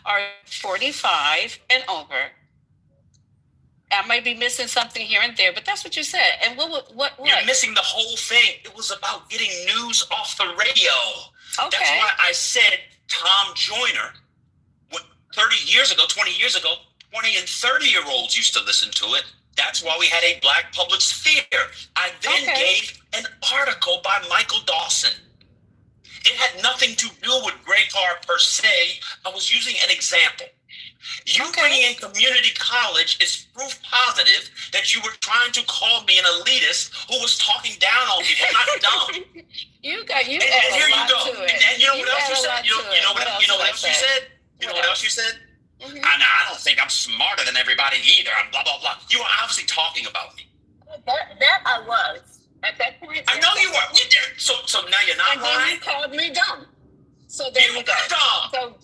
S13: are 45 and over. I might be missing something here and there, but that's what you said. And what?
S8: You're missing the whole thing. It was about getting news off the radio.
S13: Okay.
S8: That's why I said Tom Joyner, 20 years ago, 20 and 30-year-olds used to listen to it. That's why we had a black public sphere. I then gave an article by Michael Dawson. It had nothing to do with Greg Carr per se. I was using an example. You bringing in community college is proof positive that you were trying to call me an elitist who was talking down on people, not dumb.
S13: You
S8: and
S13: here
S8: you go. And you know what else you said? You know what else you said? You know what else you said?
S13: Mm-hmm.
S8: I don't think I'm smarter than everybody either. I'm blah, blah, blah. You were obviously talking about me.
S13: That I was. At that point.
S8: I know you were. So now you're not lying?
S13: And then you called me dumb. So there you go.
S8: Dumb.
S13: So,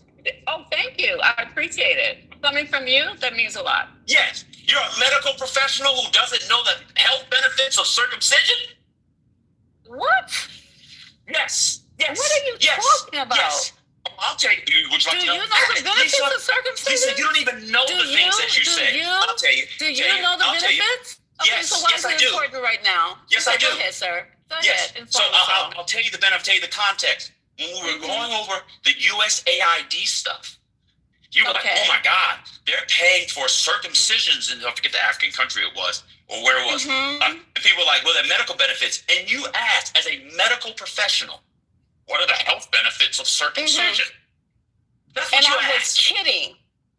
S13: thank you. I appreciate it. Coming from you, that means a lot.
S8: Yes. You're a medical professional who doesn't know the health benefits of circumcision?
S13: What?
S8: Yes.
S13: What are you talking about?
S8: Yes. I'll tell you. Would you like
S13: Do
S8: to
S13: you know the benefits of circumcision?
S8: Lisa, you don't even know the things that you say. I'll tell you.
S13: Do you know the benefits? Okay,
S8: Yes,
S13: so why is
S8: I
S13: it
S8: do.
S13: important right now?
S8: Yes,
S13: Okay,
S8: I do.
S13: Go ahead, sir. Go
S8: Yes.
S13: ahead.
S8: So I'll tell you the benefit. I'll tell you the context. When we were going over the USAID stuff, you were like, oh my God, they're paying for circumcisions, and I forget the African country it was, or where it was. And people were like, well, they're medical benefits. And you asked, as a medical professional, what are the health benefits of circumcision? That's what you asked.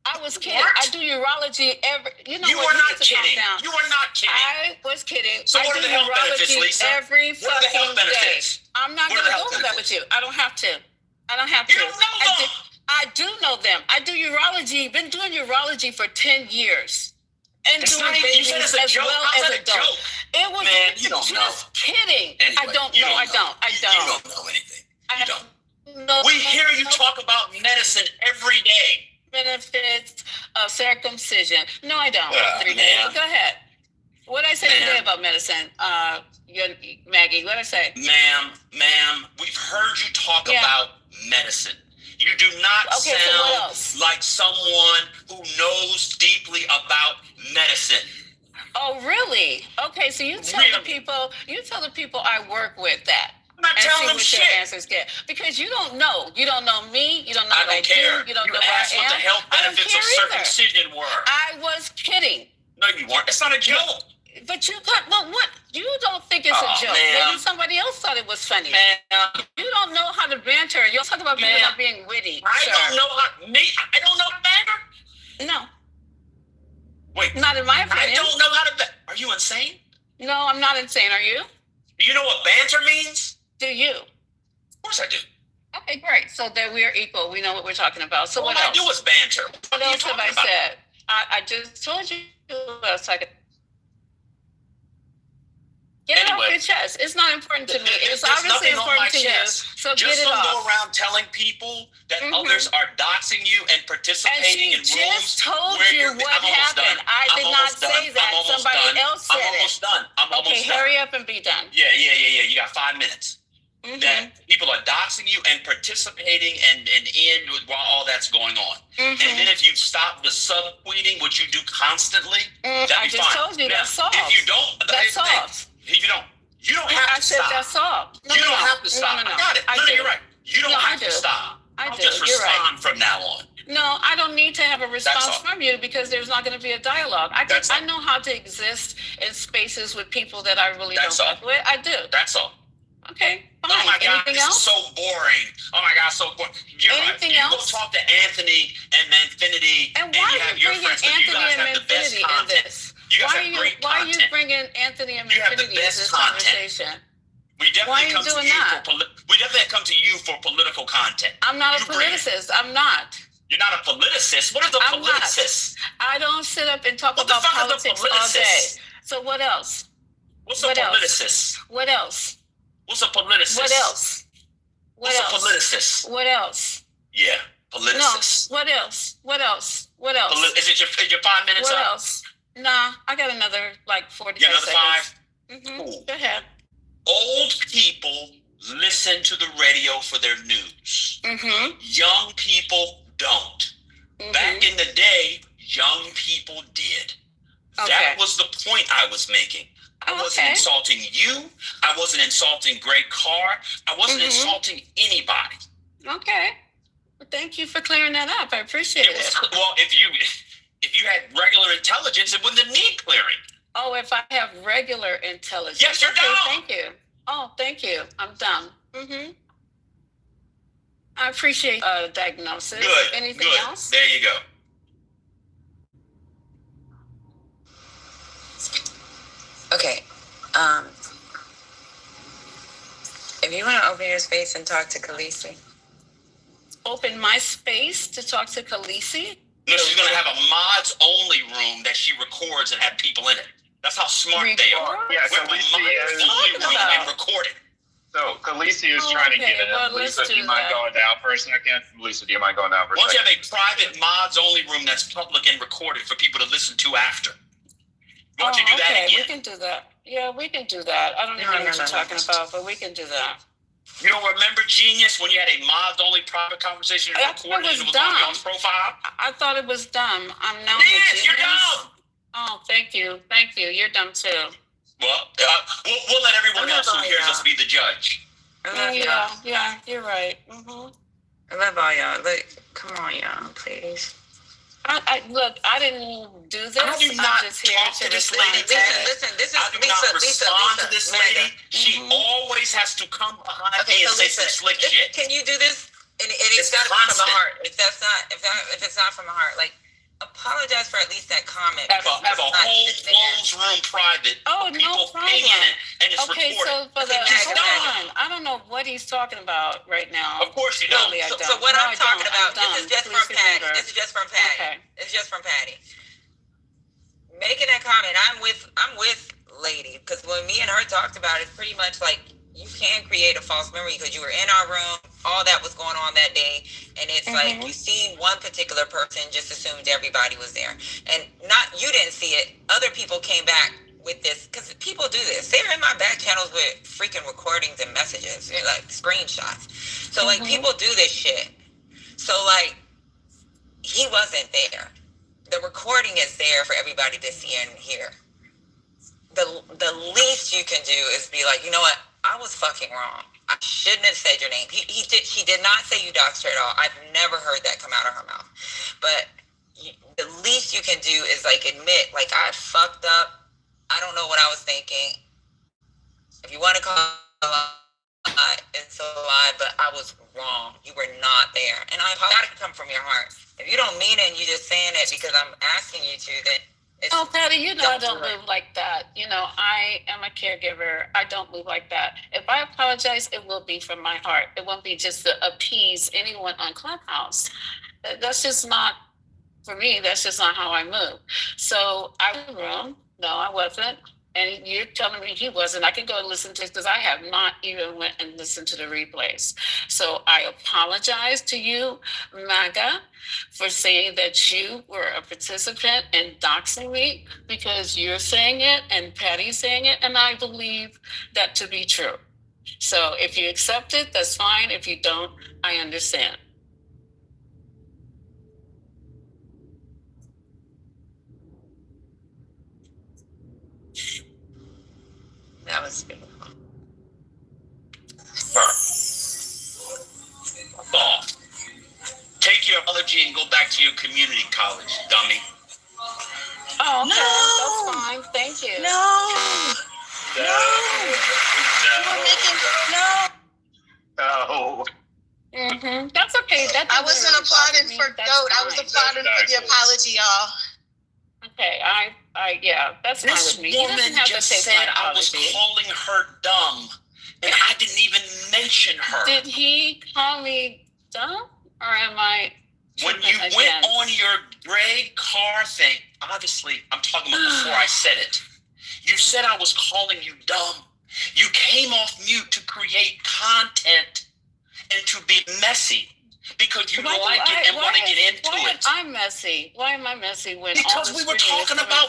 S13: I was kidding. I do urology every. You know
S8: you
S13: what?
S8: Are not kidding. You are not kidding.
S13: I was kidding.
S8: So what are the health benefits, Lisa?
S13: Every
S8: what are the health benefits?
S13: Day. I'm not going to go over that with you. I don't have to. I don't have to.
S8: You don't know them.
S13: I do know them. I do urology. Been doing urology for 10 years. And
S8: it's
S13: doing
S8: babies as
S13: well
S8: How's
S13: as adults. It was
S8: Man, you don't
S13: just kidding.
S8: Anyway,
S13: I don't know. I don't.
S8: You don't know anything. You don't. We hear you talk about medicine every day.
S13: Benefits of circumcision. No, I don't. Go ahead. What did I say today about medicine? Maggie, what did I say?
S8: Ma'am, we've heard you talk about medicine. You do not sound like someone who knows deeply about medicine.
S13: Oh, really? Okay, so you tell the people I work with that.
S8: I'm not telling them shit.
S13: Your answers get. Because you don't know. You don't know me. You don't know
S8: I don't care.
S13: You don't know
S8: asked what the health benefits of circumcision were.
S13: I was kidding.
S8: No, you weren't. It's not a joke.
S13: But you got, well, what? You don't think it's a joke. Maybe somebody else thought it was funny. You don't know how to banter. You'll talk about people not being witty.
S8: I don't know how to banter?
S13: No.
S8: Wait.
S13: Not in my opinion.
S8: I don't know how to banter. Are you insane?
S13: No, I'm not insane. Are you?
S8: Do you know what banter means?
S13: Do you?
S8: Of course I do.
S13: Okay, great. So that we are equal. We know what we're talking about. So what
S8: else?
S13: All
S8: I do is banter.
S13: What else have I said? I just told you what else I could. Get it off your chest. It's not important to me. It's obviously important to you. So
S8: just
S13: get it
S8: don't
S13: off.
S8: go around telling people that others are doxing you and participating in rooms.
S13: Just told you what happened. I did not say that. Somebody else said it.
S8: I'm almost done.
S13: Okay, hurry up and be done.
S8: Yeah. You got 5 minutes. That people are doxing you and participating and in while all that's going on. And then if you stop the subtweeting, which you do constantly, that'd be fine.
S13: I just told you that's soft.
S8: If you don't,
S13: that's soft.
S8: You don't have to stop.
S13: I said that's soft.
S8: You don't have to stop.
S13: No.
S8: I got it. No, you're right. You don't have to stop. I'll just respond from now on.
S13: No, I don't need to have a response from you because there's not going to be a dialogue. I know how to exist in spaces with people that I really don't fuck with. I do.
S8: That's all.
S13: Okay, fine.
S8: Oh my God,
S13: Anything else?
S8: This is so boring. Oh my God, so boring.
S13: Anything else?
S8: You go talk to Anthony and Infinity,
S13: and why
S8: you have your friends, but you guys have the best content. You guys have great content.
S13: Why are you bringing Anthony and Infinity into this conversation?
S8: We definitely come to you we definitely come to you for political content.
S13: I'm not a politicist. I'm not.
S8: You're not a politicist. What is a politicist?
S13: I don't sit up and talk about politics all day. So what else?
S8: What's a politicist?
S13: What else?
S8: What's a politicist?
S13: What else?
S8: What's a politicist?
S13: What else?
S8: Yeah, politicist.
S13: No. What else? What else? What else?
S8: Is your 5 minutes up?
S13: What else? Nah, I got another 45 seconds.
S8: Cool.
S13: Go ahead.
S8: Old people listen to the radio for their news. Young people don't. Back in the day, young people did. That was the point I was making. I wasn't insulting you. I wasn't insulting Greg Carr. I wasn't insulting anybody.
S13: Okay. Well, thank you for clearing that up. I appreciate it.
S8: Well, if you had regular intelligence, it wouldn't need clearing.
S13: Oh, if I have regular intelligence.
S8: Yes, you're done.
S13: Thank you. Oh, thank you. I'm done. I appreciate diagnosis.
S8: Good.
S13: Anything else?
S8: There you go.
S5: Okay. If you want to open your space and talk to Khaleesi.
S13: Open my space to talk to Khaleesi?
S8: No, she's going to have a mods-only room that she records and have people in it. That's how smart they are.
S9: Yeah,
S8: We're
S9: Khaleesi is
S8: mods-only room and record it.
S9: So Khaleesi is trying to get it. Lisa, do you mind going down for a second? Lisa, do you mind going down for a second?
S8: Once you have a private mods-only room that's public and recorded for people to listen to after. You want you to do that
S13: okay,
S8: again?
S13: we can do that. Yeah, we can do that. I don't even know what you're talking about, but we can do that.
S8: You don't remember Genius when you had a mods-only private conversation and recorded and it was on y'all's profile?
S13: I thought it was dumb. I'm now
S8: Yes, you're dumb.
S13: Oh, thank you. Thank you. You're dumb too.
S8: Well, we'll let everyone else who hears us be the judge.
S13: Yeah, you're right. Mm-hmm.
S5: I love all y'all. Look, come on, y'all, please.
S13: Look, I didn't do this.
S8: I do not
S13: I'm just here
S8: talk to this lady.
S5: Listen, this is
S8: I do not respond to this lady. She always has to come behind me and say some slick shit.
S5: Can you do this? And it's got to be from the heart. If it's not from the heart, like, apologize for at least that comment.
S8: Have a whole closed room private.
S13: Oh,
S8: people
S13: no problem.
S8: pinging it and it's
S13: okay,
S8: recorded.
S13: so for the hold on, I don't know what he's talking about right now.
S8: Of course you don't.
S13: Really, I don't.
S5: So what I'm talking about,
S13: this
S5: is just from Patty. This is just from Patty.
S13: Okay.
S5: It's just from Patty. Making that comment, I'm with Lady, because when me and her talked about it, pretty much like, you can create a false memory because you were in our room, all that was going on that day, and it's like you seen one particular person, just assumed everybody was there, and you didn't see it. Other people came back with this because people do this. They're in my back channels with freaking recordings and messages, like screenshots. So like people do this shit. So like he wasn't there. The recording is there for everybody to see and hear. The least you can do is be like, you know what? I was fucking wrong. I shouldn't have said your name. She did not say you doxed her at all. I've never heard that come out of her mouth. But the least you can do is like admit, like, I fucked up. I don't know what I was thinking. If you want to call it a lie, it's a lie, but I was wrong. You were not there. And I gotta come from your heart. If you don't mean it and you're just saying it because I'm asking you to, then
S13: Oh, Patty, you know I don't move like that. You know, I am a caregiver. I don't move like that. If I apologize, it will be from my heart. It won't be just to appease anyone on Clubhouse. That's just not, for me, that's just not how I move. So I was wrong. No, I wasn't. And you're telling me he wasn't. I can go and listen to it because I have not even went and listened to the replays. So I apologize to you, MAGA, for saying that you were a participant in doxing me because you're saying it and Patty's saying it, and I believe that to be true. So if you accept it, that's fine. If you don't, I understand.
S5: That was beautiful.
S8: Off. Take your apology and go back to your community college, dummy.
S13: Oh, okay. That's fine. Thank you.
S1: No.
S13: That's okay.
S14: I wasn't applauding for GOAT. I was applauding for the apology, y'all.
S13: Okay, yeah, that's fine
S8: This
S13: with me.
S8: woman just said I was calling her dumb, and I didn't even mention her.
S13: Did he call me dumb, or am I?
S8: When you went on your gray car thing, obviously, I'm talking about before I said it. You said I was calling you dumb. You came off mute to create content and to be messy. Because you like it and want to get into it.
S13: I'm messy. Why am I messy when
S8: because we were talking about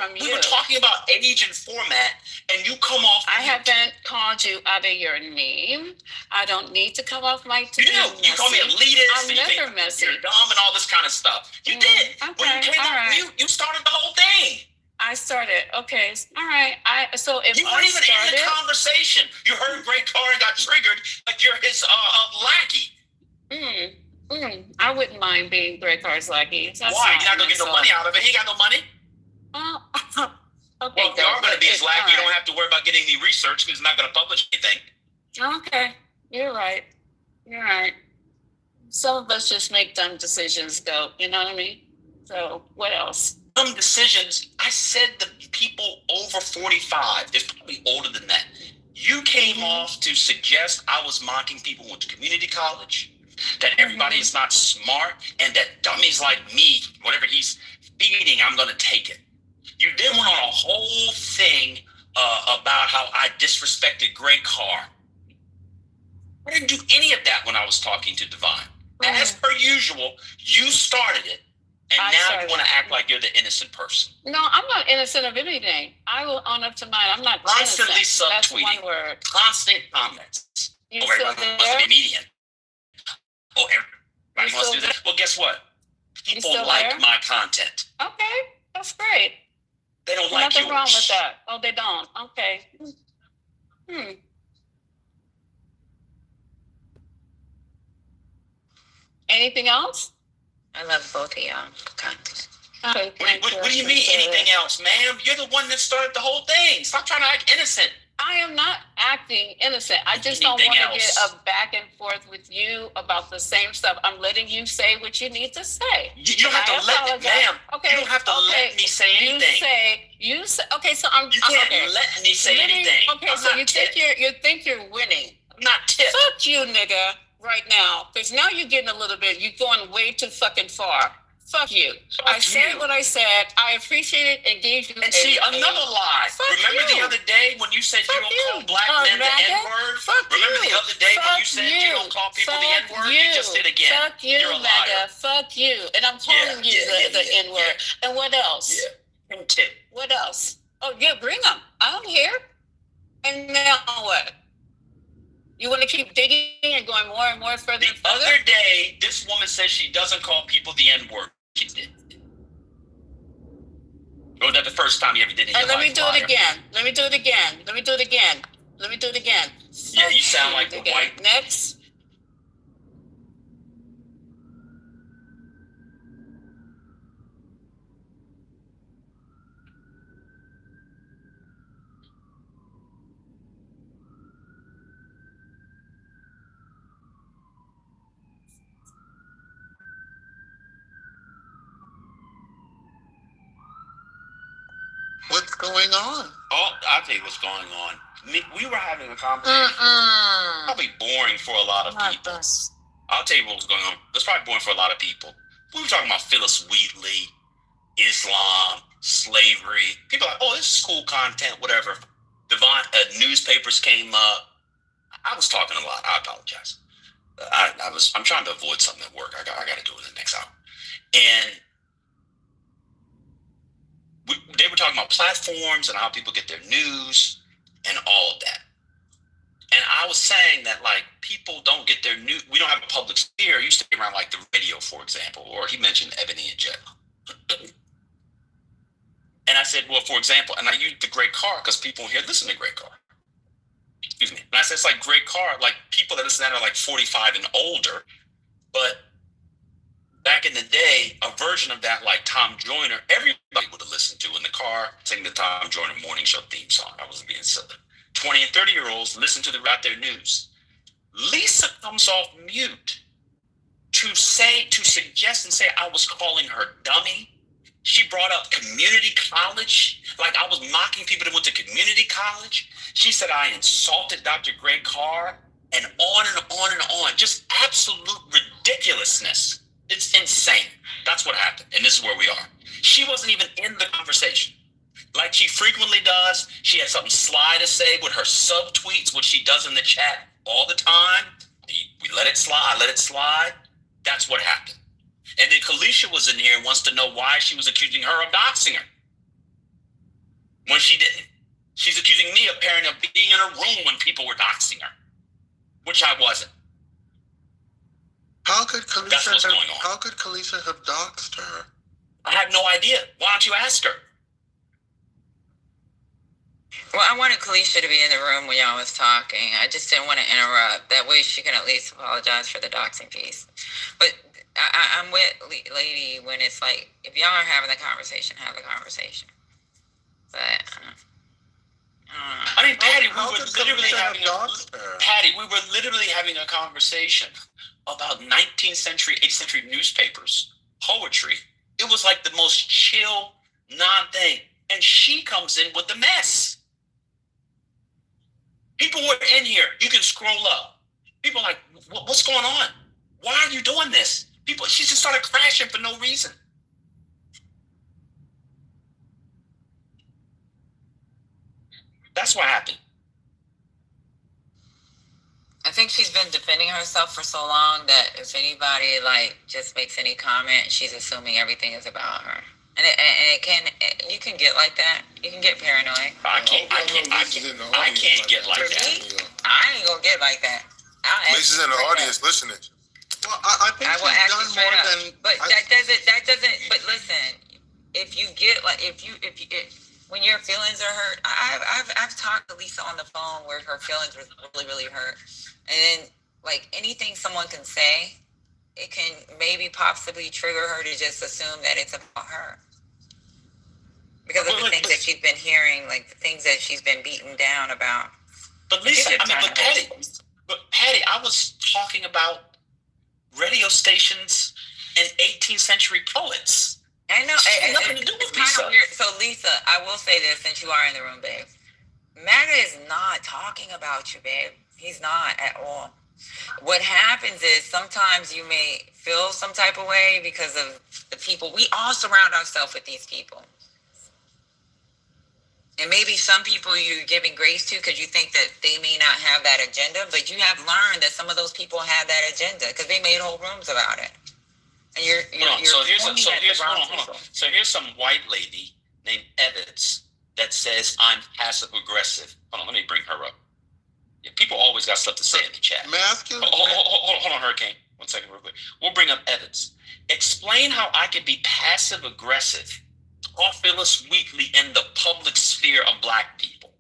S8: age and format, and you come off.
S13: I haven't called you out of your name. I don't need to come off my.
S8: You do. You call me elitist.
S13: I'm never messy.
S8: You're dumb and all this kind of stuff. You did.
S13: Okay,
S8: when you came off mute, you started the whole thing.
S13: I started. Okay. All right. So if
S8: you weren't even in the conversation, you heard Great Car and got triggered like you're his lackey.
S13: I wouldn't mind being Greg Carr's lackey.
S8: Why? You're not going to get no money out of it. He got no money.
S13: Okay.
S8: Well, if you are going to be his lackey, you don't have to worry about getting any research because he's not going to publish anything.
S13: Okay. You're right. Some of us just make dumb decisions, though. You know what I mean? So what else?
S8: Dumb decisions. I said the people over 45, they're probably older than that. You came off to suggest I was mocking people who went to community college, that everybody is not smart, and that dummies like me, whatever he's feeding, I'm going to take it. You then went on a whole thing about how I disrespected Greg Carr. I didn't do any of that when I was talking to Divine. As per usual, you started it. And now you want to act like you're the innocent person.
S13: No, I'm not innocent of anything. I will own up to mine. I'm not
S8: Constantly
S13: innocent. That's
S8: subtweeting.
S13: one word.
S8: Constant comments.
S13: You
S8: oh, everybody
S13: still
S8: wants to
S13: there?
S8: be a median. Oh, everybody
S13: You
S8: wants to
S13: still
S8: do that. Well, guess what? People
S13: still
S8: like
S13: there?
S8: my content.
S13: Okay, that's great.
S8: They don't
S13: There's
S8: like
S13: nothing
S8: yours.
S13: wrong with that. Oh, they don't. Okay. Anything else?
S5: I love both of y'all.
S13: Okay,
S8: What do you mean anything else, ma'am? You're the one that started the whole thing. Stop trying to act innocent.
S13: I am not acting innocent. I just don't want to get a back and forth with you about the same stuff. I'm letting you say what you need to say.
S8: You don't have to let me, ma'am.
S13: Okay,
S8: you don't have to let me say anything.
S13: You say. Okay, so I'm.
S8: You can't let me say anything.
S13: Okay,
S8: I'm
S13: so
S8: not
S13: you think you're winning.
S8: I'm not tipped.
S13: Fuck you, nigga, right now. Because now you're getting a little bit. You're going way too fucking far. Fuck you. I said what I said. I appreciate it and gave you.
S8: And see, another lie. Remember the other day when you said you don't call black men the N-word? Remember the other day when you said you don't call people the N-word? You just did again.
S13: Fuck you,
S8: You're a liar.
S13: MAGA. Fuck you. And I'm calling you the N-word. And what else?
S8: Yeah. And tip.
S13: What else? Oh, yeah, bring them. I'm here. And now what? You want to keep digging and going more and more further and further?
S8: The other day, this woman says she doesn't call people the N-word. She did. Or was that the first time you ever did it in your life?
S13: Let me do it again. Let me do it again.
S8: Yeah, you sound like the white.
S13: Next.
S1: What's going on?
S8: Oh, I'll tell you what's going on. We were having a conversation. Probably boring for a lot of people. I'll tell you what was going on. It's probably boring for a lot of people. We were talking about Phyllis Wheatley, Islam, slavery. People are like, oh, this is cool content, whatever. Newspapers came up. I was talking a lot. I apologize. I'm trying to avoid something at work. I got to do it in the next hour. And they were talking about platforms and how people get their news and all of that. And I was saying that, like, people don't get their news. We don't have a public sphere. It used to be around, like, the radio, for example, or he mentioned Ebony and Jet. And I said, well, for example, and I used the Great Car because people here listen to Great Car. Excuse me. And I said, it's like Great Car, like, people that listen to that are like 45 and older. But back in the day, a version of that, like Tom Joyner, everybody would have listened to in the car, singing the Tom Joyner morning show theme song. I wasn't being silly. 20 and 30-year-olds listen to out their news. Lisa comes off mute to suggest and say I was calling her dummy. She brought up community college, like I was mocking people that went to community college. She said I insulted Dr. Greg Carr, and on and on and on. Just absolute ridiculousness. It's insane. That's what happened, and this is where we are. She wasn't even in the conversation. Like she frequently does. She had something sly to say with her subtweets, which she does in the chat all the time. We let it slide. I let it slide. That's what happened. And then Kalisha was in here and wants to know why she was accusing her of doxing her when she didn't. She's accusing me apparently of being in a room when people were doxing her, which I wasn't.
S1: How could Kalisha have doxed her?
S8: I have no idea. Why don't you ask her?
S5: Well, I wanted Kalisha to be in the room when y'all was talking. I just didn't want to interrupt. That way she can at least apologize for the doxing piece. But I'm with Lady when it's like, if y'all are having the conversation, have the conversation. But
S8: I mean, Patty, we were literally having a conversation about 19th century, 18th century newspapers, poetry. It was like the most chill, non-thing. And she comes in with the mess. People were in here. You can scroll up. People are like, what's going on? Why are you doing this? She just started crashing for no reason. That's what happened.
S5: I think she's been defending herself for so long that if anybody like just makes any comment, she's assuming everything is about her. And you can get like that. You can get paranoid.
S8: I can't get like that.
S5: I ain't gonna get like that.
S1: Lisa's in the audience listening.
S18: Well, I think she's done more than.
S5: But that doesn't. But listen, if you get like when your feelings are hurt, I've talked to Lisa on the phone where her feelings were really hurt, and then like anything someone can say, it can maybe possibly trigger her to just assume that it's about her because of the things that she's been hearing, like the things that she's been beaten down about.
S8: But Lisa, Patty, I was talking about radio stations and 18th century poets.
S5: I know.
S8: Nothing to do with Lisa.
S5: Kind of weird. So, Lisa, I will say this since you are in the room, babe. MAGA is not talking about you, babe. He's not at all. What happens is sometimes you may feel some type of way because of the people. We all surround ourselves with these people. And maybe some people you're giving grace to because you think that they may not have that agenda, but you have learned that some of those people have that agenda because they made whole rooms about it. And
S8: So here's some white lady named Evans that says I'm passive aggressive. Hold on, let me bring her up. Yeah, people always got stuff to say in the chat.
S18: May I ask you?
S8: Hold on, Hurricane. 1 second, real quick. We'll bring up Evans. Explain how I can be passive aggressive or Phyllis Wheatley in the public sphere of black people.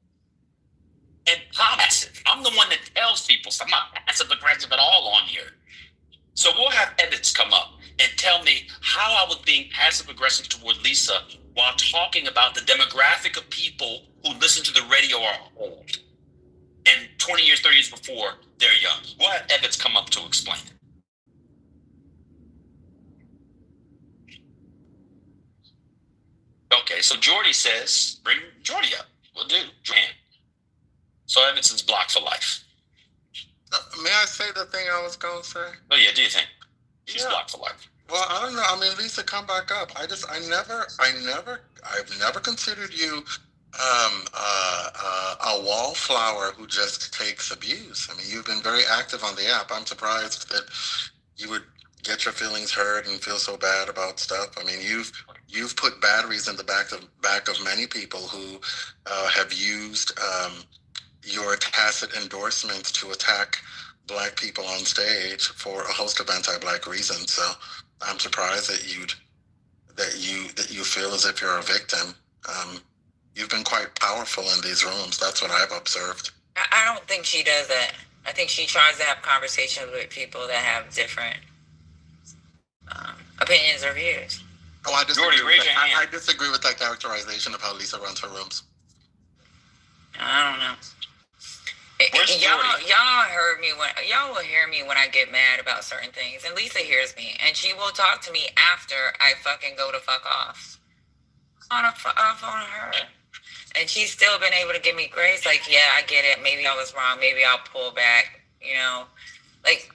S8: And passive. I'm the one that tells people so I'm not passive aggressive at all on here. So we'll have Evans come up and tell me how I was being passive aggressive toward Lisa while talking about the demographic of people who listen to the radio are old. And 20 years, 30 years before, they're young. We'll have Evans come up to explain it. Okay, so Jordy says, bring Jordy up. We'll do. So Evanson's blocked for life.
S18: May I say the thing I was going to say?
S8: Oh, yeah, do you think? She's blocked for life.
S18: Well, I don't know. I mean, Lisa, come back up. I've never considered you a wallflower who just takes abuse. I mean, you've been very active on the app. I'm surprised that you would get your feelings hurt and feel so bad about stuff. I mean, you've put batteries in the back of many people who have used your tacit endorsements to attack black people on stage for a host of anti-black reasons. So I'm surprised that you feel as if you're a victim. You've been quite powerful in these rooms. That's what I've observed.
S5: I don't think she does that. I think she tries to have conversations with people that have different opinions or views.
S18: Oh, I disagree. I disagree with that characterization of how Lisa runs her rooms.
S5: I don't know. Y'all will hear me when I get mad about certain things, and Lisa hears me, and she will talk to me after I fucking go to fuck off. On her, and she's still been able to give me grace. Like, yeah, I get it. Maybe I was wrong. Maybe I'll pull back. You know, like,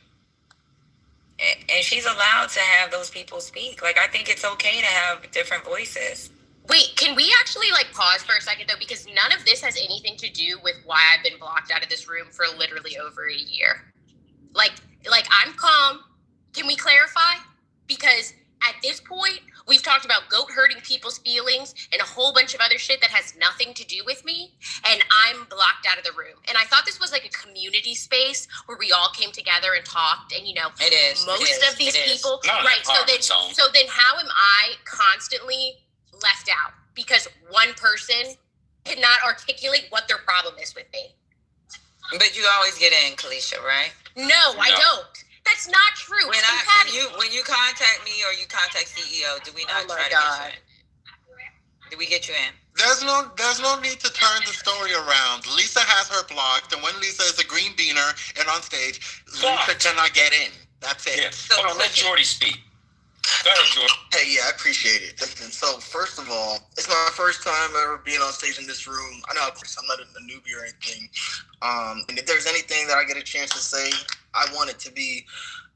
S5: and she's allowed to have those people speak. Like, I think it's okay to have different voices.
S4: Wait, can we actually like pause for a second though? Because none of this has anything to do with why I've been blocked out of this room for literally over a year. Like I'm calm. Can we clarify? Because at this point, we've talked about goat hurting people's feelings and a whole bunch of other shit that has nothing to do with me, and I'm blocked out of the room. And I thought this was like a community space where we all came together and talked, and
S5: it is.
S4: Most of these people, right? So then, how am I constantly left out because one person cannot articulate what their problem is with me?
S5: But you always get in, Kalisha, right?
S4: No, I don't. That's not true.
S5: When you contact me or you contact CEO, do we not try to get you in? Do we get you in?
S18: There's no need to turn the story around. Lisa has her blocked, and when Lisa is a green beaner and on stage, Lisa cannot get in. That's it.
S8: Yeah. So let Jordy speak. Go ahead, Jordy.
S15: Hey, yeah, I appreciate it. Listen, so first of all, it's my first time ever being on stage in this room. I know I'm not a newbie or anything. And if there's anything that I get a chance to say, I want it to be,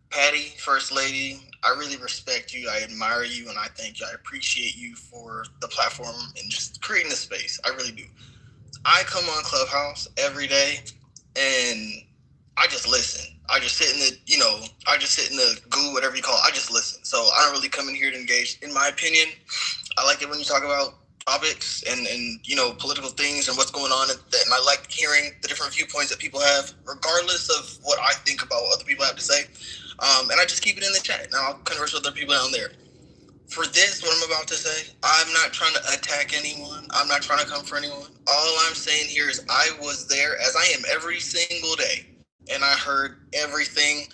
S15: Patty, First Lady, I really respect you. I admire you, and I thank you. I appreciate you for the platform and just creating the space. I really do. I come on Clubhouse every day, and I just listen. just sit in the goo, whatever you call it. I just listen. So I don't really come in here to engage. In my opinion, I like it when you talk about topics and political things and what's going on, and I like hearing the different viewpoints that people have, regardless of what I think about what other people have to say. And I just keep it in the chat. Now I'll converse with other people down there. For this, what I'm about to say, I'm not trying to attack anyone. I'm not trying to come for anyone. All I'm saying here is I was there, as I am every single day, and I heard everything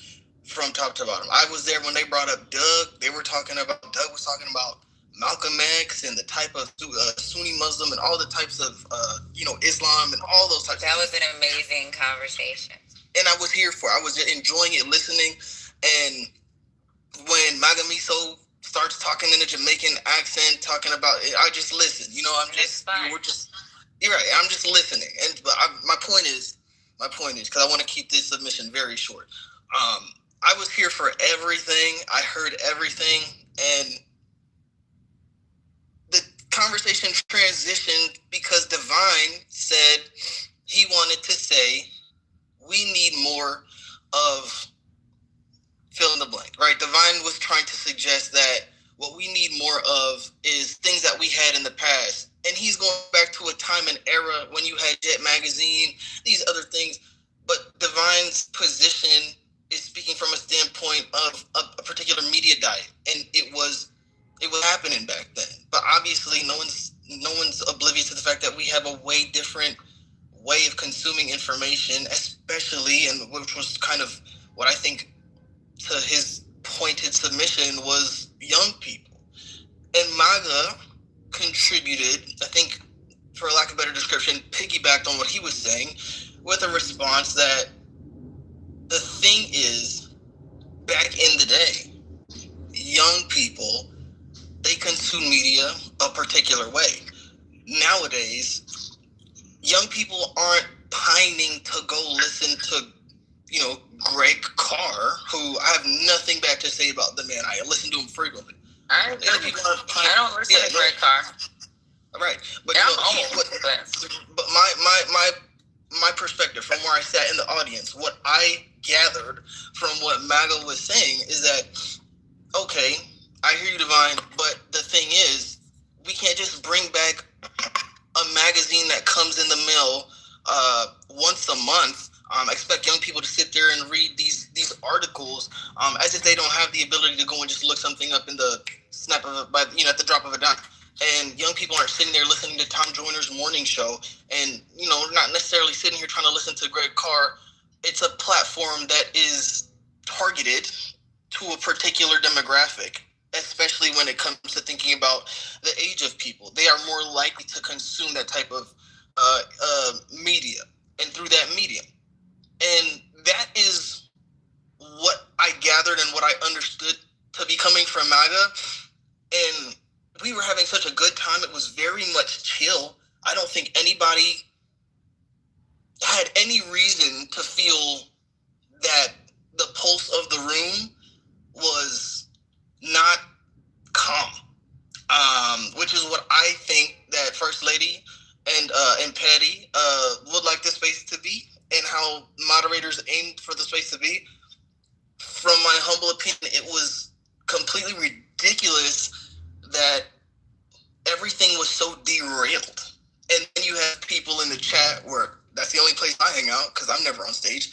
S15: from top to bottom. I was there when they brought up Doug. Doug was talking about Malcolm X and the type of Sunni Muslim and all the types of, Islam and all those types of things.
S5: That was an amazing conversation.
S15: And I was here for it. I was enjoying it, listening. And when Maga Miso starts talking in a Jamaican accent, talking about it, I just listen. You're right. I'm just listening. But my point is, because I want to keep this submission very short. I was here for everything. I heard everything, and the conversation transitioned because Divine said he wanted to say we need more of fill in the blank, right? Divine was trying to suggest that what we need more of is things that we had in the past. And he's going back to a time and era when you had Jet Magazine, these other things. But Divine's position is speaking from a standpoint of a particular media diet. And it was happening back then. But obviously no one's oblivious to the fact that we have a way different way of consuming information, especially, and which was kind of what I think to his pointed submission was young people. And MAGA contributed, I think, for lack of a better description, piggybacked on what he was saying with a response that the thing is, back in the day, young people, they consume media a particular way. Nowadays, young people aren't pining to go listen to Greg Carr, who I have nothing bad to say about the man. I listen to him frequently.
S5: I don't listen to Greg Carr.
S15: Right, but
S5: yeah,
S15: but my perspective from where I sat in the audience, what I gathered from what MAGA was saying is that, okay, I hear you, Divine, but the thing is, we can't just bring back a magazine that comes in the mail once a month. Expect young people to sit there and read these articles as if they don't have the ability to go and just look something up in the snap of at the drop of a dime. And young people aren't sitting there listening to Tom Joyner's morning show and not necessarily sitting here trying to listen to Greg Carr. It's a platform that is targeted to a particular demographic, especially when it comes to thinking about the age of people. They are more likely to consume that type of media, and through that medium. And that is what I gathered and what I understood to be coming from MAGA. And we were having such a good time. It was very much chill. I don't think anybody had any reason to feel that the pulse of the room was not calm, which is what I think that First Lady and Patty would like the space to be, and how moderators aimed for the space to be. From my humble opinion, it was completely ridiculous that everything was so derailed. And then you have people in the chat where that's the only place I hang out because I'm never on stage,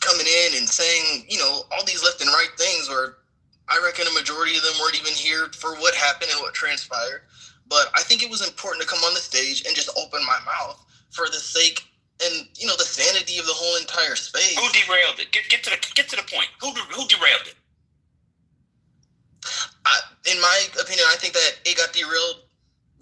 S15: coming in and saying, all these left and right things where I reckon a majority of them weren't even here for what happened and what transpired. But I think it was important to come on the stage and just open my mouth for the sake and the sanity of the whole entire space.
S8: Who derailed it? Get to the point. Who derailed it?
S15: In my opinion, I think that it got derailed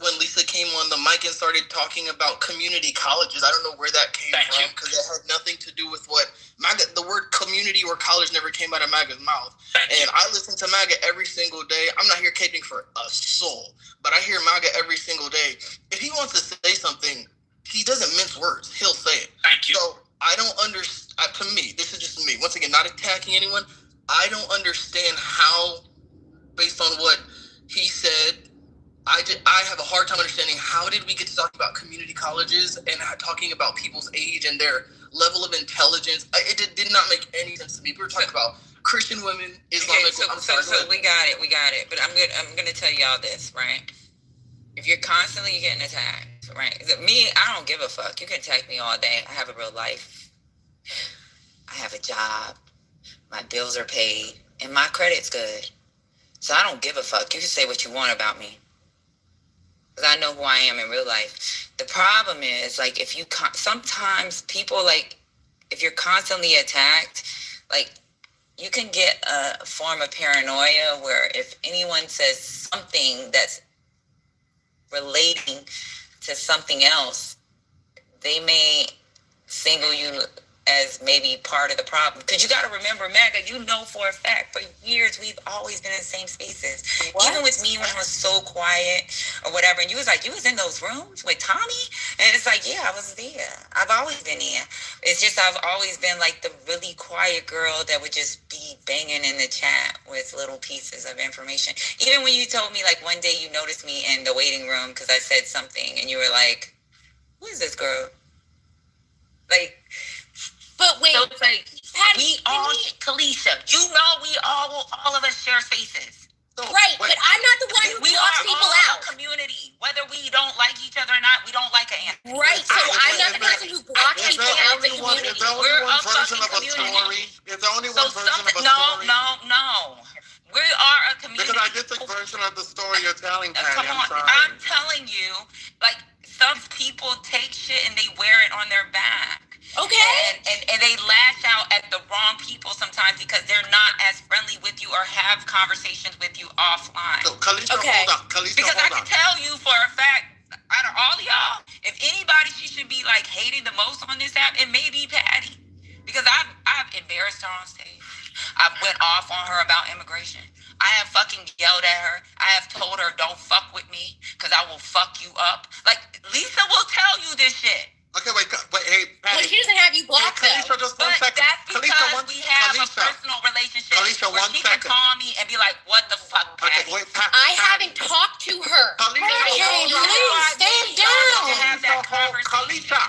S15: when Lisa came on the mic and started talking about community colleges. I don't know where that came from because it had nothing to do with what MAGA. The word community or college never came out of MAGA's mouth. And I listen to MAGA every single day. I'm not here caping for a soul, but I hear MAGA every single day. If he wants to say something, he doesn't mince words. He'll say it.
S8: Thank you.
S15: So I don't understand. To me, this is just me. Once again, not attacking anyone. I don't understand how, based on what he said, I have a hard time understanding how did we get to talk about community colleges and talking about people's age and their level of intelligence. It did not make any sense to me. We were talking about Christian women, Islamic.
S5: Okay, so we got it. But I'm gonna tell y'all this, right? If you're constantly getting attacked, right? Me, I don't give a fuck. You can attack me all day. I have a real life. I have a job. My bills are paid, and my credit's good. So I don't give a fuck. You can say what you want about me, because I know who I am in real life. The problem is, like, if you sometimes people, like, if you're constantly attacked, like, you can get a form of paranoia where if anyone says something that's relating to something else, they may single you as maybe part of the problem. Because you got to remember, Magga, you know for a fact, for years, we've always been in the same spaces. What? Even with me when I was so quiet or whatever, and you was like, you was in those rooms with Tommy? And it's like, yeah, I was there. I've always been there. It's just I've always been like the really quiet girl that would just be banging in the chat with little pieces of information. Even when you told me, like, one day you noticed me in the waiting room because I said something, and you were like, who is this girl? Like...
S4: But wait,
S5: so it's like,
S4: Patty,
S5: Kalisha, you know we all of us share spaces.
S4: So, right, but I'm not the one who blocks people out.
S5: A community. Whether we don't like each other or not, we don't like an answer.
S4: Right, so I'm not the person who blocks people out the community.
S17: Is there only one version of a story? Is there only one version of a story?
S5: No. We are a community.
S17: Because I get the version of the story you're telling, Patty.
S5: Come on, I'm telling you, like, some people take shit and they wear it on their back.
S4: Okay.
S5: And they lash out at the wrong people sometimes because they're not as friendly with you or have conversations with you offline.
S17: So, Kalisha, hold on.
S5: Because I can tell you for a fact, out of all of y'all, if anybody she should be like hating the most on this app, it may be Patty. Because I've embarrassed her on stage. I've went off on her about immigration. I have fucking yelled at her. I have told her, don't fuck with me because I will fuck you up. Like, Lisa will tell you this shit.
S17: Okay, wait, hey, Patty.
S4: Well, she doesn't have you blocked,
S17: Kalisha, just one second.
S5: That's because we have a personal relationship where she can call me and be like, what the fuck, Patty?
S17: Okay, wait,
S4: I haven't talked to her.
S12: Hurricane, please stand down.
S17: Kalisha,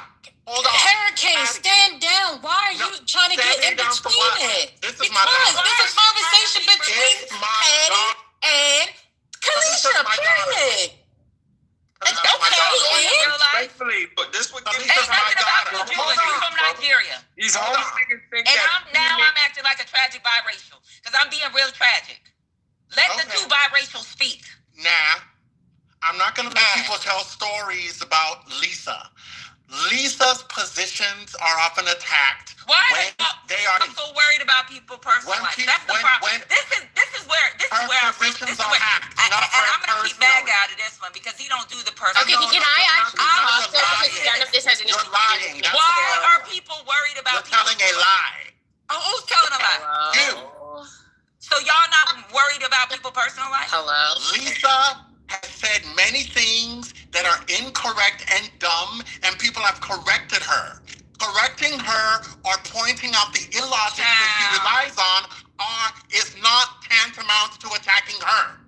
S17: hold on.
S12: Hurricane, stand down. Why are you trying to get in between it?
S17: This is my daughter.
S12: This is a conversation between Patty and Kalisha, period.
S20: Respectfully, but this would give
S5: ain't nothing about you, Jewish. You from Nigeria.
S20: He's always making think
S5: and
S20: that
S5: I'm acting like a tragic biracial because I'm being real tragic. Let the two biracials speak.
S17: Nah, I'm not going to let people tell stories about Lisa. Lisa's positions are often attacked.
S5: Why are so worried about people personal life? That's the problem. This is where I'm
S17: positions are hacked.
S5: And I'm gonna keep Magga out of this one because he don't do the personal.
S4: Okay, can I actually talk to none of this has anything to do with me?
S5: Why are people worried about
S17: people telling a lie?
S5: Oh, who's telling a lie?
S17: You.
S5: So y'all not worried about people's personal life?
S4: Hello.
S17: Lisa has said many things that are incorrect and dumb, and people have corrected her. Correcting her or pointing out the illogic that she relies on is not tantamount to attacking her.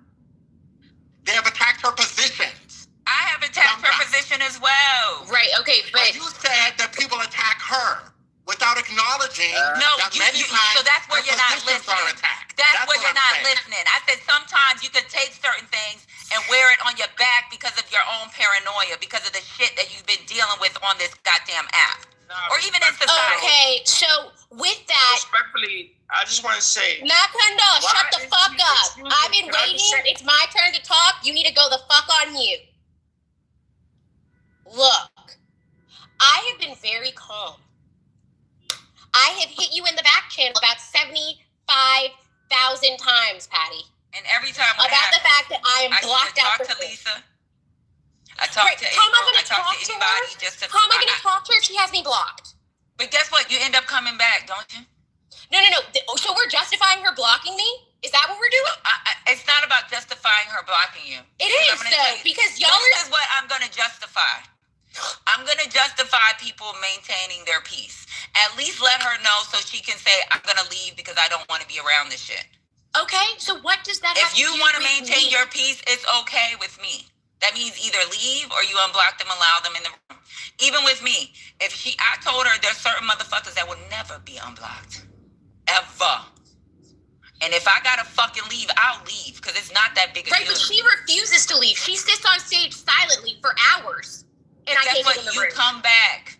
S17: They have attacked her positions.
S5: I have attacked her position as well.
S4: Right, okay, but
S17: you said that people attack her without acknowledging that many times
S5: so that's where you're not listening. That's where you're not listening. I said sometimes you could take certain things and wear it on your back because of your own paranoia, because of the shit that you've been dealing with on this goddamn app. Or even in society.
S4: Okay, so with that...
S20: Respectfully, I just want to say...
S4: Nakando, shut the fuck up. I've been waiting. It's my turn to talk. You need to go the fuck on mute. Look, I have been very calm. I have hit you in the back channel about 75,000 times, Patty.
S5: And every time
S4: about the fact that I am blocked out.
S5: To Lisa. I talked to April. I talked to anybody just to...
S4: How am I going to talk to her if she has me blocked?
S5: But guess what? You end up coming back, don't you?
S4: No. So we're justifying her blocking me? Is that what we're doing?
S5: It's not about justifying her blocking you.
S4: It is, though, because y'all
S5: This is what I'm going to justify. I'm going to justify people maintaining their peace. At least let her know so she can say, I'm going to leave because I don't want to be around this shit.
S4: Okay, so what does that have to do with me?
S5: If you want to maintain your peace, it's okay with me. That means either leave or you unblock them, allow them in the room. Even with me, I told her there's certain motherfuckers that will never be unblocked. Ever. And if I gotta fucking leave, I'll leave, because it's not that big a deal.
S4: Right, but she refuses to leave. She sits on stage silently for hours. And I can't get in the room.
S5: You come back.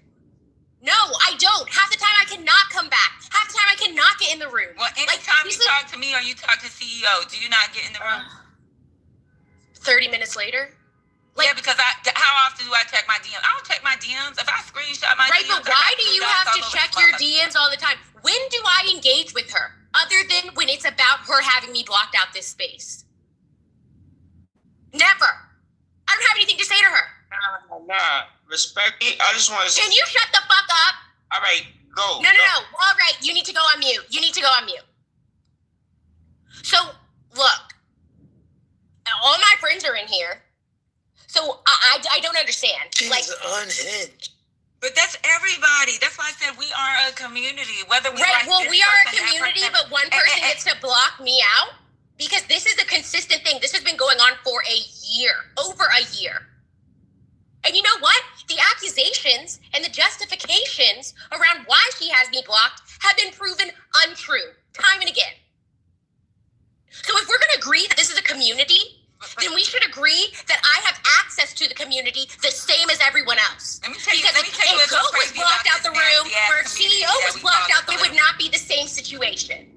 S4: No, I don't. Half the time I cannot come back. Half the time I cannot get in the room.
S5: Well, anytime you talk to me or you talk to CEO, do you not get in the room?
S4: 30 minutes later?
S5: Yeah, because how often do I check my DMs? I don't check my DMs. If I screenshot my DMs.
S4: Right, but why do you have to check your DMs all the time? When do I engage with her? Other than when it's about her having me blocked out this space. Never. I don't have anything to say to her.
S20: Nah. Respect me. I just want to.
S4: Can you shut the fuck up?
S20: All right, go.
S4: No. All right, you need to go on mute. So, look. All my friends are in here. So, I don't understand.
S7: She's unhinged.
S5: But that's everybody. That's why I said we are a community. Whether we
S4: we are a community, but one person gets to block me out because this is a consistent thing. This has been going on for a year, over a year. And you know what? The accusations and the justifications around why she has me blocked have been proven untrue time and again. So if we're going to agree that this is a community, then we should agree that I have access to the community the same as everyone else.
S5: Let me tell you
S4: if Goat was blocked out the room or if CEO was blocked out, it would not be the same situation.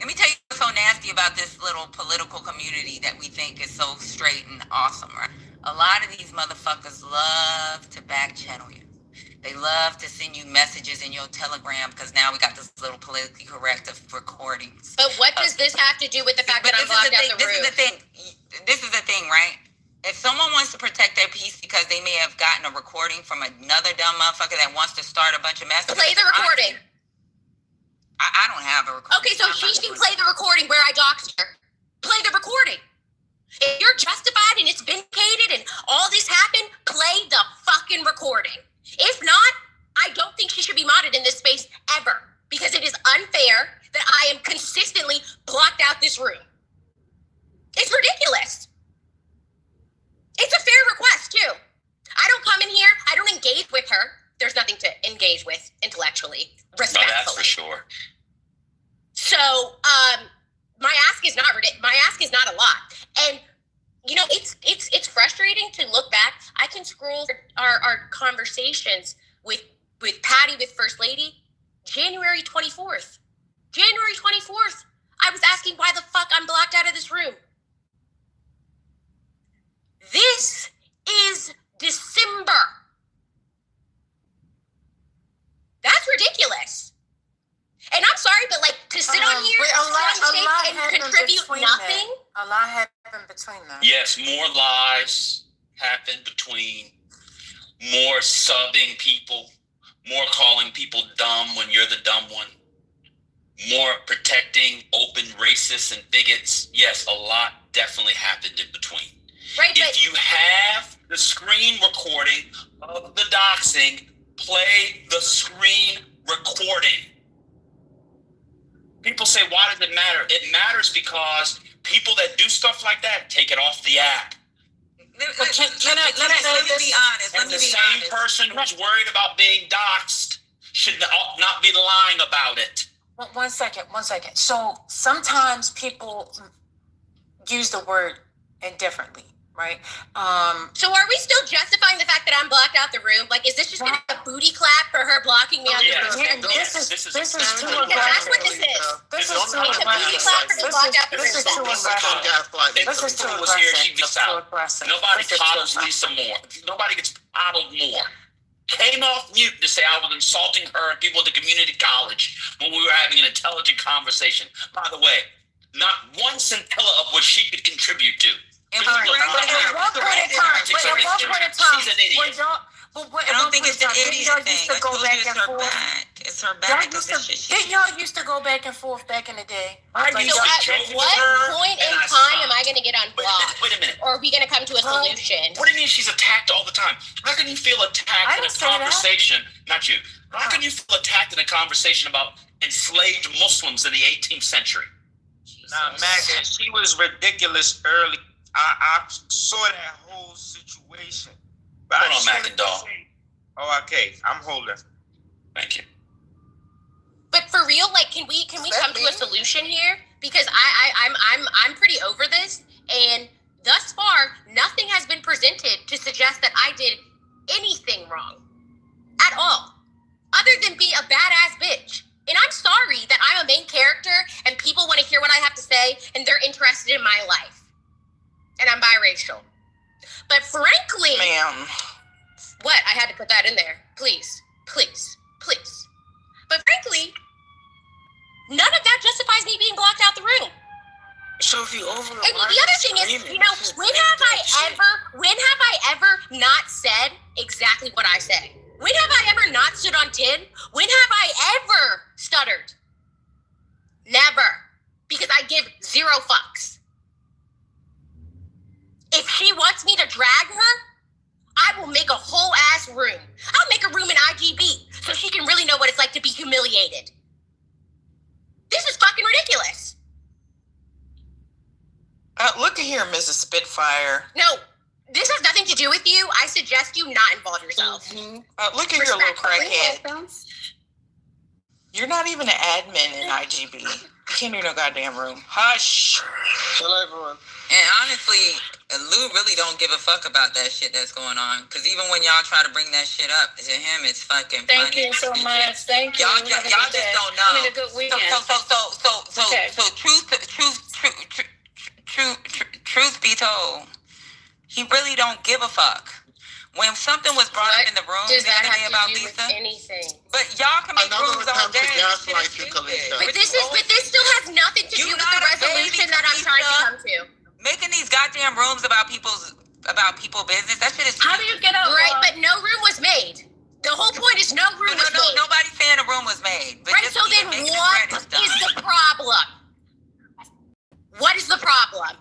S5: Let me tell you what's so nasty about this little political community that we think is so straight and awesome, right? A lot of these motherfuckers love to back channel you. They love to send you messages in your Telegram because now we got this little politically correct of recordings.
S4: But what does this have to do with the fact that I'm blocked out the room?
S5: This is the thing, right? If someone wants to protect their peace because they may have gotten a recording from another dumb motherfucker that wants to start a bunch of messages.
S4: Play the recording.
S5: I don't have a recording.
S4: Okay, so she can play the recording where I doxed her. Play the recording. If you're justified and it's vindicated and all this happened, play the fucking recording. If not, I don't think she should be modded in this space ever because it is unfair that I am consistently blocked out this room. It's ridiculous. It's a fair request, too. I don't come in here. I don't engage with her. There's nothing to engage with intellectually, respectfully.
S8: No, that's for sure.
S4: So, my ask is not a lot. And you know, it's frustrating to look back. I can scroll our conversations with Patty, with First Lady, January 24th. January 24th. I was asking why the fuck I'm blocked out of this room. This is December. That's ridiculous. And I'm sorry, but like to sit on here and contribute nothing.
S16: A lot happened between them.
S8: Yes, more lies happened between, more subbing people, more calling people dumb when you're the dumb one, more protecting open racists and bigots. Yes, a lot definitely happened in between.
S4: Right,
S8: if you have the screen recording of the doxing, play the screen recording. People say, why does it matter? It matters because people that do stuff like that take it off the app.
S5: Let me be honest.
S8: And the same person who's worried about being doxxed should not be lying about it.
S16: One second. So sometimes people use the word indifferently, right?
S4: So are we still justifying the fact that I'm blocked out the room? Like, is this just gonna be a booty clap for her blocking me out the room?
S16: This is too aggressive.
S4: That's what this is.
S16: This is too aggressive. This is too aggressive. This is too aggressive.
S8: Nobody coddles Lisa more. Nobody gets coddled more. Came off mute to say I was insulting her and people at the community college when we were having an intelligent conversation. By the way, not one scintilla of what she could contribute to.
S16: At one point in time,
S8: she's an idiot.
S5: I don't think it's an idiot thing.
S16: Go back and forth.
S5: It's her back.
S16: Didn't y'all used to go back and forth back in the day?
S4: So at what point in time am I going to get unblocked?
S8: Wait a minute.
S4: Or are we going to come to a solution?
S8: What do you mean she's attacked all the time? How can you feel attacked in a conversation? Not you. How can you feel attacked in a conversation about enslaved Muslims in the 18th century?
S20: Nah, Magda, she was ridiculous early I saw that whole situation. But
S8: Hold on, Macindoll.
S20: Oh, okay. I'm holding.
S8: Thank you.
S4: But for real, like, can we come to a solution here? Because I'm pretty over this, and thus far, nothing has been presented to suggest that I did anything wrong at all, other than be a badass bitch. And I'm sorry that I'm a main character and people want to hear what I have to say and they're interested in my life. And I'm biracial. But frankly,
S12: ma'am.
S4: What? I had to put that in there. Please. But frankly, none of that justifies me being blocked out the room.
S7: So if you over
S4: and the other thing is, when have I ever not said exactly what I said? When have I ever not stood on 10? When have I ever stuttered? Never. Because I give 0 fucks. If she wants me to drag her, I will make a whole ass room. I'll make a room in IGB so she can really know what it's like to be humiliated. This is fucking ridiculous.
S12: Look at here, Mrs. Spitfire.
S4: No, this has nothing to do with you. I suggest you not involve yourself.
S12: Mm-hmm. Look at your little crackhead. You're not even an admin in IGB. You can't do no goddamn room. Hush.
S15: Hello, everyone.
S5: And honestly, Lou really don't give a fuck about that shit that's going on. Because even when y'all try to bring that shit up to him, it's fucking
S13: Thank
S5: funny.
S13: you so much. Thank you.
S5: Y'all just don't know.
S13: I mean, a good weekend.
S5: So truth be told, he really don't give a fuck. When something was brought up in the room the other day about Lisa,
S4: anything?
S5: But y'all can make rooms all day.
S4: But this still has nothing to do with the resolution that I'm trying to come to.
S5: Making these goddamn rooms about people business, that shit is.
S13: How do you get out?
S4: Right, but no room was made. The whole point is no room was made.
S5: Nobody's saying a room was made. But
S4: right, so then what is the problem? What is the problem?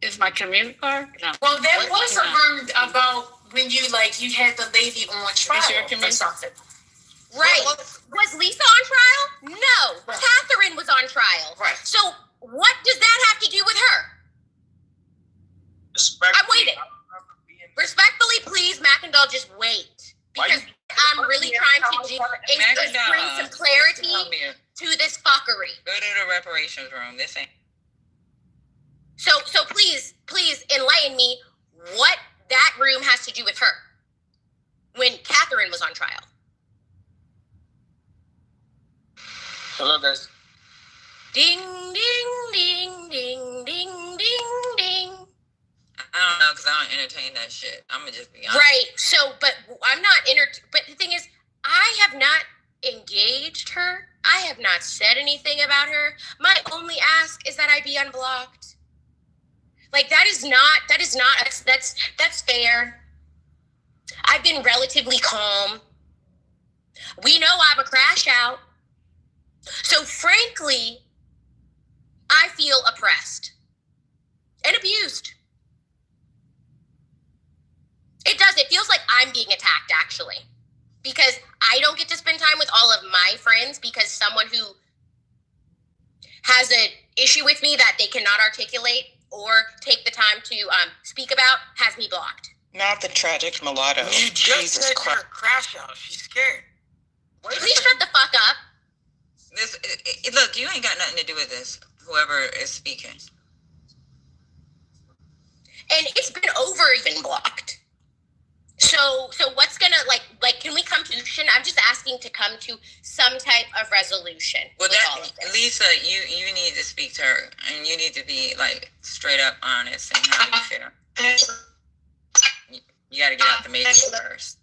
S13: Is my commute card? No.
S16: Well, there was a room about when you had the lady on trial or something.
S4: Right. Was Lisa on trial? No. Right. Catherine was on trial.
S16: Right.
S4: So what does that have to do with her? I'm waiting. Respectfully, please, Macindoll, just wait. Because I'm really trying to bring some clarity to this fuckery.
S5: Go to the reparations room. This ain't.
S4: So please enlighten me what that room has to do with her when Catherine was on trial.
S15: Hello, guys.
S4: Ding, ding, ding, ding, ding, ding, ding.
S5: I don't know, because I don't entertain that shit. I'm going to just be honest.
S4: Right. So, but I'm not but the thing is, I have not engaged her. I have not said anything about her. My only ask is that I be unblocked. Like, that's fair. I've been relatively calm. We know I'm a crash out. So frankly, I feel oppressed and abused. It does. It feels like I'm being attacked, actually, because I don't get to spend time with all of my friends because someone who has an issue with me that they cannot articulate or take the time to speak about has me blocked.
S12: Not the tragic mulatto.
S15: You just said her crash out. She's scared.
S4: Please shut the fuck up.
S5: Look, you ain't got nothing to do with this, whoever is speaking.
S4: And it's been over even blocked. So what's gonna, like, can we come to, I'm just asking to come to some type of resolution.
S5: Well, Lisa, you need to speak to her, and you need to be, straight up honest and how you feel. You gotta get out the matrix first.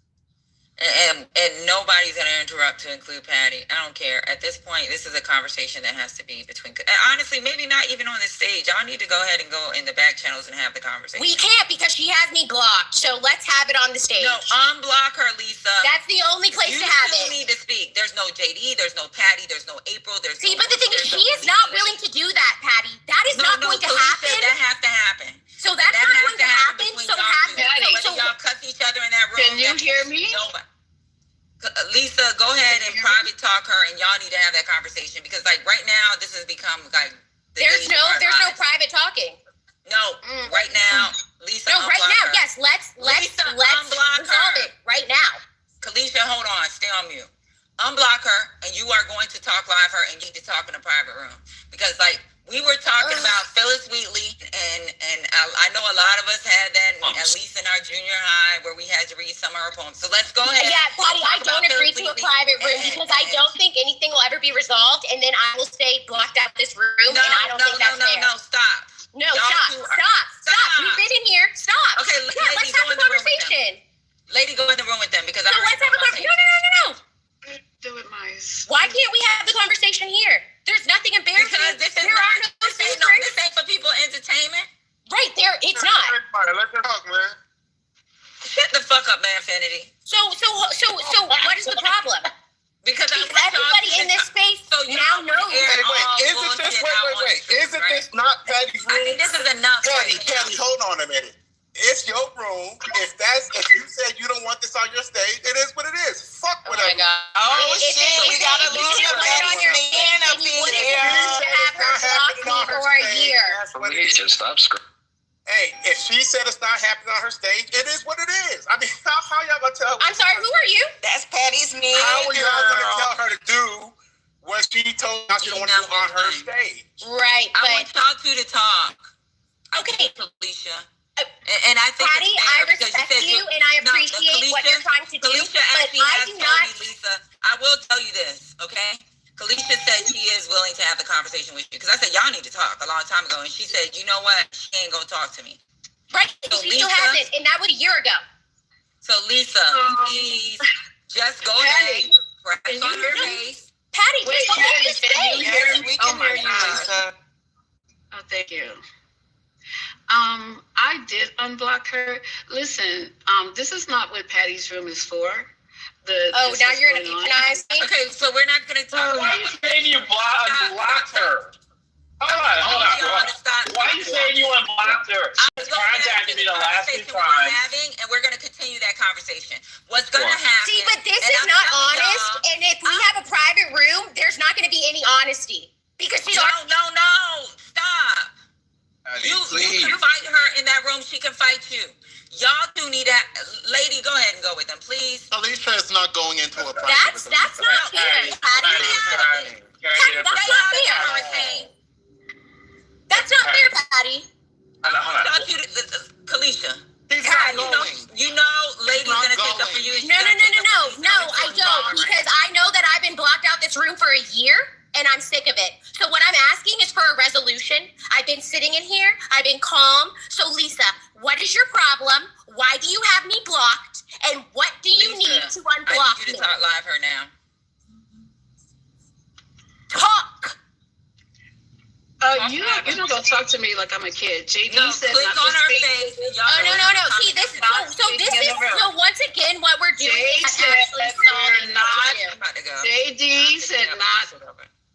S5: And nobody's going to interrupt to include Patty. I don't care. At this point, this is a conversation that has to be between... And honestly, maybe not even on this stage. Y'all need to go ahead and go in the back channels and have the conversation.
S4: We can't because she has me blocked. So let's have it on the stage.
S5: No, unblock her, Lisa.
S4: That's the only place to have it.
S5: You need to speak. There's no JD. There's no Patty. There's no April. But
S4: the thing is, she is not willing to do that, Patty. That is not going to happen.
S5: That has to happen.
S4: So that's not going to happen. So
S5: y'all cuss each other in that room.
S16: Can you hear me?
S5: Lisa, go ahead and private talk her, and y'all need to have that conversation because, right now, this has become There's no private talking. No, right now, Lisa. No, right now, yes. Let's resolve it right now. Kalisha, hold on, stay on mute. Unblock her, and you are going to talk live her, and you need to talk in a private room because, like, we were talking about Phyllis Wheatley, and I know a lot of us had that, at least in our junior high, where we had to read some of her poems. So let's go ahead. Yeah, Patty, I don't agree to a private room because I don't think anything will ever be resolved, and then I will stay blocked out this room, and I don't think that's fair. No, stop. No, stop. We've been in here. Stop. Okay, yeah, let's have a conversation. Lady, go in the room with them because let's have a conversation. No.
S14: Do it, Mice.
S5: Why can't we have the conversation here? There's nothing embarrassing. Because this ain't for people entertainment. Right there, it's not.
S1: Let them talk, man.
S5: Shut the fuck up, man, Infinity. So, what is the problem? Because everybody in this space now knows.
S17: Isn't this not Patty's room?
S5: I think this is enough.
S17: Patty, hold on a minute. It's your room. If you said you don't want this on your stage, it is what it is. Fuck whatever.
S5: Oh my God. Oh shit, we gotta lose the Patty's man up in here. Have her block me for a year.
S8: Stop screaming.
S17: Hey, if she said it's not happening on her stage, it is what it is. I mean, how y'all gonna tell her?
S5: I'm sorry, who are you? That's Patty's man.
S17: How are y'all gonna tell her to do what she told us she don't want to do on her stage?
S5: Right, but I want y'all two to talk. Okay, Alicia. And I think Patty, I respect you and I appreciate what you're trying to do. Kalisha actually has told me, Lisa, I will tell you this, okay? Kalisha said she is willing to have the conversation with you. Because I said, y'all need to talk a long time ago. And she said, you know what? She ain't going to talk to me. Right. So she still hasn't. And that was a year ago. So, Lisa, please just go ahead. Press on her face. Patty,
S14: wait,
S5: we can hear
S14: you, Lisa. Oh, thank you. I did unblock her. Listen, this is not what Patty's room is for.
S5: Now you're gonna demonize me? Okay, so we're not gonna talk.
S20: Why are you saying you unblocked her? Hold on. Why are you saying you unblocked her? She contacted me the last few times.
S5: And we're gonna continue that conversation. What's gonna happen? See, but this is not honest. And if we have a private room, there's not gonna be any honesty because she's no. Stop. You can fight her in that room. She can fight you. Y'all do need that. Lady, go ahead and go with them, please.
S17: Alicia is not going into a private.
S5: That's not fair, Patty. That's not fair. That's not fair, Patty. Kalisha. You know, Lady's gonna take up for you. No, I don't, because I know that I've been blocked out this room for a year. And I'm sick of it. So what I'm asking is for a resolution. I've been sitting in here. I've been calm. So Lisa, what is your problem? Why do you have me blocked? And what do you need to unblock me? I need you to talk live her now. Talk.
S14: You're not gonna talk to me like I'm a kid. JD said
S5: click
S14: not
S5: on
S14: to
S5: her
S14: speak.
S5: face. No. See, this is so once again what we're doing is actually solving
S14: JD said not.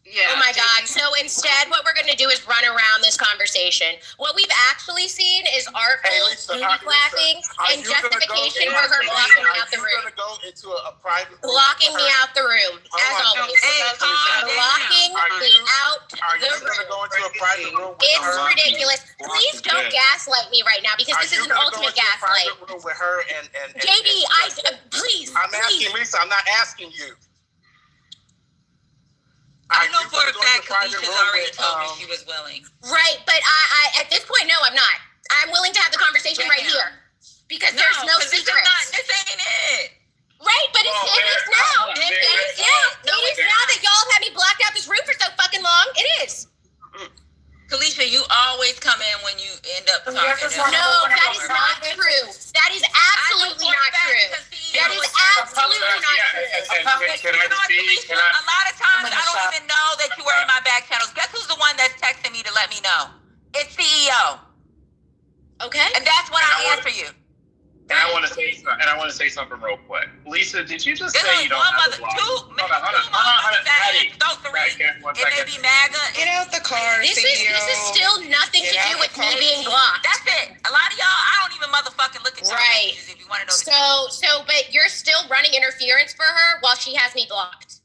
S14: Yeah,
S5: oh my God. So instead, what we're going to do is run around this conversation. What we've actually seen is artful booty clapping and justification for her blocking me out the room. Blocking me out the room, as always. Blocking me out the room. It's ridiculous. Please don't gaslight me right now because this is an ultimate gaslight. JD, please.
S17: I'm asking Lisa. I'm not asking you.
S5: I know for a fact Kalisha's already told me she was willing. Right, but I at this point, no, I'm not. I'm willing to have the conversation right here. Because there's no secrets. This ain't it. Right, but it is now. It is now that y'all have me blocked out this room for so fucking long. It is. Kalisha, you always come in when you end up talking. No, that is not true. That is absolutely not true. That is absolutely not true. A lot of times I don't even know that you were in my back channels. Guess who's the one that's texting me to let me know? It's CEO. Okay. And that's when I answer you.
S20: And I want to say something real quick. Lisa, did you just say you don't have a blog? Hold on. Patty,
S5: it may be MAGA.
S14: Get out the car,
S5: This is still nothing to do with me being blocked. That's it. A lot of y'all, I don't even motherfucking look at y'all messages if you want to know. But you're still running interference for her while she has me blocked.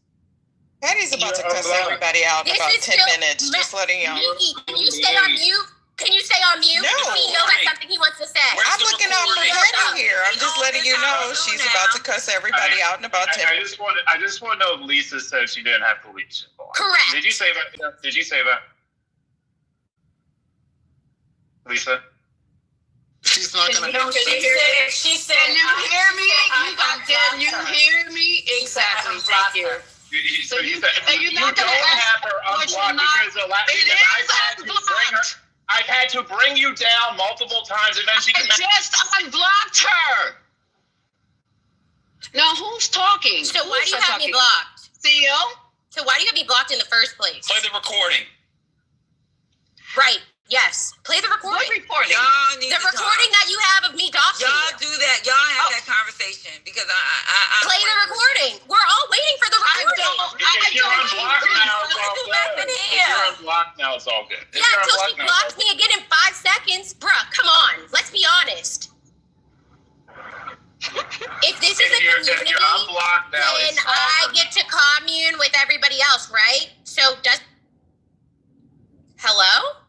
S12: Patty's about to cuss everybody out in about 10 minutes. Just letting y'all.
S4: Nikki, can you stay on mute? Can you stay on mute?
S12: No.
S4: The CEO has something he wants to say.
S12: I'm looking out for Patty here. I'm just letting you know she's about to cuss everybody out in about 10 minutes.
S20: I just want to know if Lisa said she didn't have police involved.
S4: Correct.
S20: Did you say that? Did you say that? Lisa?
S17: She's not going to.
S14: She said, "Can you hear me? Can you hear me?" Exactly. Thank you.
S20: So you don't have her unblocked because I've had to bring you down multiple times, and then she
S14: just unblocked her. Now who's talking?
S4: So why do you have me blocked?
S14: CEO?
S4: So why do you have me blocked in the first place?
S8: Play the recording.
S4: Right. Yes. Play the recording.
S5: What recording? Y'all need
S4: the recording that you have of me doxing
S5: Y'all do that. Y'all have that conversation because I
S4: play the recording. We're all waiting for the recording.
S20: If you're unblocked now, it's all good. If you're unblocked now, it's all good.
S4: Yeah, until she blocks me again in 5 seconds. Bruh, come on. Let's be honest. If this is a community, then I get to commune with everybody else, right? So does... Hello?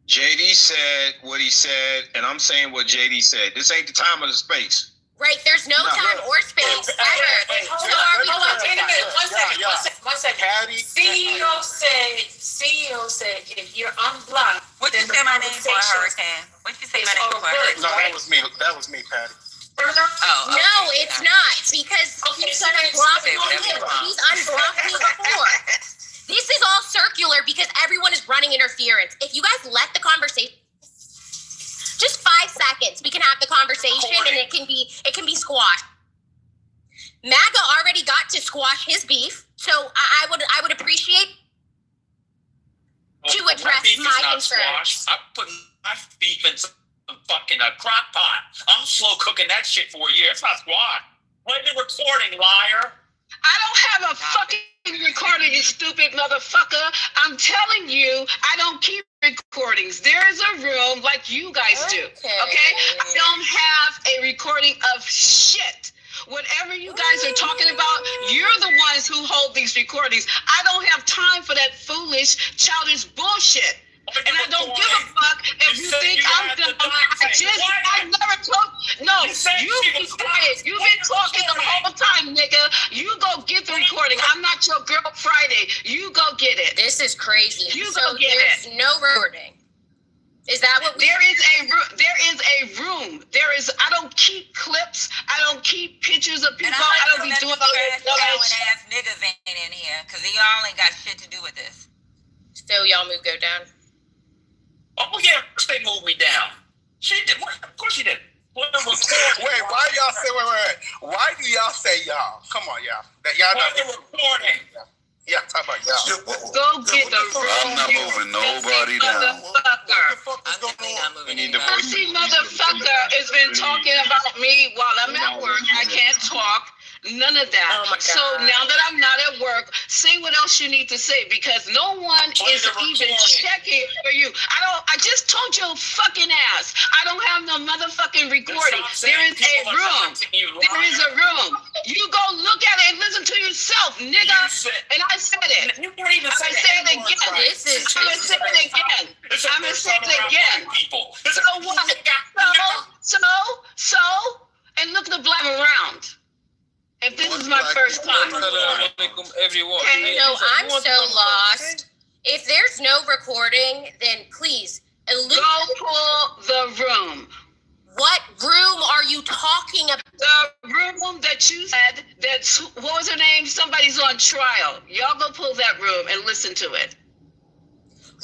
S6: JD said what he said, and I'm saying what JD said. This ain't the time or the space.
S4: Right, there's no time or space ever. So are we
S13: Wait a minute. One second.
S6: Patty,
S13: CEO said if you're unblocked,
S5: what you say my name for, Hurricane? What you say my name for, Hurricane?
S18: No, that was me. That was me, Patty.
S4: No, it's not, because he's unblocked me again. He's unblocked me before. This is all circular because everyone is running interference. If you guys let the conversation, just 5 seconds, we can have the conversation and it can be squashed. MAGA already got to squash his beef, so I would appreciate to address my concerns.
S8: I'm putting my beef in some fucking crock pot. I'm slow cooking that shit for a year. It's not squash. Play the recording, liar.
S14: I don't have a fucking recording, you stupid motherfucker. I'm telling you, I don't keep recordings. There is a room like you guys do, okay? I don't have a recording of shit. Whatever you guys are talking about, you're the ones who hold these recordings. I don't have time for that foolish, childish bullshit. And I don't give a fuck if you think I'm dumb. I never told. No, you be quiet. You've been talking the whole time, nigga. You go get the recording. I'm not your girl Friday. You go get it.
S4: This is crazy.
S14: You go get it.
S4: There's no recording. Is that what
S14: there is a room. There is. I don't keep clips. I don't keep pictures of people. I don't be doing all that
S5: ass niggas ain't in here because y'all ain't got shit to do with this.
S4: So y'all go down.
S8: Oh yeah, first they moved me down. She did. Of course she did.
S18: Wait, why y'all say wait? Why do y'all say y'all? Come on, y'all. That y'all not
S8: recording.
S18: Yeah, talk about y'all.
S14: Go get the room.
S10: I'm not moving nobody down.
S14: We need the voice. Pussy motherfucker has been talking about me while I'm at work. I can't talk. None of that. So now that I'm not at work, say what else you need to say because no one is even checking for you. I just told your fucking ass. I don't have no motherfucking recording. There is a room. There is a room. You go look at it and listen to yourself, nigga. And I said it.
S8: You can't even say
S14: it again. I'm gonna say it again. I'm gonna say it again. So what? So, and look the black around. If this is my first time.
S4: Everyone. So I'm so lost. If there's no recording, then please
S14: go pull the room.
S4: What room are you talking about?
S14: The room that you said what was her name? Somebody's on trial. Y'all go pull that room and listen to it.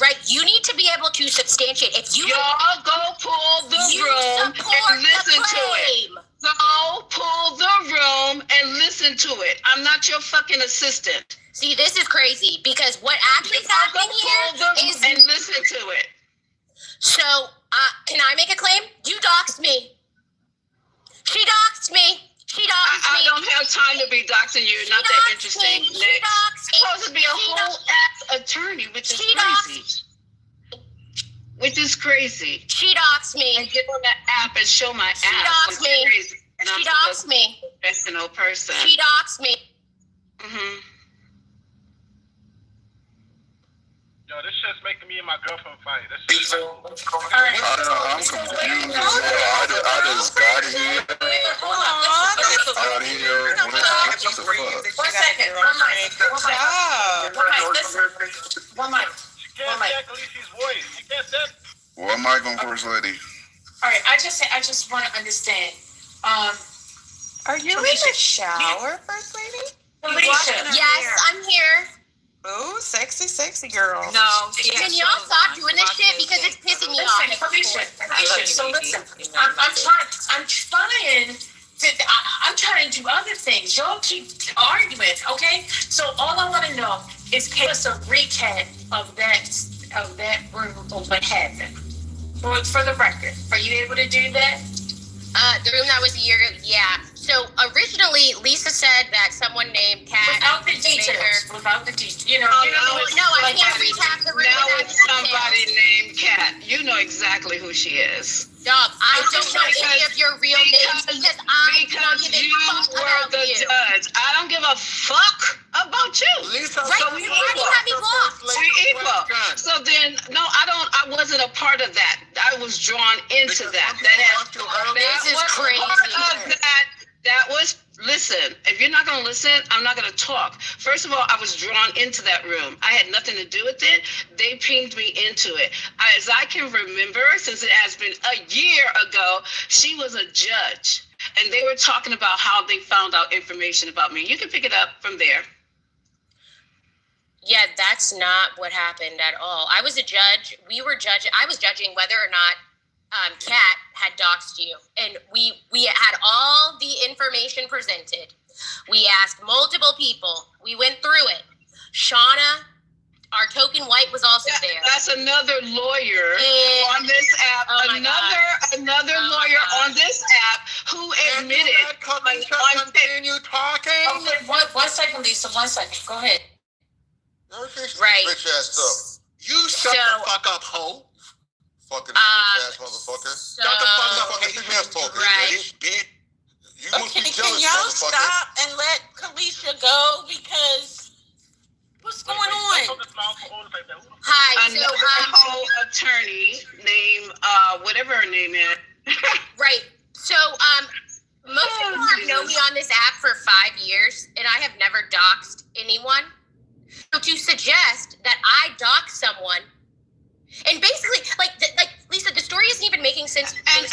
S4: Right, you need to be able to substantiate. If you
S14: y'all go pull the room and listen to it. Go pull the room and listen to it. I'm not your fucking assistant.
S4: See, this is crazy because what actually is happening here is
S14: and listen to it.
S4: So, can I make a claim? You doxed me. She doxed me.
S14: I don't have time to be doxing you. Not that interesting. Next. Supposed to be a whole ass attorney, which is crazy. Which is crazy.
S4: She doxed me.
S14: And get on that app and show my ass.
S4: She doxed me.
S14: And
S4: she doxed me.
S14: Professional person.
S4: She doxed me.
S3: girlfriend fight. That's
S21: just.
S3: just
S10: I'm confused. I just got here. Out here. What the fuck?
S13: 1 second. One mic.
S3: You can't say Khaleesi's voice. You can't say.
S10: What mic on First Lady?
S16: All right, I just want to understand.
S12: Are you in the shower, First Lady?
S4: Yes, I'm here.
S12: Ooh, sexy girl.
S4: No, can y'all stop doing this shit because it's pissing me off.
S16: Felicia, so listen, I'm trying to do other things. Y'all keep arguing, okay? So all I want to know is give us a recap of that room of what happened. For the record, are you able to do that?
S4: The room that was a year ago, yeah. So originally, Lisa said that someone named Kat.
S16: Without the details. No,
S4: I can't recap the room.
S14: Now it's somebody named Kat. You know exactly who she is.
S4: Dog, I don't know any of your real names because I don't give a fuck about you.
S14: Judge. I don't give a fuck about you.
S4: Lisa, right? So we have me blocked.
S14: We equal. So then, no, I wasn't a part of that. I was drawn into that.
S4: This is crazy.
S14: Part of that was, listen, if you're not going to listen, I'm not going to talk. First of all, I was drawn into that room. I had nothing to do with it. They pinged me into it. As I can remember, since it has been a year ago, she was a judge. And they were talking about how they found out information about me. You can pick it up from there.
S4: Yeah, that's not what happened at all. I was a judge. I was judging whether or not Kat had doxed you, and we had all the information presented. We asked multiple people. We went through it. Shauna, our token white, was also there.
S14: That's another lawyer on this app. Another lawyer on this app who admitted.
S17: Continue talking.
S16: Okay, one second, Lisa. 1 second. Go ahead.
S4: Right.
S10: Bitch ass up.
S17: You shut the fuck up, hoe.
S10: Fucking bitch ass motherfucker.
S17: Shut the fuck up.
S10: Fucking female talking,
S4: right.
S10: bitch. You must be jealous,
S12: can y'all
S10: motherfucker.
S12: stop and let Kalisha go? Because what's going on?
S4: Hi,
S14: another whole attorney named whatever her name is.
S4: Right. So most people have known me on this app for 5 years, and I have never doxed anyone. So to suggest that I dox someone, and basically, like Lisa, the story isn't even making sense.
S14: And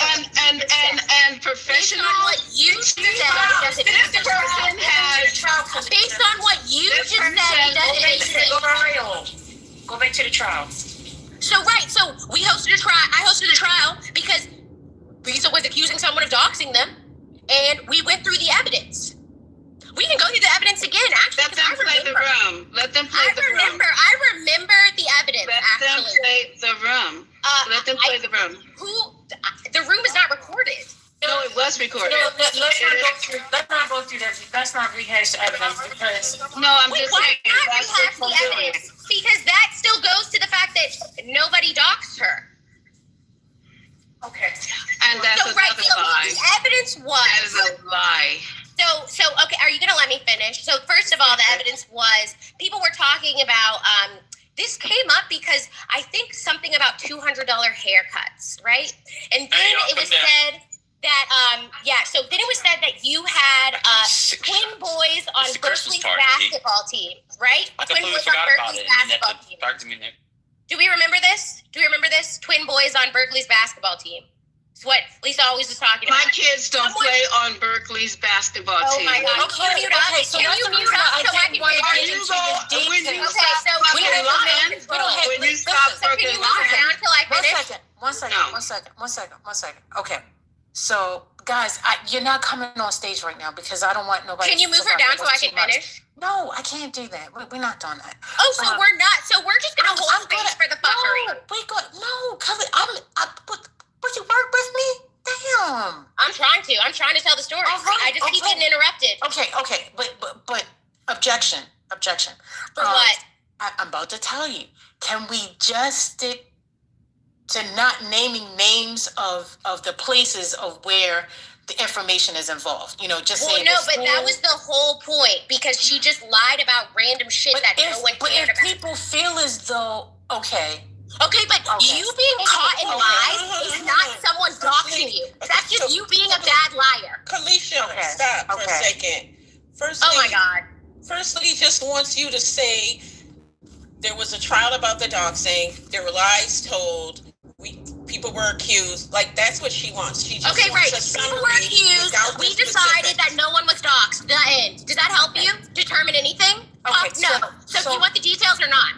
S14: professional.
S4: Based on what you just said,
S14: this person has.
S4: Based on what you just said, it doesn't make sense.
S16: Go back to the trial.
S4: So we hosted a trial. I hosted a trial because Lisa was accusing someone of doxing them, and we went through the evidence. We can go through the evidence again, actually.
S14: Let them play the room. Let them play the room.
S4: I remember the evidence,
S14: Let them play the room. Let them play the room.
S4: The room is not recorded.
S14: No, it was recorded.
S16: No, let's not go through that. Let's not rehash the evidence because.
S14: No, I'm just saying.
S4: Why not rehash the evidence? Because that still goes to the fact that nobody doxed her.
S16: Okay.
S14: And that's another lie.
S4: The evidence was.
S14: That is a lie.
S4: So okay, are you going to let me finish? So first of all, the evidence was people were talking about, this came up because I think something about $200 haircuts, right? And then it was said that, so then it was said that you had twin boys on Berkeley's basketball team, right? Twin boys on Berkeley's basketball team.
S8: Talk to me, Nick.
S4: Do we remember this? Twin boys on Berkeley's basketball team. It's what Lisa always was talking about.
S14: My kids don't play on Berkeley's basketball team.
S4: Oh my God. Can you mute up? Can you mute up so I can get into the details? Okay, so
S14: when you stop fucking lying.
S4: Until I finish.
S16: One second. Okay. So, guys, you're not coming on stage right now because I don't want nobody.
S4: Can you move her down so I can finish?
S16: No, I can't do that. We're not doing that.
S4: Oh, so we're not. So we're just gonna hold space for the fuckery.
S16: No, But you work with me? Damn.
S4: I'm trying to tell the story. Right, I just keep getting interrupted.
S16: Okay. But objection.
S4: For what?
S16: I'm about to tell you. Can we just stick to not naming names of the places of where the information is involved? Just saying.
S4: No, but that was the whole point because she just lied about random shit that no one cared about.
S16: But if people feel as though, okay,
S11: Okay, but you being caught in lies is not someone doxing you. That's just you being a bad liar.
S19: Kalisha, stop for a second. Firstly,
S11: oh my God.
S19: Firstly, he just wants you to say there was a trial about the doxing. There were lies told. People were accused. Like, that's what she wants. She just
S11: okay, right.
S19: wants
S11: People were accused. We decided that no one was doxed. The end. Does that help you determine anything?
S16: Okay,
S11: no. So do you want the details or not?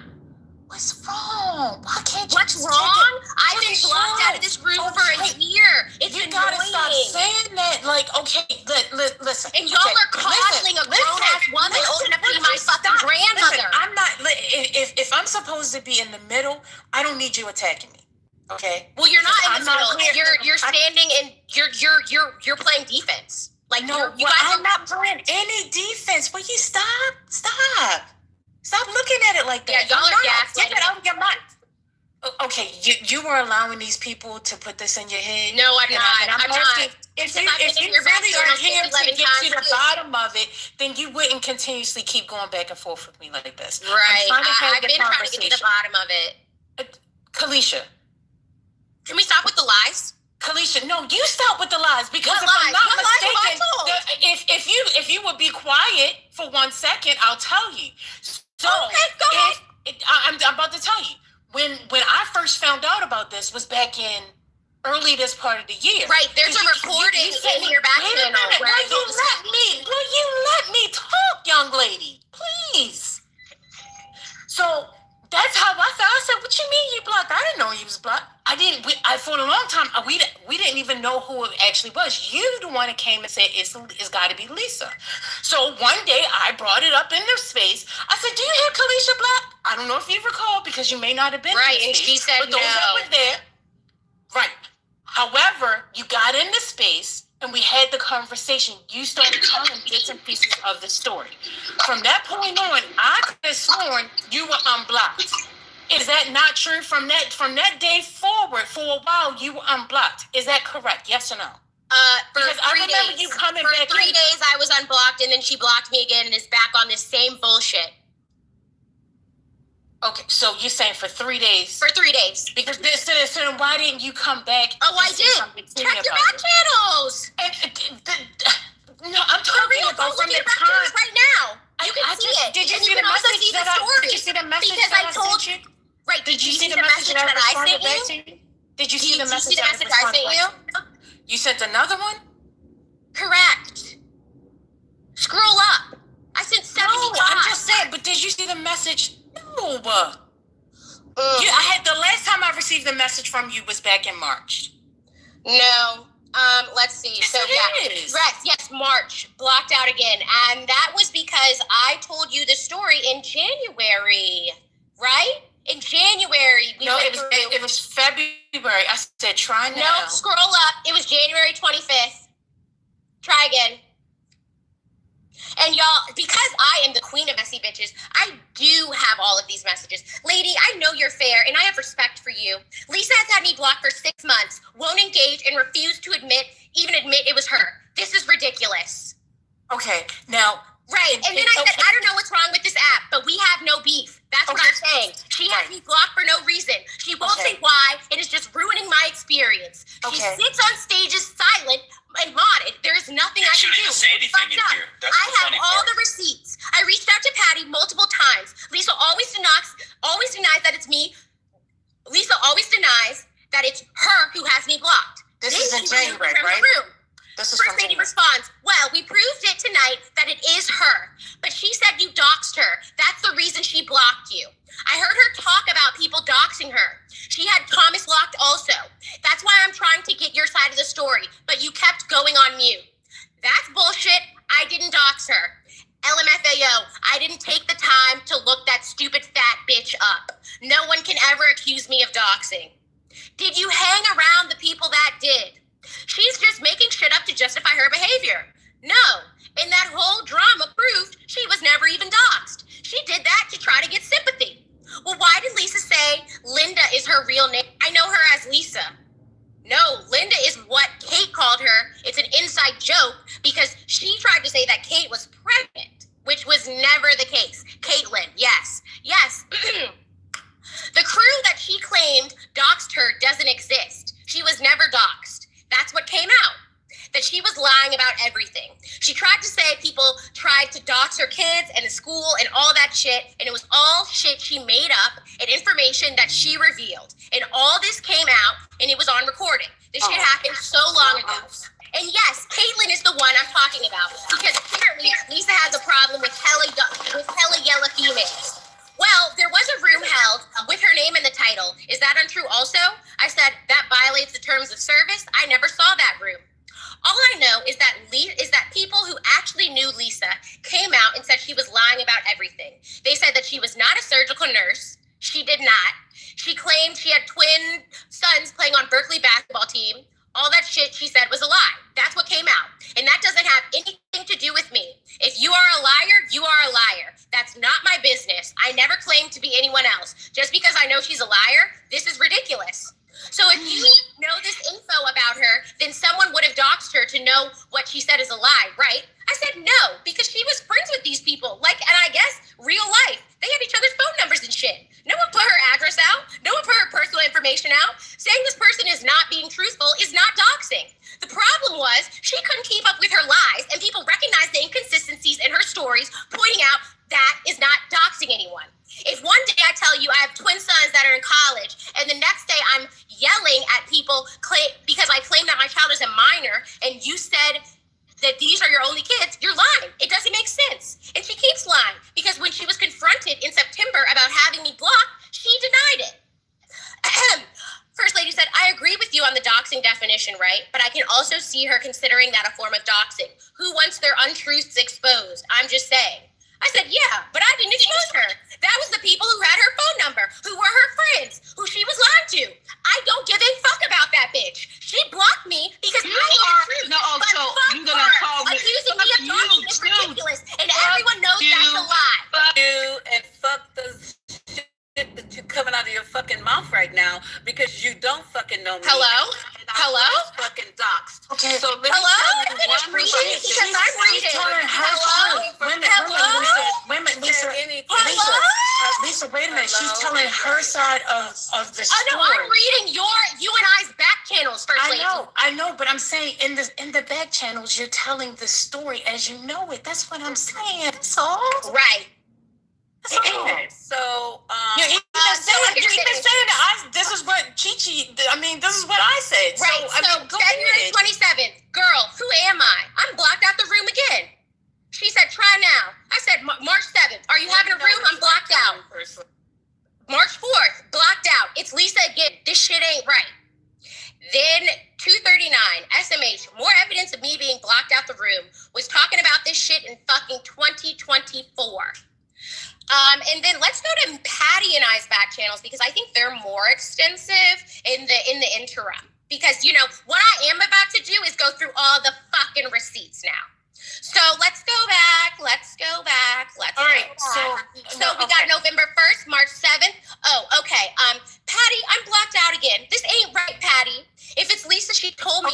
S16: What's wrong? Why can't you?
S11: What's wrong? I've been blocked out of this room for a year. It's
S16: you
S11: annoying.
S16: Gotta stop saying that. Like, okay, listen.
S11: And y'all are coddling a grown-ass woman old enough to be my fucking grandmother.
S16: Listen, I'm not. If I'm supposed to be in the middle, I don't need you attacking me. Okay.
S11: Well, you're not in the middle. You're standing and you're playing defense. Like
S16: no,
S11: you guys
S16: I'm not playing any defense. Will you stop? Stop looking at it like that.
S11: Yeah, y'all are gaslighting.
S16: Get it out of your mind. Okay, you were allowing these people to put this in your head.
S11: No, I'm not.
S16: I'm not. If you really are here to get to the bottom of it, then you wouldn't continuously keep going back and forth with me like this.
S11: Right. I've been trying to get to the bottom of it.
S16: Kalisha.
S11: Can we stop with the lies?
S16: Kalisha, no, you stop with the lies because
S11: what
S16: if I'm not
S11: mistaken,
S16: if you would be quiet for 1 second, I'll tell you. So
S11: okay, go ahead.
S16: I'm about to tell you. When I first found out about this was back in early this part of the year.
S11: Right, there's a recording in your back channel.
S16: Will you let me talk, young lady? Please. So that's how I felt. I said, "What you mean you blocked?" I didn't know he was blocked. For a long time, we didn't even know who it actually was. You the one that came and said it's got to be Lisa. So one day I brought it up in their space. I said, "Do you have Kalisha blocked?" I don't know if you recall because you may not have been
S11: right.
S16: In
S11: and
S16: space,
S11: she said
S16: but those that were there, right. However, you got in the space and we had the conversation. You started telling bits and pieces of the story. From that point on, I could have sworn you were unblocked. Is that not true? From that day forward, for a while, you were unblocked. Is that correct? Yes or no?
S11: Because I remember you coming back. For 3 days, I was unblocked, and then she blocked me again, and is back on this same bullshit.
S16: Okay, so you're saying for 3 days?
S11: For 3 days.
S16: Because then why didn't you come back?
S11: Oh, I did. Check your back channels.
S16: No, I'm talking about from the time
S11: right now. You can see it.
S16: Did you see the message that I sent you?
S11: Right.
S16: Did you see the message that I sent you? Did you see the message I sent you? You sent another one?
S11: Correct. Scroll up. I sent 75.
S16: No, I'm just saying, but did you see the message? No. I had the last time I received a message from you was back in March.
S11: No. Let's see.
S16: Yes,
S11: so Rex, yes, March, blocked out again. And that was because I told you the story in January, right? In January.
S16: It was February. I said try now.
S11: No, scroll up. It was January 25th. Try again. And y'all, because I am the queen of messy bitches, I do have all of these messages. Lady, I know you're fair, and I have respect for you. Lisa has had me blocked for 6 months, won't engage, and refused to admit it was her. This is ridiculous.
S16: Okay, now...
S11: Right, and then I said, I don't know what's wrong with this app, but we have no beef. That's what I'm saying. She has me blocked for no reason. She won't say why. It is just ruining my experience. She sits on stages silent and modded. There is nothing I can do.
S8: Say anything in here. That's
S11: I have all the receipts. I reached out to Patty multiple times. Lisa always denies that it's me. Lisa always denies that it's her who has me blocked.
S16: This is in January, right?
S11: First lady responds, well, we proved it tonight that it is her. But she said you doxed her. That's the reason she blocked you. I heard her talk about people doxing her. She had Thomas locked also. That's why I'm trying to get your side of the story, but you kept going on mute. That's bullshit. I didn't dox her. LMFAO, I didn't take the time to look that stupid fat bitch up. No one can ever accuse me of doxing. Did you hang around the people that did? She's just making shit up to justify her behavior. No, and that whole drama proved she was never even doxed. She did that to try to get sympathy. Well, why did Lisa say Linda is her real name? I know her as Lisa. No, Linda is what Kate called her. It's an inside joke because she tried to say that Kate was pregnant, which was never the case. Caitlin, yes. The crew that she claimed tried to say people tried to dox her kids and the school and all that shit, and it was all shit she made up and information that she revealed. And all this came out, and it was on recording. This shit happened so long ago. And yes, Caitlyn is the one I'm talking about, because apparently Lisa has a problem with hella yellow females. Well, there was a room held with her name in the title. Is that untrue also? I said, that violates the terms of service. I never saw that room. All I know is that people who actually knew Lisa came out and said she was lying about everything. They said that she was not a surgical nurse. She did not. She claimed she had twin sons playing on Berkeley basketball team. All that shit she said was a lie. That's what came out. And that doesn't have anything to do with me. If you are a liar, you are a liar. That's not my business. I never claimed to be anyone else. Just because I know she's a liar, this is ridiculous. So if you know this info about her, then someone would have doxed her to know what she said is a lie, right? I said no, because she was friends with these people. And I guess real life. They have each other's phone numbers and shit. No one put her address out. No one put her personal information out. Saying this person is not being truthful is not doxing. The problem was she couldn't keep up with her lies, and people recognized the inconsistencies in her stories, pointing out that is not doxing anyone. If one day I tell you I have twin sons that are in college, and the next day I'm yelling at people because I claim that my child is a minor, and you said that these are your only kids, you're lying. It doesn't make sense. And she keeps lying, because when she was confronted in September about having me blocked, she denied it. First Lady said, I agree with you on the doxing definition, right? But I can also see her considering that a form of doxing. Who wants their untruths exposed? I'm just saying. I said, yeah, but I didn't expose her. That was the people who had her phone number, who were her friends, who she was lying to. I don't give a fuck about that bitch. She blocked me because I know the truth.
S14: No,
S11: but
S14: so
S11: fuck
S14: you're gonna
S11: her.
S14: call me.
S11: Accusing me of doxing is ridiculous, and everyone knows
S13: you.
S11: that's a lie.
S13: Fuck you and fuck the shit that you coming out of your fucking mouth right now, because you don't fucking know me.
S11: Hello? Hello?
S13: Fucking doxed.
S16: Okay.
S13: So let me
S11: Hello?
S13: tell you
S11: Finish
S13: one
S11: reading,
S13: thing.
S11: because I'm reading.
S16: She's telling her
S11: Hello?
S16: Lisa, Lisa, wait a minute. She's telling her side of the story.
S11: Oh no, I'm reading you and I's back channels, First Lady.
S16: I know, but I'm saying in the back channels, you're telling the story as you know it. That's what I'm saying. That's all.
S11: Right.
S13: So,
S16: you're even saying that this is what Chichi. I mean, this is what I said.
S11: Right. So February 27th, girl, who am I? I'm blocked out the room again. She said, try now. I said, March 7th. Are you having a room? I'm blocked out. March 4th, blocked out. It's Lisa again. This shit ain't right. Then 239, SMH, more evidence of me being blocked out the room, was talking about this shit in fucking 2024. And then let's go to Patty and I's back channels, because I think they're more extensive in the interim. Because, you know, what I am about to do is go through all the fucking receipts now. So let's go back.
S16: All right.
S11: So we got November 1st, March 7th. Oh, okay. Patty, I'm blocked out again. This ain't right, Patty. If it's Lisa, she told me,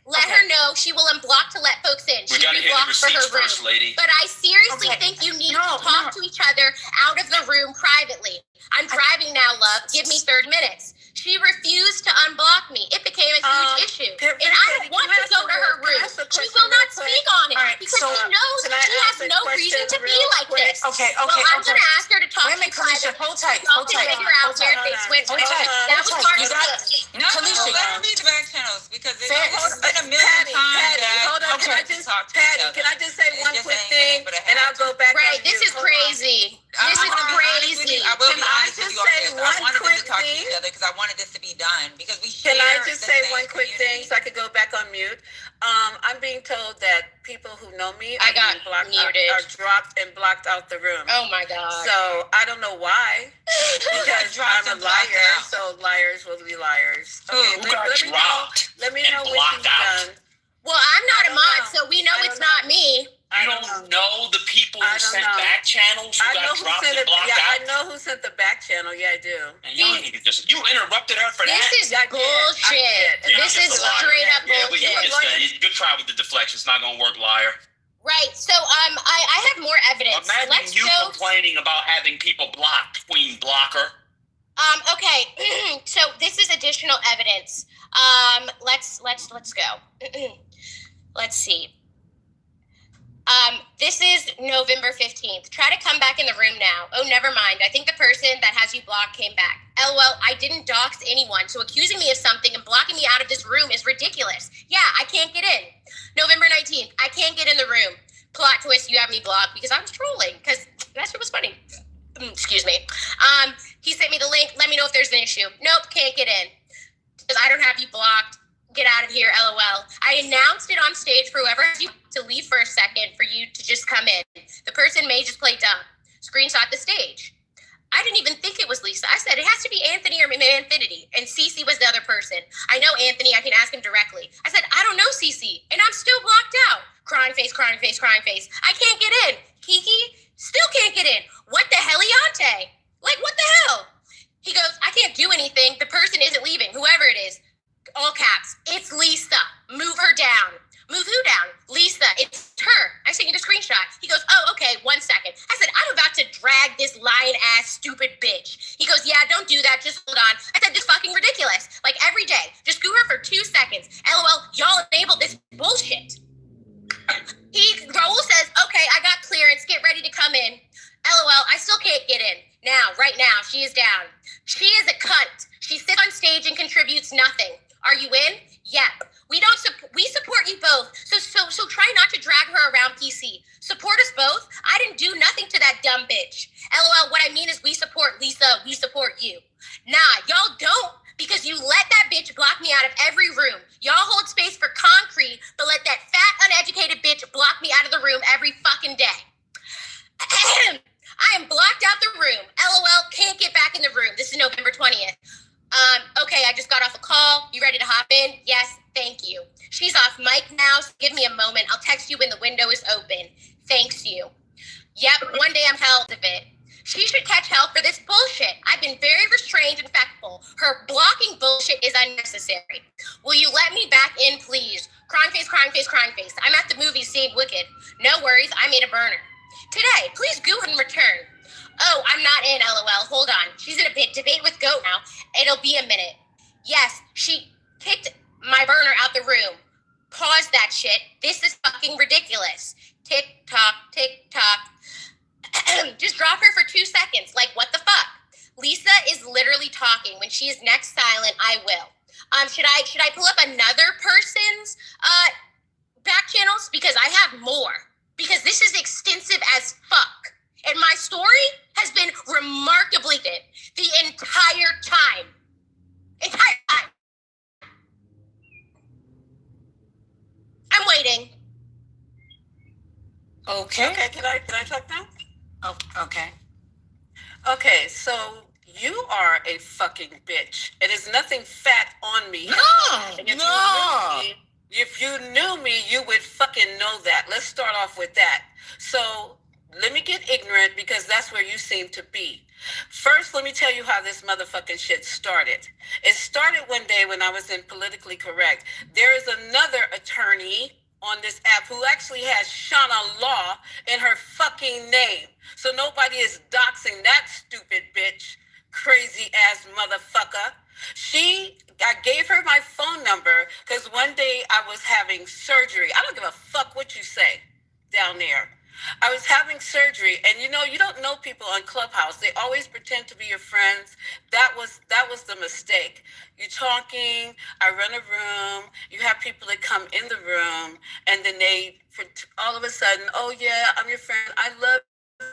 S11: let her know she will unblock to let folks in.
S8: We gotta hear the receipts, First Lady.
S11: But I seriously think you need to talk to each other out of the room privately. I'm driving now, love. Give me 30 minutes. She refused to unblock me. It became a huge issue. And I don't want to go to her room. She will not speak on it because she knows she has no reason to be like this.
S16: Okay.
S11: Well, I'm going to ask her to talk to you
S16: Kalisha, hold tight.
S11: figure out where things went. That was part of it.
S5: No,
S16: Kalisha,
S5: let her read the back channels, because it's been a million
S13: Patty,
S5: times.
S13: hold on. Can I just say one quick thing, and I'll go back.
S11: Right, this is crazy. This is crazy.
S5: I will be
S13: Can I
S5: honest with
S13: just
S5: you on
S13: say
S5: this. I
S13: one
S5: wanted them
S13: quick
S5: to talk to
S13: thing?
S5: each other because I wanted this to be done, because we share
S13: Can I just
S5: the
S13: say
S5: same
S13: one quick thing
S5: community.
S13: so I could go back on mute? I'm being told that people who know me
S11: I got muted.
S13: are dropped and blocked out the room.
S11: Oh my God.
S13: So I don't know why. Because I'm a liar, so liars will be liars. Okay, let me know when she's done.
S11: Well, I'm not a mod, so we know it's not me.
S8: You don't know the people who sent back channels who got dropped and blocked out?
S13: I know who sent the back channel. Yeah, I do.
S8: And y'all need to just, you interrupted her for that?
S11: This is bullshit. This is straight up bullshit.
S8: Good try with the deflection. It's not going to work, liar.
S11: Right. So I have more evidence.
S8: Imagine you complaining about having people blocked, Queen Blocker.
S11: Okay. So this is additional evidence. Let's go. Let's see. This is November 15th. Try to come back in the room now. Oh, never mind. I think the person that has you blocked came back. LOL, I didn't dox anyone, so accusing me of something and blocking me out of this room is ridiculous. Yeah, I can't get in. November 19th, I can't get in the room. Plot twist, you have me blocked because I was trolling, because that shit was funny. Excuse me. He sent me the link. Let me know if there's an issue. Nope, can't get in. Because I don't have you blocked. Get out of here, LOL. I announced it on stage for whoever has you to leave for a second for you to just come in. The person may just play dumb. Screenshot the stage. I didn't even think it was Lisa. I said it has to be Anthony or Manfinity, and Cece was the other person. I know Anthony. I can ask him directly. I said, I don't know Cece, and I'm still blocked out. Crying face, crying face, crying face. I can't get in. Kiki, still can't get in. What the heliante? Like, what the hell? He goes, I can't do anything. The person isn't leaving, whoever it is. All caps, it's Lisa. Move her down. Move who down? Lisa, it's her. I sent you the screenshot. He goes, oh, okay, 1 second. I said, I'm about to drag this lying-ass stupid bitch. He goes, yeah, don't do that. Just hold on. I said, this is fucking ridiculous. Like, every day. Just goo her for 2 seconds. LOL, y'all enabled this bullshit. Raul says, okay, I got clearance. Get ready to come in. LOL, I still can't get in. Now, right now, she is down. She is a cunt. She sits on stage and contributes nothing. Are you in? Yep. We support you both. So try not to drag her around PC. Support us both. I didn't do nothing to that dumb bitch. LOL, what I mean is we support Lisa. We support you. Nah, y'all don't, because you let that bitch block me out of every room. Y'all hold space for concrete, but let that fat, uneducated bitch block me out of the room every fucking day. I am blocked out the room. LOL, can't get back in the room. This is November 20th. Okay, I just got off a call. You ready to hop in? Yes, thank you. She's off mic now, so give me a moment. I'll text you when the window is open. Thanks you. Yep, one day I'm held of it. She should catch hell for this bullshit. I've been very restrained and respectful. Her blocking bullshit is unnecessary. Will you let me back in, please? Crying face, crying face, crying face. I'm at the movies seeing Wicked. No worries, I made a burner. Today, please goo and return. Oh, I'm not in, LOL. Hold on. She's in a debate with Goat now. It'll be a minute. Yes, she kicked my burner out the room. Pause that shit. This is fucking ridiculous. Tick tock, tick tock. Just drop her for 2 seconds. Like, what the fuck? Lisa is literally talking. When she is next silent, I will. Should I pull up another person's back channels? Because I have more. Because this is extensive as fuck. And my story has been remarkably good the entire time. I'm waiting.
S19: Okay. Okay, can I talk now?
S16: Oh, okay.
S19: Okay, so you are a fucking bitch. And there's nothing fat on me. If you knew me, you would fucking know that. Let's start off with that. So let me get ignorant, because that's where you seem to be. First, let me tell you how this motherfucking shit started. It started one day when I was in Politically Correct. There is another attorney on this app who actually has Shauna Law in her fucking name. So nobody is doxing that stupid bitch, crazy ass motherfucker. I gave her my phone number because one day I was having surgery. I don't give a fuck what you say down there. I was having surgery, and you don't know people on Clubhouse. They always pretend to be your friends. That was the mistake. You're talking, I run a room, you have people that come in the room, and then all of a sudden, oh yeah, I'm your friend, I love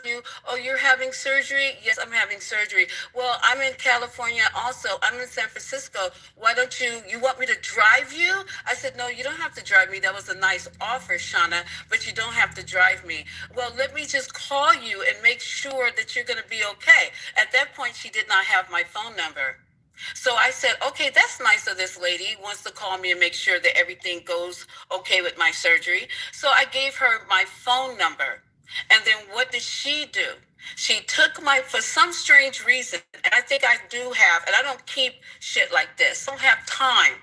S19: you. Oh, you're having surgery? Yes, I'm having surgery. Well, I'm in California also. I'm in San Francisco. Why don't you want me to drive you? I said, no, you don't have to drive me. That was a nice offer, Shauna, but you don't have to drive me. Well, let me just call you and make sure that you're going to be okay. At that point, she did not have my phone number. So I said, okay, that's nice of this lady, wants to call me and make sure that everything goes okay with my surgery. So I gave her my phone number. And then what did she do? She took for some strange reason, and I think I do have, and I don't keep shit like this. I don't have time.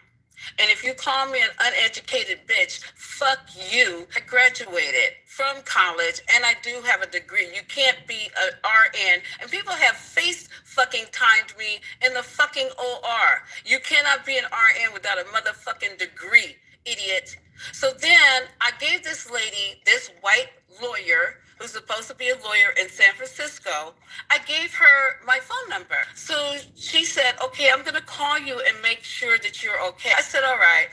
S19: And if you call me an uneducated bitch, fuck you. I graduated from college, and I do have a degree. You can't be an RN. And people have face fucking timed me in the fucking OR. You cannot be an RN without a motherfucking degree, idiot. So then I gave this lady, this white lawyer, who's supposed to be a lawyer in San Francisco, I gave her my phone number. So she said, okay, I'm going to call you and make sure that you're okay. I said, all right.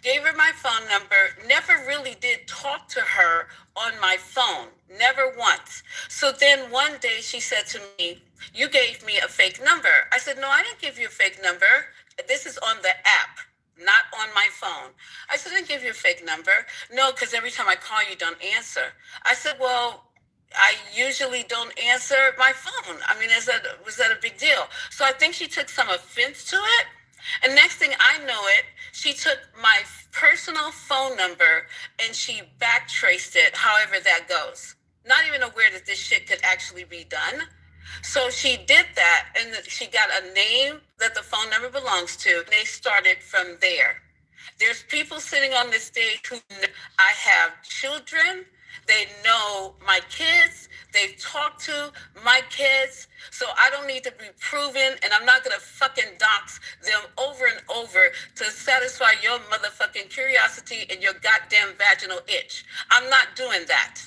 S19: Gave her my phone number, never really did talk to her on my phone, never once. So then one day she said to me, you gave me a fake number. I said, no, I didn't give you a fake number. This is on the app, not on my phone. I said, I didn't give you a fake number. No, because every time I call, you don't answer. I said, well, I usually don't answer my phone. I mean, was that a big deal? So I think she took some offense to it. And next thing I know it, she took my personal phone number and she backtraced it, however that goes. Not even aware that this shit could actually be done. So she did that and she got a name that the phone number belongs to. And they started from there. There's people sitting on this stage who know I have children. They know my kids. They've talked to my kids. So I don't need to be proven, and I'm not going to fucking dox them over and over to satisfy your motherfucking curiosity and your goddamn vaginal itch. I'm not doing that.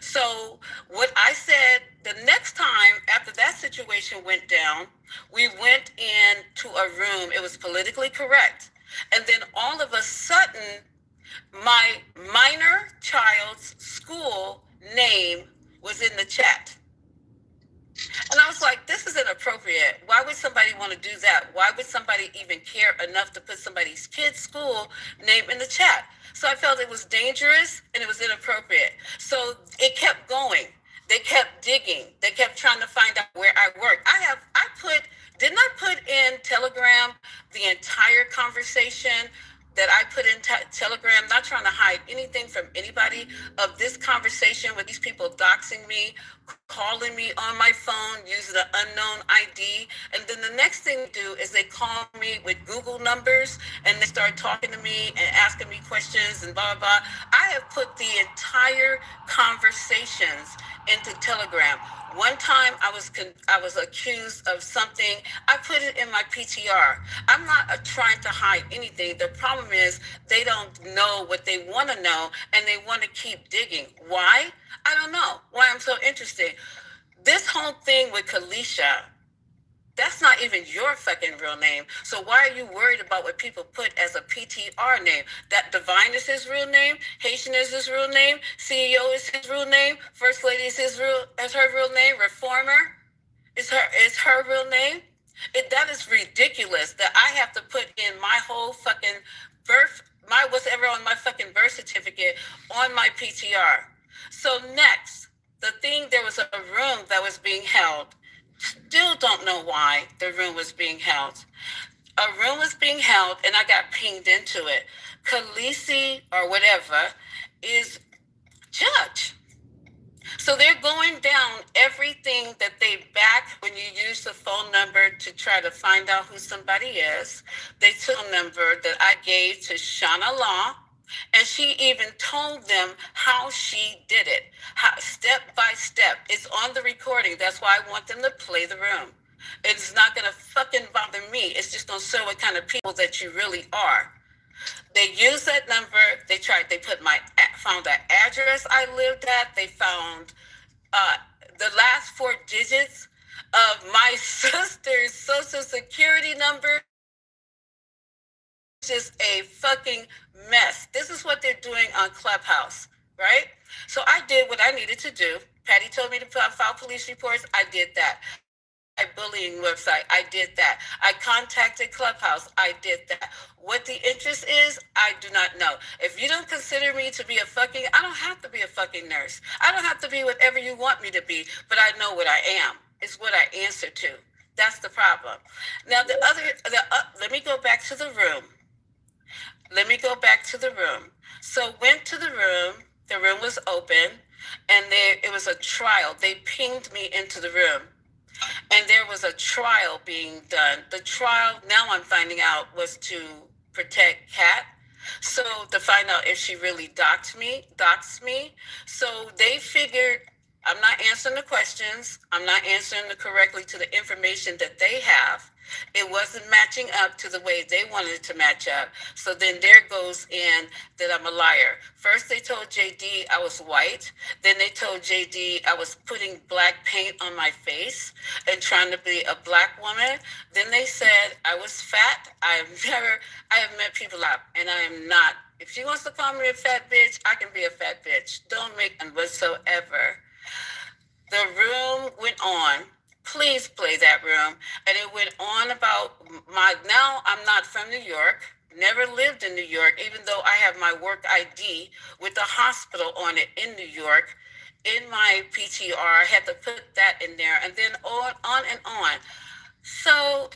S19: So what I said the next time after that situation went down, we went into a room. It was politically correct. And then all of a sudden, my minor child's school name was in the chat. And I was like, this is inappropriate. Why would somebody want to do that? Why would somebody even care enough to put somebody's kid's school name in the chat? So I felt it was dangerous and it was inappropriate. So it kept going. They kept digging. They kept trying to find out where I work. Didn't I put in Telegram the entire conversation that I put in Telegram, not trying to hide anything from anybody, of this conversation with these people doxing me, calling me on my phone using an unknown ID. And then the next thing they do is they call me with Google numbers and they start talking to me and asking me questions and blah, blah, blah. I have put the entire conversations into Telegram. One time I was accused of something. I put it in my PTR. I'm not trying to hide anything. The problem is they don't know what they want to know and they want to keep digging. Why? I don't know why I'm so interested. This whole thing with Kalisha, that's not even your fucking real name. So why are you worried about what people put as a PTR name? That Divine is his real name, Haitian is his real name, CEO is his real name, First Lady is her real name, Reformer is her real name. That is ridiculous that I have to put in my whole fucking whatever on my fucking birth certificate on my PTR. So next, there was a room that was being held. Still don't know why the room was being held. A room was being held and I got pinged into it. Khaleesi or whatever is judge. So they're going down everything that they back when you use the phone number to try to find out who somebody is. They took a number that I gave to Shauna Law, and she even told them how she did it, step by step. It's on the recording. That's why I want them to play the room. It's not going to fucking bother me. It's just going to show what kind of people that you really are. They used that number. They found the address I lived at. They found the last 4 digits of my sister's social security number. Just a fucking mess. This is what they're doing on Clubhouse, right? So I did what I needed to do. Patty told me to file police reports. I did that. A bullying website, I did that. I contacted Clubhouse, I did that. What the interest is, I do not know. If you don't consider me to be I don't have to be a fucking nurse. I don't have to be whatever you want me to be, but I know what I am. It's what I answer to. That's the problem. Now let me go back to the room. So went to the room was open, and it was a trial. They pinged me into the room. And there was a trial being done. The trial, now I'm finding out, was to protect Kat. So to find out if she really doxed me. So they figured I'm not answering the questions. I'm not answering correctly to the information that they have. It wasn't matching up to the way they wanted it to match up. So then there goes in that I'm a liar. First they told JD I was white. Then they told JD I was putting black paint on my face and trying to be a black woman. Then they said I was fat. I have met people out and I am not. If she wants to call me a fat bitch, I can be a fat bitch. Don't make it whatsoever. The room went on. Please play that room. And it went on about now I'm not from New York, never lived in New York, even though I have my work ID with the hospital on it in New York. In my PTR, I had to put that in there, and then on and on. So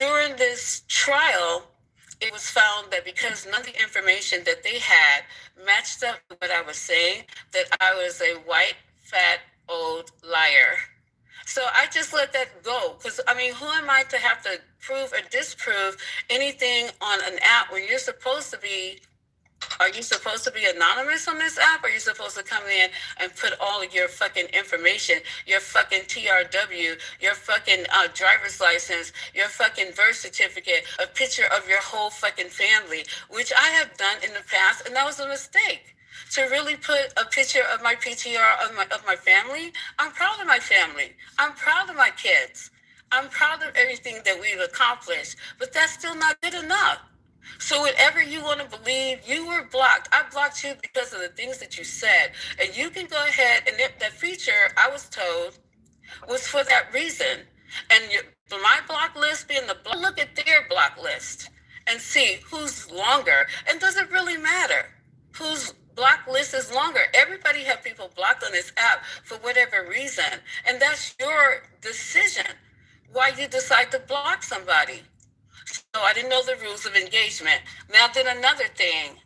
S19: during this trial, it was found that because none of the information that they had matched up with what I was saying, that I was a white, fat, old liar. So I just let that go. Because, I mean, who am I to have to prove or disprove anything on an app where you're supposed to be? Are you supposed to be anonymous on this app? Or are you supposed to come in and put all of your fucking information, your fucking TRW, your fucking driver's license, your fucking birth certificate, a picture of your whole fucking family, which I have done in the past, and that was a mistake. To really put a picture of my PTR of my family, I'm proud of my family. I'm proud of my kids. I'm proud of everything that we've accomplished, but that's still not good enough. So whatever you want to believe, you were blocked. I blocked you because of the things that you said. And you can go ahead and that feature, I was told, was for that reason. And my block list being the block, look at their block list and see who's longer. And does it really matter whose block list is longer? Everybody have people blocked on this app for whatever reason. And that's your decision why you decide to block somebody. So I didn't know the rules of engagement. Now then another thing.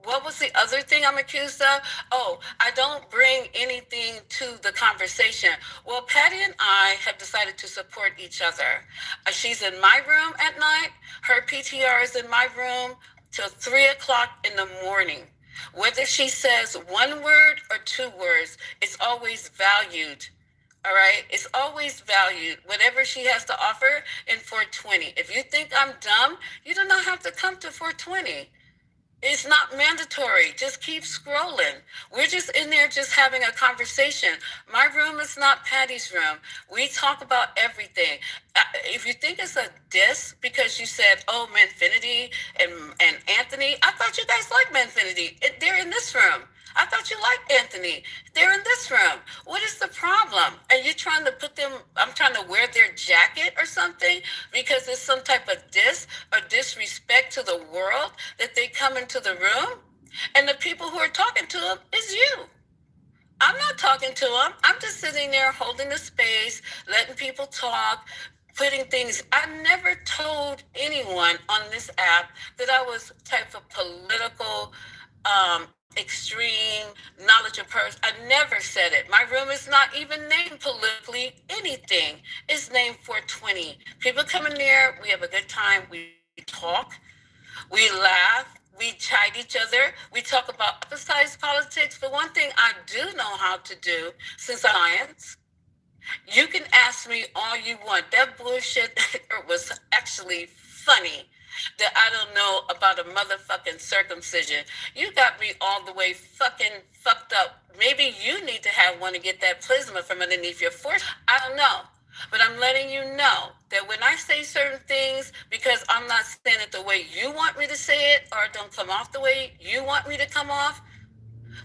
S19: What was the other thing I'm accused of? Oh, I don't bring anything to the conversation. Well, Patty and I have decided to support each other. She's in my room at night. Her PTR is in my room till 3:00 in the morning. Whether she says one word or two words, it's always valued. All right. It's always valued. Whatever she has to offer in 420. If you think I'm dumb, you do not have to come to 420. It's not mandatory. Just keep scrolling. We're just in there just having a conversation. My room is not Patty's room. We talk about everything. If you think it's a diss because you said, oh, Manfinity and Anthony, I thought you guys like Manfinity. They're in this room. I thought you liked Anthony. They're in this room. What is the problem? Are you trying to put them, I'm trying to wear their jacket or something because there's some type of diss or disrespect to the world that they come into the room? And the people who are talking to them is you. I'm not talking to them. I'm just sitting there holding the space, letting people talk, putting things. I never told anyone on this app that I was type of political, extreme knowledge of person. I never said it. My room is not even named politically anything. It's named 420. People come in there, we have a good time, we talk, we laugh, we chide each other, we talk about opposite politics. But one thing I do know how to do, since I'm science, you can ask me all you want. That bullshit was actually funny. That I don't know about a motherfucking circumcision. You got me all the way fucking fucked up. Maybe you need to have one to get that plasma from underneath your forehead. I don't know. But I'm letting you know that when I say certain things, because I'm not saying it the way you want me to say it, or it don't come off the way you want me to come off,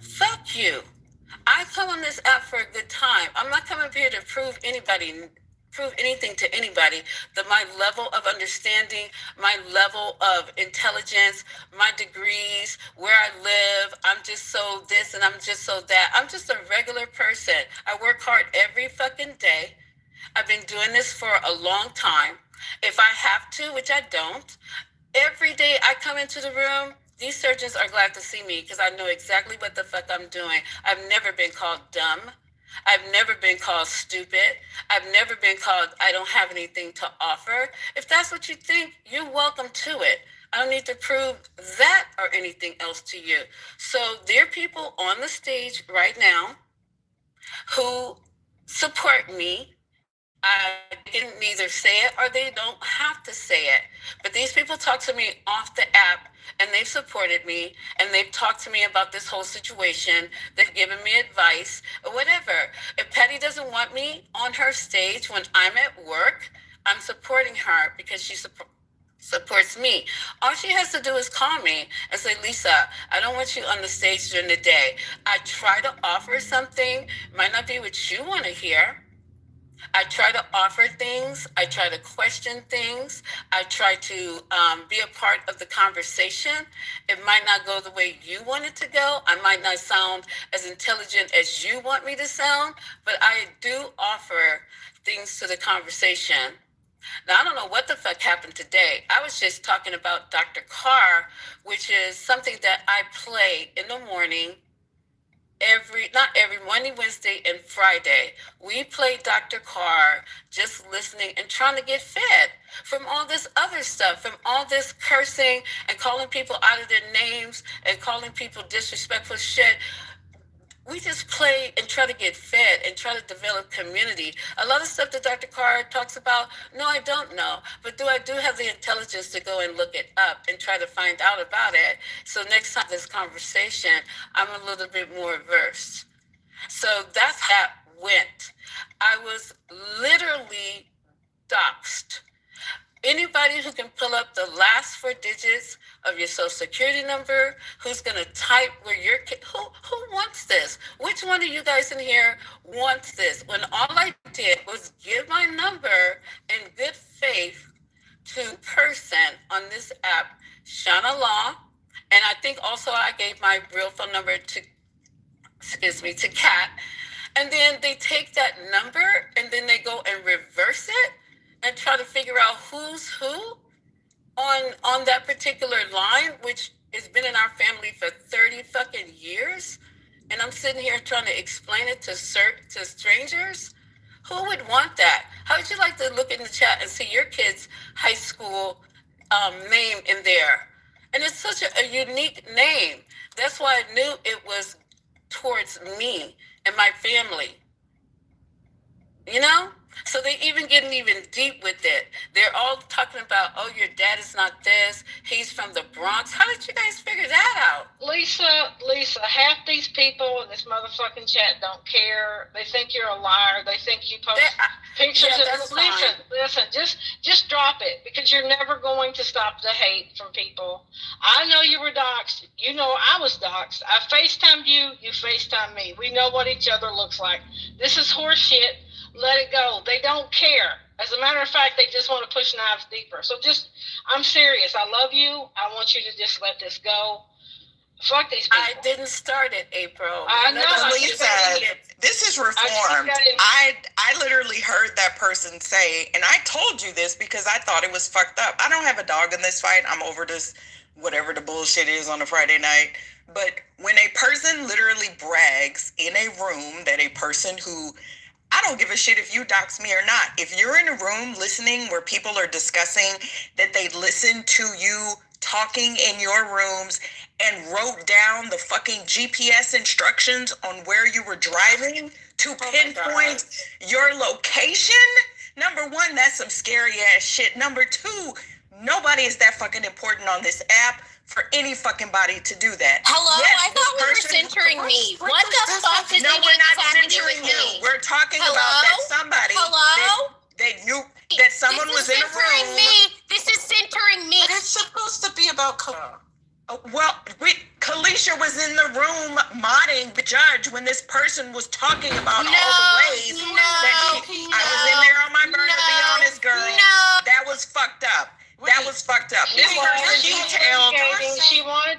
S19: fuck you. I come on this app for a good time. I'm not coming up here to prove anything to anybody. My level of understanding, my level of intelligence, my degrees, where I live, I'm just so this and I'm just so that. I'm just a regular person. I work hard every fucking day. I've been doing this for a long time. If I have to, which I don't, every day I come into the room, these surgeons are glad to see me because I know exactly what the fuck I'm doing. I've never been called dumb. I've never been called stupid. I've never been called I don't have anything to offer. If that's what you think, you're welcome to it. I don't need to prove that or anything else to you. So there are people on the stage right now who support me. I can neither say it or they don't have to say it. But these people talk to me off the app and they've supported me and they've talked to me about this whole situation. They've given me advice or whatever. If Patty doesn't want me on her stage when I'm at work, I'm supporting her because she supports me. All she has to do is call me and say, Lisa, I don't want you on the stage during the day. I try to offer something, might not be what you want to hear. I try to offer things. I try to question things. I try to be a part of the conversation. It might not go the way you want it to go. I might not sound as intelligent as you want me to sound, but I do offer things to the conversation. Now, I don't know what the fuck happened today. I was just talking about Dr. Carr, which is something that I play in the morning not every Monday, Wednesday, and Friday. We play Dr. Carr, just listening and trying to get fed from all this other stuff, from all this cursing and calling people out of their names and calling people disrespectful shit. We just play and try to get fed and try to develop community. A lot of stuff that Dr. Carr talks about, no, I don't know. But I do have the intelligence to go and look it up and try to find out about it. So next time this conversation, I'm a little bit more versed. So that's how it went. I was literally doxxed. Anybody who can pull up the last 4 digits of your social security number, who's going to type where your kid, who wants this? Which one of you guys in here wants this? When all I did was give my number in good faith to a person on this app, Shauna Law, and I think also I gave my real phone number to Kat, and then they take that number and then they go and reverse it and try to figure out who's who on that particular line, which has been in our family for 30 fucking years. And I'm sitting here trying to explain it to strangers. Who would want that? How would you like to look in the chat and see your kid's high school name in there? And it's such a unique name. That's why I knew it was towards me and my family. You know? So they even getting even deep with it. They're all talking about, oh, your dad is not this. He's from the Bronx. How did you guys figure that out?
S2: Lisa, half these people in this motherfucking chat don't care. They think you're a liar. They think you post pictures of... Listen, just drop it, because you're never going to stop the hate from people. I know you were doxxed. You know I was doxxed. I FaceTimed you. You FaceTimed me. We know what each other looks like. This is horse shit. Let it go. They don't care. As a matter of fact, they just want to push knives deeper. So I'm serious. I love you. I want you to just let this go. Fuck these people.
S19: I didn't start it, April.
S5: I know. Lisa, this is reformed. I literally heard that person say, and I told you this because I thought it was fucked up. I don't have a dog in this fight. I'm over this, whatever the bullshit is on a Friday night. But when a person literally brags in a room that a person who... I don't give a shit if you dox me or not. If you're in a room listening where people are discussing that they listened to you talking in your rooms and wrote down the fucking GPS instructions on where you were driving to pinpoint your location, number one, that's some scary ass shit. Number two, nobody is that fucking important on this app for any fucking body to do that.
S11: Hello? Yes, I thought we were centering me. What the fuck is
S5: No, we're not centering you. We're talking about that somebody that someone was in a room.
S11: This is centering me.
S12: But it's supposed to be about
S5: Kalisha was in the room modding the judge when this person was talking about all the ways that I was in there on my burner, to be honest, girl. That was fucked up. That was fucked up. She
S2: wanted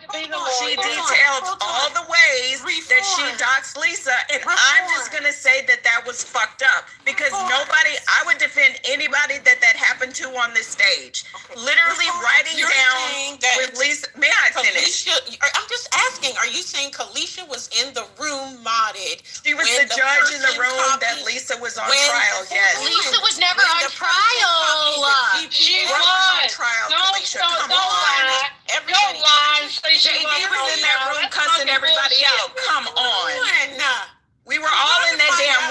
S2: to be the lawyer.
S5: She detailed all the ways that she doxed Lisa, and I'm just gonna say that was fucked up because I would defend anybody that happened to on this stage. Literally writing down with Lisa. May I finish?
S22: I'm just asking. Are you saying Kalisha was in the room modded?
S5: She was the judge in the room that Lisa was on trial. Yes.
S11: Lisa was never on trial.
S2: She was.
S5: Trial, Kalisha.
S2: Don't lie. Don't lie.
S5: JD was in that room cussing everybody out. Come on. We were all in that damn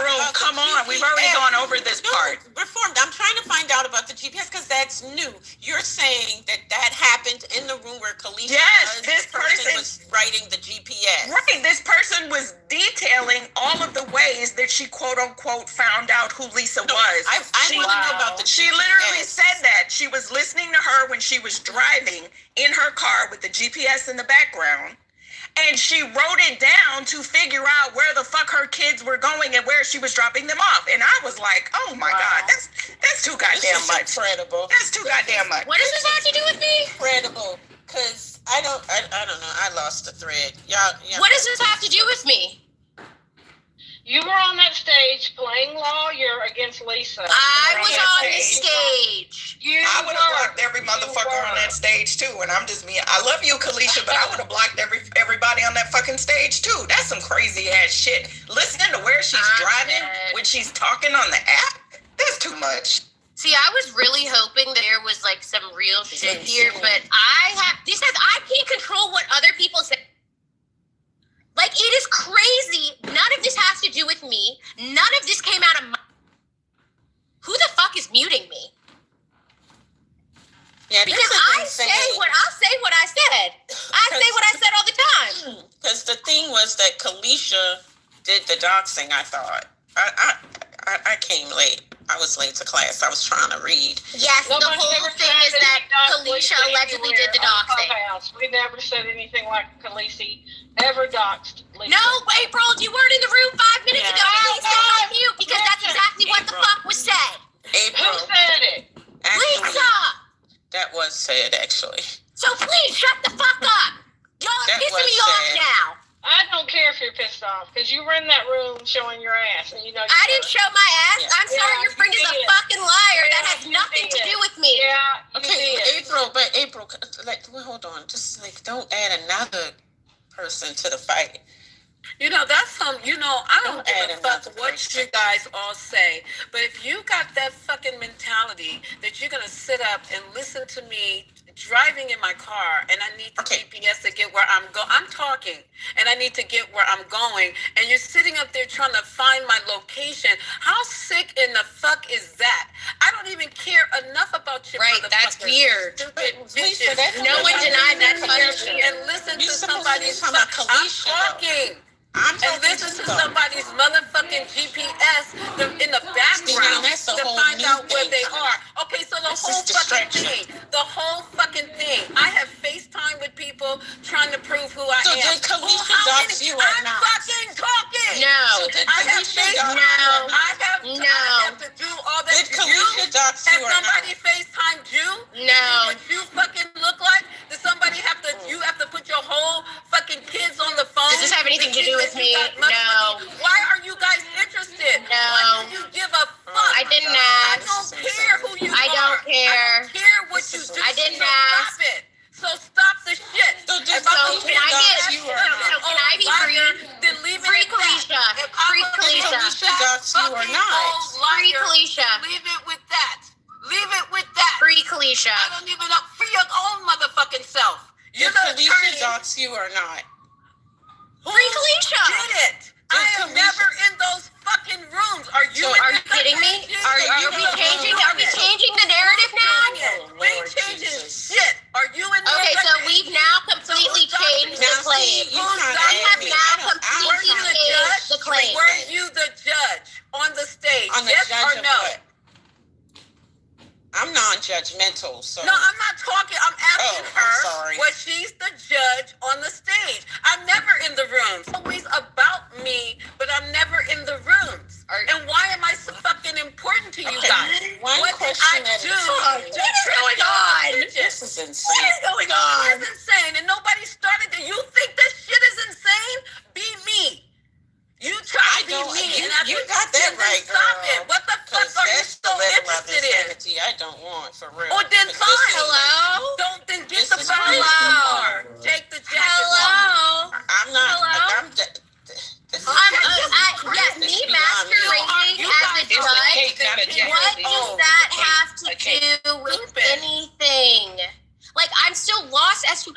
S22: over this part. Reformed. I'm trying to find out about the GPS because that's new. You're saying that happened in the room where Kalisha this person was writing the GPS.
S7: Right. This person was detailing all of the ways that she quote unquote found out who Lisa was.
S22: I want to know about the GPS.
S7: She literally said that she was listening to her when she was driving in her car with the GPS in the background. And she wrote it down to figure out where the fuck her kids were going and where she was dropping them off. And I was like, oh my God, that's too goddamn much.
S22: Incredible.
S7: That's too goddamn much.
S11: What does this have to do with me?
S22: Incredible. Because I don't know. I lost the thread. Y'all.
S11: What does this have to do with me?
S2: You were on that stage playing lawyer against Lisa.
S11: I was on the stage.
S7: I would have blocked every motherfucker on that stage too. And I'm just being, I love you, Kalisha, but I would have blocked everybody on that fucking stage too. That's some crazy ass shit. Listening to where she's driving when she's talking on the app, that's too much.
S11: See, I was really hoping that there was like some real shit here, but I can't control what other people say. Like, it is crazy. None of this has to do with me. None of this came out of my... Who the fuck is muting me?
S22: Yeah,
S11: because I'll say what I said. I say what I said all the time.
S22: Because the thing was that Kalisha did the doxing, I thought. I came late. I was late to class. I was trying to read.
S11: Yes, the whole thing is that Kalisha allegedly did the doxing.
S2: We never said anything like Kalisha ever doxed Lisa.
S11: No, April, you weren't in the room 5 minutes ago. Please stay on mute because that's exactly what the fuck was said.
S22: April.
S2: Who said it?
S22: Actually,
S11: Lisa!
S22: That was said, actually.
S11: So please shut the fuck up. Y'all are pissing me off now.
S2: I don't care if you're pissed off because you were in that room showing your ass, and you know.
S11: I didn't show my ass. Yeah. I'm sorry, your friend is a fucking liar. That has nothing to do with me.
S2: Yeah.
S22: Okay, April, hold on. Just like, don't add another person to the fight.
S19: You know, that's I don't give a fuck what you guys all say. But if you got that fucking mentality that you're gonna sit up and listen to me driving in my car and I need the GPS to get where I'm going. I'm talking and I need to get where I'm going. And you're sitting up there trying to find my location. How sick in the fuck is that? I don't even care enough about your
S11: that's weird.
S22: Lisa,
S11: no one denied that funny shit.
S19: And listen to somebody's I'm talking. And listen to somebody's motherfucking GPS in the background to find out where they are. Okay, so the whole fucking thing. I have FaceTime with people trying to prove who I am.
S22: So did Kalisha dox you or not?
S19: I'm fucking talking.
S11: No.
S22: So did Kalisha
S19: I have to do all that.
S22: Did Kalisha dox you or not?
S19: Has somebody FaceTimed you?
S11: No.
S19: What you fucking look like? Does somebody you have to put your whole fucking kids on the phone?
S11: Does this have anything to do with me? No.
S19: Why are you guys interested?
S11: No.
S19: Why do you give a fuck?
S11: I didn't ask.
S19: I don't care who you are.
S11: I don't care.
S19: I don't care what you do.
S11: I didn't
S19: ask. Stop it. So stop the shit.
S11: Can I be free?
S19: Then leave it
S11: free
S19: at
S11: Kalisha.
S19: That.
S11: Free Kalisha.
S22: Kalisha dox you or not?
S11: Free Kalisha.
S19: Leave it with that. Leave it with that.
S11: Free Kalisha.
S19: I don't even know. Free your own motherfucking self.
S22: Did Kalisha dox you or not?
S11: Free Kalisha.
S19: Did it? I am never in those fucking rooms. Are you?
S11: Are you kidding me? Are we changing the narrative now?
S19: We changing shit. Are you in?
S11: Okay, so we've now completely changed the claim. We have now completely changed the claim.
S19: Were you the judge on the stage?
S22: Yes
S19: or no?
S22: I'm non-judgmental, so...
S19: No, I'm not talking. I'm asking her.
S22: I'm sorry.
S19: Was she's the judge on the stage? I'm never in the rooms. It's always about me, but I'm never in the rooms. And why am I so fucking important to you guys?
S22: One
S19: what
S22: question
S19: did I do?
S11: What is going on?
S22: This is insane.
S11: What is going on?
S19: It's insane, and nobody started it. You think this shit is insane? Be me. You try to be me, and
S22: you got that right, girl.
S19: Stop it. What the fuck are you so interested in?
S22: I don't want, for real.
S19: Oh, then fine.
S11: Hello?
S19: Don't then get the phone.
S11: Hello?
S19: Take the jacket.
S11: Hello?
S22: I'm not.
S11: Hello? Me masquerading as a judge. What does that have to do with anything? Like, I'm still lost as to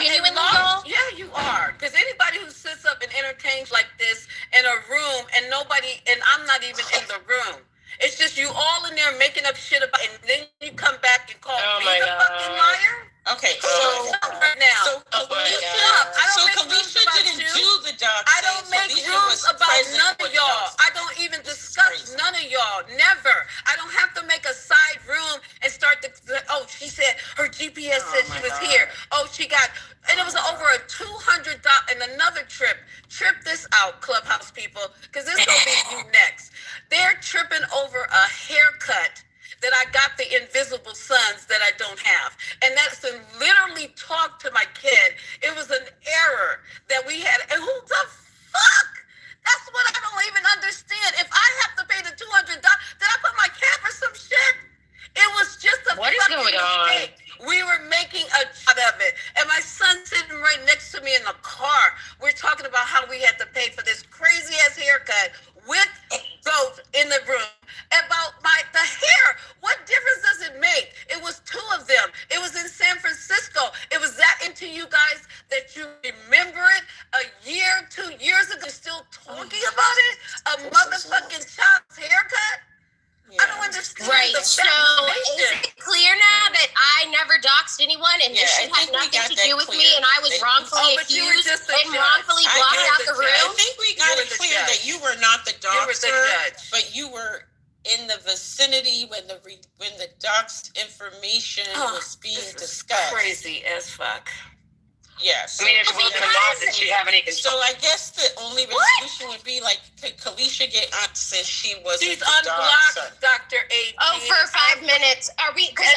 S11: genuinely,
S19: yeah, you are. Because anybody who sits up and entertains like this and in a room and I'm not even in the room. It's just you all in there making up shit about, and then you come back and call me the fucking liar.
S22: Okay,
S19: so right now,
S22: so Kalisha didn't do the doxing.
S19: I don't make rooms about none of y'all. I don't even discuss none of y'all. Never. I don't have to make a side room and start to. Oh, she said her GPS said she was here. Oh, she got. And it was over a $200 and another trip. Trip this out, Clubhouse people, because this gonna be you next. They're tripping over a haircut that I got the invisible sons that I don't have. And that's to literally talk to my kid. It was an error that we had. And who the fuck? That's what I don't even understand. If I have to pay the $200, did I put my cat for some shit? It was just a
S4: what is going
S19: mistake. We were making a job of it. And my son sitting right next to me in the car. We're talking about how we had to pay for this crazy ass haircut with both in the room. About the hair. What difference does it make? It was two of them. It was in San Francisco. It was that into you guys that you remember it a year, 2 years ago, still talking about it? A motherfucking child's haircut? I don't understand.
S11: Right. So is it clear now that I never doxed anyone and this shit had nothing to do with me and I was wrongfully accused and wrongfully blocked out the room?
S22: I think we got it clear that you were not the doxer,
S19: you were the judge.
S22: But you were in the vicinity when the doxed information was being discussed.
S19: Crazy as fuck.
S22: Yes.
S4: I mean, if it wasn't a law, did she have any control?
S22: So I guess the only resolution would be like, could Kalisha get on since she was
S19: She's unblocked, Dr. A.
S11: Oh, for 5 minutes. Are we? Because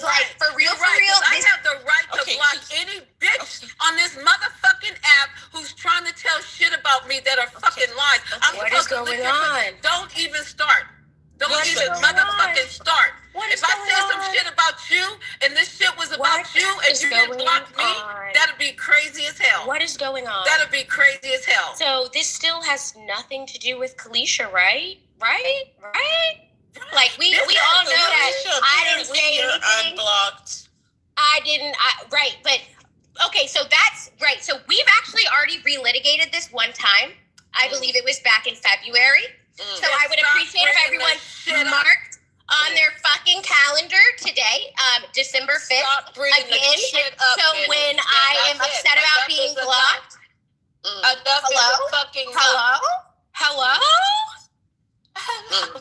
S19: right.
S11: For real,
S19: I have the right to block any bitch on this motherfucking app who's trying to tell shit about me that are fucking lies.
S11: What is going on?
S19: Don't even start. Don't even motherfucking start. If I say some shit about you and this shit was about you and you didn't block me, that'd be crazy as hell.
S11: What is going on?
S19: That'd be crazy as hell.
S11: So this still has nothing to do with Kalisha, right? Right? Like we all know that I didn't say anything.
S22: Unblocked.
S11: Right, but okay, so that's right. So we've actually already relitigated this one time. I believe it was back in February. So I would appreciate if everyone marked on their fucking calendar today, December 5th, again. So when I am upset about being blocked. Hello?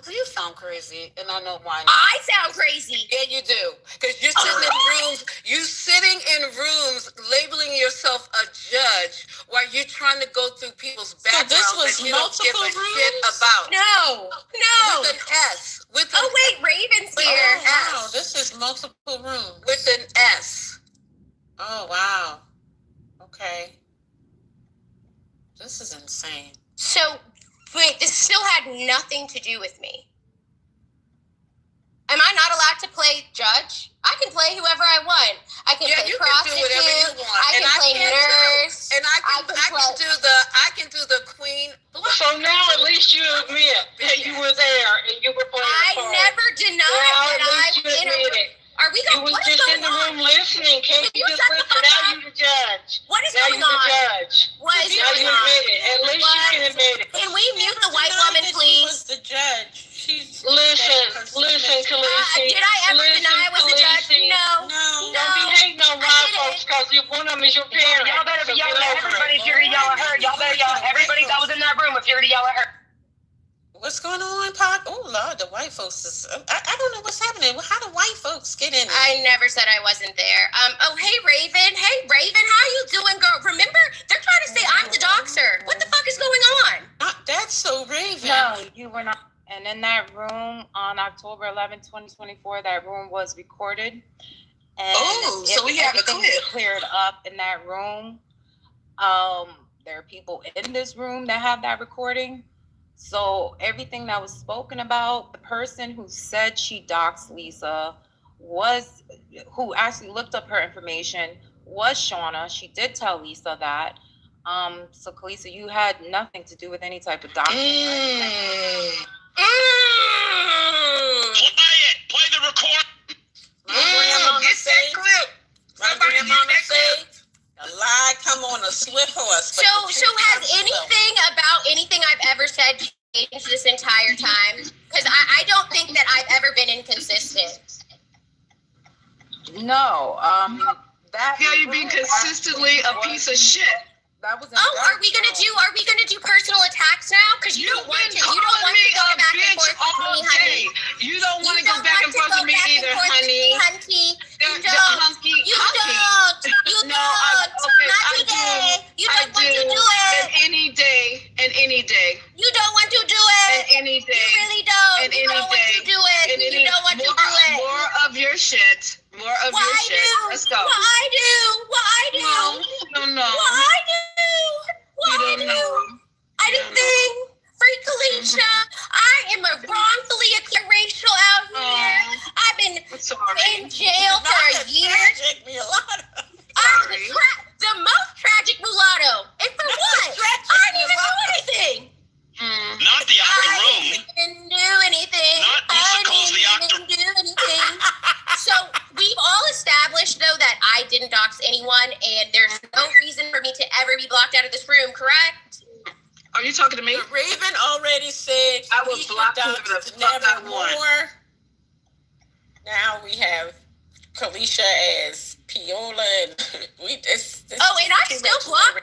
S19: You sound crazy, and I know why.
S11: I sound crazy.
S19: Yeah, you do. Because you're sitting in rooms labeling yourself a judge while you're trying to go through people's backgrounds that you don't give a shit about.
S11: No.
S19: With an S.
S11: Wait, Raven's here.
S22: Oh, wow, this is multiple rooms.
S19: With an S.
S22: Oh, wow. Okay. This is insane.
S11: So, wait, this still had nothing to do with me. Am I not allowed to play judge? I can play whoever I want. I can play prostitute.
S19: You can do whatever you want.
S11: I can play nurse.
S19: And I can do the queen.
S2: So now at least you admit that you were there and you were playing
S11: I never denied that I was in it. Are we going?
S2: You was just in the room listening. Can't you just listen? Now you the judge.
S11: What is
S2: now
S11: going
S2: on?
S11: on?
S2: Judge.
S11: What is
S2: now
S11: going
S2: you
S11: on?
S2: admit it. At least you can admit it.
S11: Can we mute the white woman, please?
S22: She was the judge.
S2: Listen, Khaleesi.
S11: Did I ever deny I was the judge? No.
S2: Don't be hating on white folks because one of them is your parent.
S4: Y'all better be yelling at everybody if you're to yell at her. Y'all better yell at everybody that was in that room if you're to yell at her.
S22: What's going on, Pac? Oh, Lord, the white folks is... I don't know what's happening. How do white folks get in there?
S11: I never said I wasn't there. Hey, Raven. Hey, Raven, how you doing, girl? Remember, they're trying to say I'm the doxer. What the fuck is going on?
S22: That's so Raven.
S9: No, you were not. And in that room on October 11, 2024, that room was recorded. And
S12: so we have a clip.
S9: Cleared up in that room. There are people in this room that have that recording. So everything that was spoken about, the person who said she doxed Lisa who actually looked up her information was Shauna. She did tell Lisa that. So Kalisha, you had nothing to do with any type of doxing.
S6: Play the record.
S19: Get that clip. My grandmama said, a lie come on a swift horse.
S11: So has anything about anything I've
S9: No, that.
S14: Yeah, you're being consistently a piece of shit.
S9: That was.
S11: Are we gonna do personal attacks now? Because you don't want to. You don't want to go back and forth with me, honey.
S14: You don't want to go back and forth with me either, honey.
S11: Hunky. You don't.
S14: Hunky.
S11: You don't. You don't. Not today. You don't want to do it.
S14: And any day.
S11: You don't want to do it.
S14: And any day.
S11: You really don't.
S14: And
S11: You don't want to do it. You don't want to do it.
S14: More of your shit. More of your shit. Let's go.
S11: What I do?
S14: No.
S11: Anything. Free Kalisha. I am a wrongfully accused racial out here. I've been in jail for a year. I'm the most tragic mulatto. And for what? I didn't even do anything.
S8: Not the actor room.
S11: I didn't do anything.
S8: Not Musicals, the actor.
S11: I didn't do anything. So we've all established, though, that I didn't dox anyone, and there's no reason for me to ever be blocked out of this room, correct?
S14: Are you talking to me?
S22: Raven already said
S14: I was blocked
S22: never more. Now we have Kalisha as Piola, and and
S11: I'm still blocked.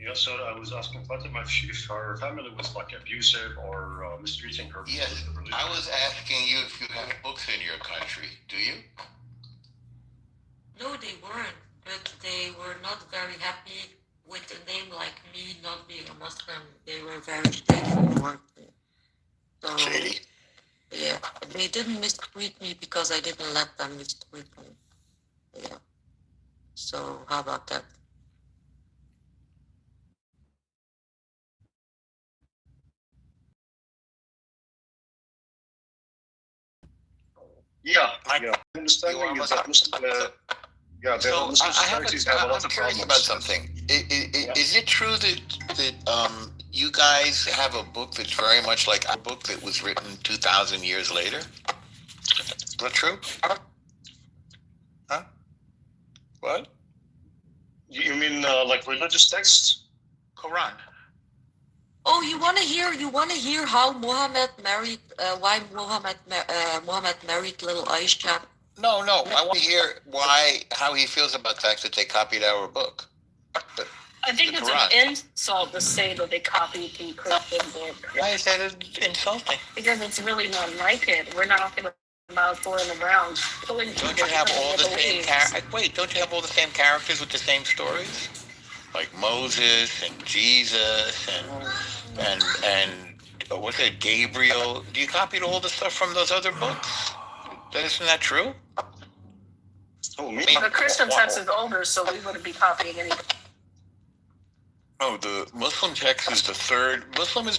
S18: Yeah, so I was asking Fatima if her family was like abusive or mistreating her.
S8: Yes, I was asking you if you have books in your country. Do you?
S1: No, they weren't, but they were not very happy with a name like me not being a Muslim. They were very straightforward. So,
S8: Shady.
S1: yeah, they didn't mistreat me because I didn't let them mistreat me. Yeah. So how about that?
S18: Yeah. Understanding is that Muslim, societies have a lot of
S8: curious
S18: problems.
S8: about something. Is it true that you guys have a book that's very much like a book that was written 2,000 years later? Is that true? Huh? What?
S18: You mean like religious texts?
S8: Quran.
S1: Oh, you want to hear how Muhammad married? Why Muhammad married little Aisha?
S8: No. I want to hear how he feels about the fact that they copied our book.
S13: I think it's an insult to say that they copied the Christian book.
S8: Why is that insulting?
S13: Because it's really not like it. We're not talking about going around.
S8: Don't you have all the same Don't you have all the same characters with the same stories? Like Moses and Jesus and what's it, Gabriel? Do you copy all the stuff from those other books? Isn't that true?
S18: Oh, me?
S13: The Christian text is older, so we wouldn't be copying anything.
S8: Oh, the Muslim text is the third. Islam is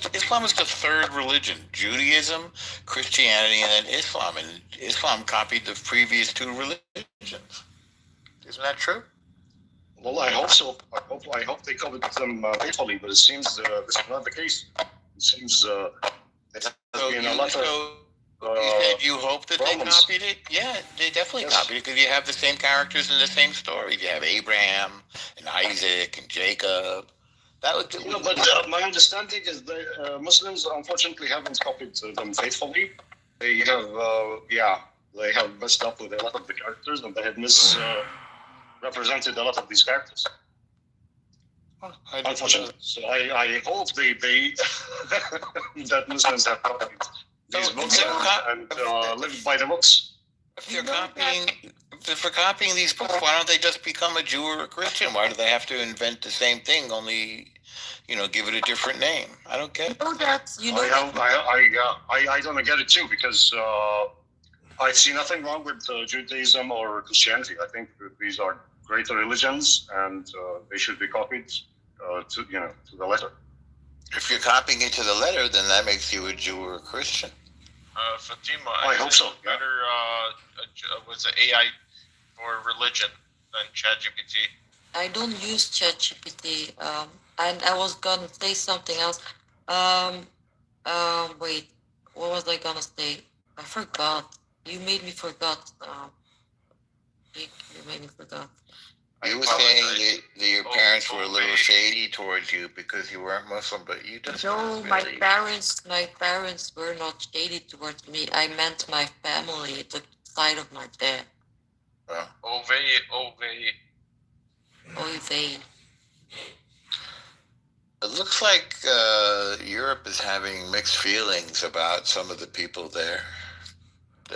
S8: the third religion. Judaism, Christianity, and then Islam. And Islam copied the previous two religions. Isn't that true?
S18: Well, I hope so. I hope they covered them faithfully, but it seems this is not the case. It seems there's been a lot of.
S8: You said you hope that
S18: problems.
S8: They copied it? Yeah, they definitely copied it because you have the same characters in the same story. You have Abraham and Isaac and Jacob.
S18: But my understanding is that Muslims unfortunately haven't copied them faithfully. They have, they have messed up with a lot of the characters, and they have misrepresented a lot of these characters. Unfortunately, so I hope they that Muslims have copied these books and lived by the books.
S8: If they're copying these books, why don't they just become a Jew or a Christian? Why do they have to invent the same thing, only, give it a different name? I don't get it.
S18: I don't get it too, because I see nothing wrong with Judaism or Christianity. I think that these are great religions, and they should be copied to the letter.
S8: If you're copying it to the letter, then that makes you a Jew or a Christian.
S3: Fatima,
S18: I hope so.
S3: Better was it AI for religion than ChatGPT?
S1: I don't use ChatGPT. And I was gonna say something else. Wait, what was I gonna say? I forgot. You made me forget. You made me forget.
S8: You were saying that your parents were a little shady towards you because you weren't Muslim, but you just
S1: No, my parents were not shady towards me. I meant my family, the side of my dad.
S3: Oh,
S1: they.
S8: It looks like Europe is having mixed feelings about some of the people there.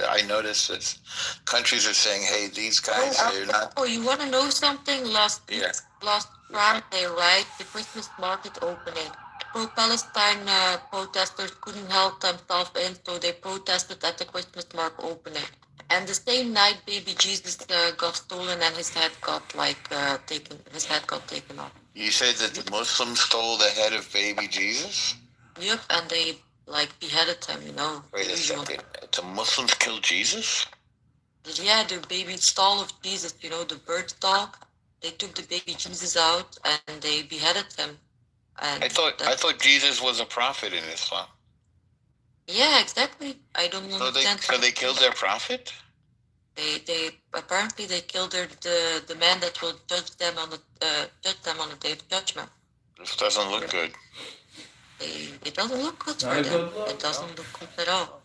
S8: I noticed that countries are saying, "Hey, these guys, they're not."
S1: Oh, you want to know something? Last Friday, right? The Christmas market opening. Pro-Palestine protesters couldn't help themselves in, so they protested at the Christmas market opening. And the same night, baby Jesus got stolen and his head got taken. His head got taken off.
S8: You said that the Muslims stole the head of baby Jesus?
S1: Yep, and they beheaded him.
S8: Wait a second. The Muslims killed Jesus?
S1: Yeah, the baby stall of Jesus. The bird stall. They took the baby Jesus out and they beheaded him. And
S8: I thought Jesus was a prophet in Islam.
S1: Yeah, exactly. I don't understand.
S8: So they killed their prophet?
S1: They apparently they killed the man that will judge them on the day of judgment.
S8: This doesn't look good.
S1: It doesn't look good for them. It doesn't look good at all.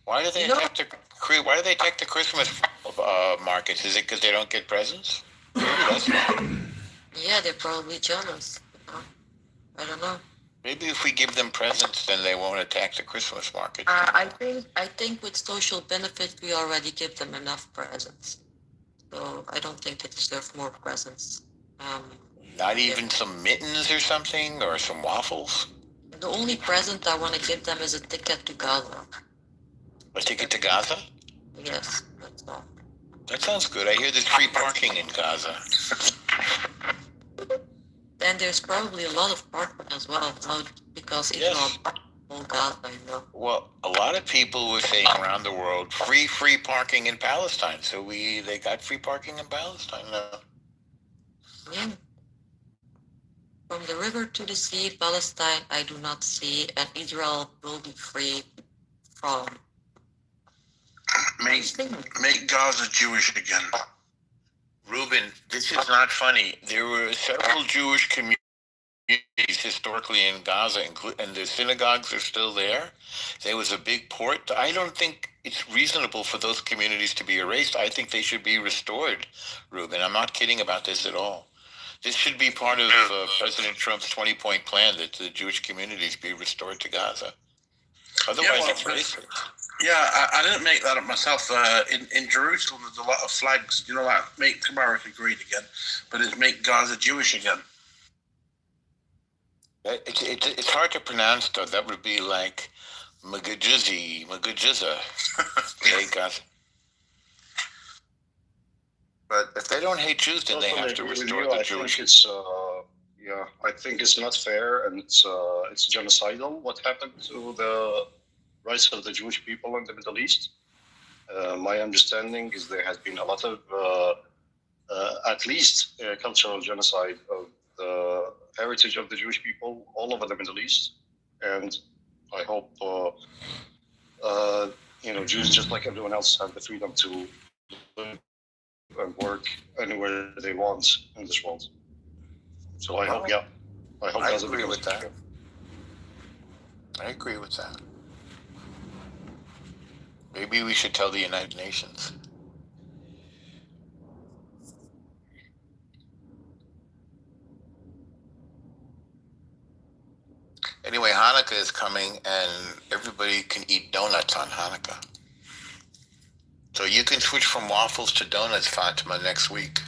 S8: Why do they attack the Christmas markets? Is it because they don't get presents?
S1: Yeah, they're probably jealous. I don't know.
S15: Maybe if we give them presents, then they won't attack the Christmas market.
S1: I think with social benefits, we already give them enough presents. So I don't think they deserve more presents.
S15: Not even some mittens or something, or some waffles?
S1: The only present I want to give them is a ticket to Gaza.
S15: A ticket to Gaza?
S1: Yes, that's all.
S15: That sounds good. I hear there's free parking in Gaza.
S1: And there's probably a lot of parking as well, because Israel whole Gaza, you know.
S15: Well, a lot of people were saying around the world, free parking in Palestine. So they got free parking in Palestine now.
S1: Yeah. From the river to the sea, Palestine I do not see, and Israel will be free from.
S20: Make Gaza Jewish again.
S15: Ruben, this is not funny. There were several Jewish communities historically in Gaza, and the synagogues are still there. There was a big port. I don't think it's reasonable for those communities to be erased. I think they should be restored, Ruben. I'm not kidding about this at all. This should be part of President Trump's 20-point plan that the Jewish communities be restored to Gaza. Otherwise, it's racist.
S20: Yeah, I didn't make that up myself. In Jerusalem, there's a lot of flags, like make America great again, but it's make Gaza Jewish again.
S15: It's hard to pronounce, though. That would be like Magajiza. Gaza. But if they don't hate Jews, then they have to restore the Jewish.
S18: I think it's not fair, and it's genocidal what happened to the rights of the Jewish people in the Middle East. My understanding is there has been a lot of, at least, cultural genocide of the heritage of the Jewish people all over the Middle East, and I hope Jews, just like everyone else, have the freedom to live and work anywhere they want in this world. So I hope
S15: I agree with that. I agree with that. Maybe we should tell the United Nations. Anyway, Hanukkah is coming, and everybody can eat donuts on Hanukkah. So you can switch from waffles to donuts, Fatima, next week.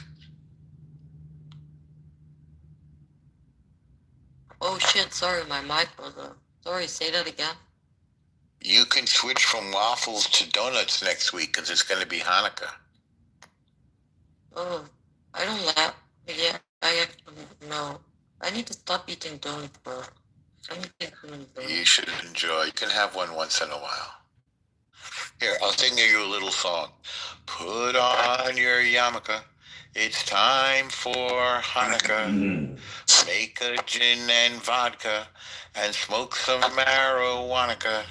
S1: Oh shit, sorry, my mic was sorry, say that again.
S15: You can switch from waffles to donuts next week because it's going to be Hanukkah.
S1: Oh, I don't laugh. Yeah, I actually, no. I need to stop eating donuts, bro.
S15: You should enjoy. You can have one once in a while. Here, I'll sing you a little song. Put on your yarmulke. It's time for Hanukkah. Make a gin and vodka and smoke some marijuana.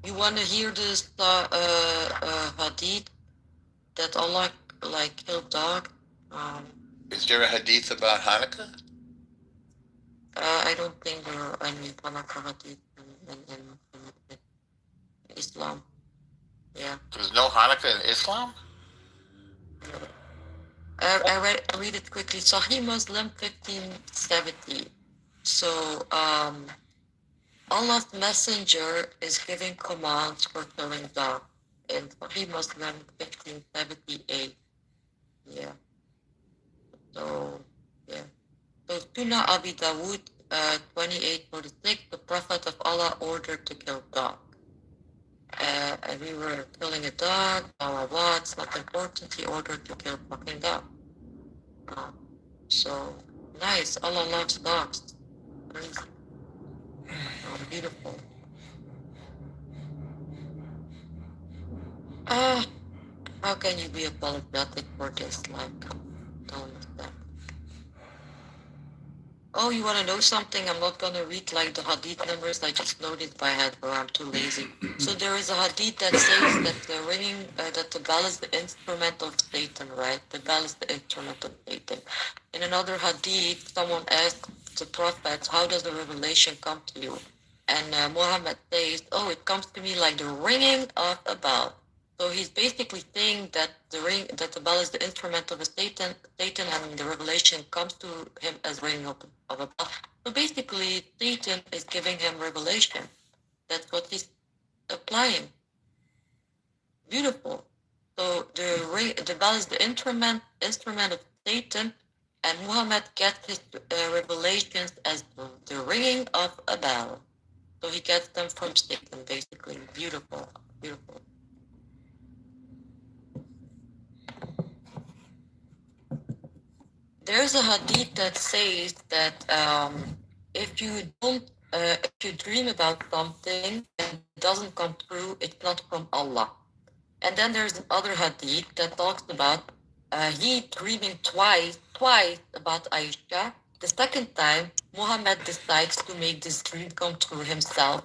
S1: You want to hear this hadith that Allah killed dog?
S15: Is there a hadith about Hanukkah?
S1: I don't think there are any Hanukkah hadith in Islam. Yeah.
S15: There's no Hanukkah in Islam?
S1: I read it quickly. Sahih Muslim 1570. So Allah's messenger is giving commands for killing dogs in Sahih Muslim 1578. Yeah. So yeah. So Tuna Abi Dawood 2846, the Prophet of Allah ordered to kill dog. And we were killing a dog, blah blah blah. It's not important. He ordered to kill fucking dog. So nice. Allah loves dogs. Beautiful. How can you be apologetic for this? Like, don't understand. Oh, you want to know something? I'm not going to read like the hadith numbers. I just know it by head, but I'm too lazy. So there is a hadith that says that the ringing, that the bell is the instrument of Satan, right? The bell is the instrument of Satan. In another hadith, someone asked the Prophet, how does the revelation come to you? And Muhammad says, oh, it comes to me like the ringing of a bell. So he's basically saying that the bell is the instrument of a Satan, and the revelation comes to him as ringing of a bell. So basically, Satan is giving him revelation. That's what he's applying. Beautiful. So the bell is the instrument of Satan, and Muhammad gets his revelations as the ringing of a bell. So he gets them from Satan, basically. Beautiful, beautiful. There's a hadith that says that if you dream about something and it doesn't come true, it's not from Allah. And then there's another hadith that talks about he dreaming twice about Aisha. The second time, Muhammad decides to make this dream come true himself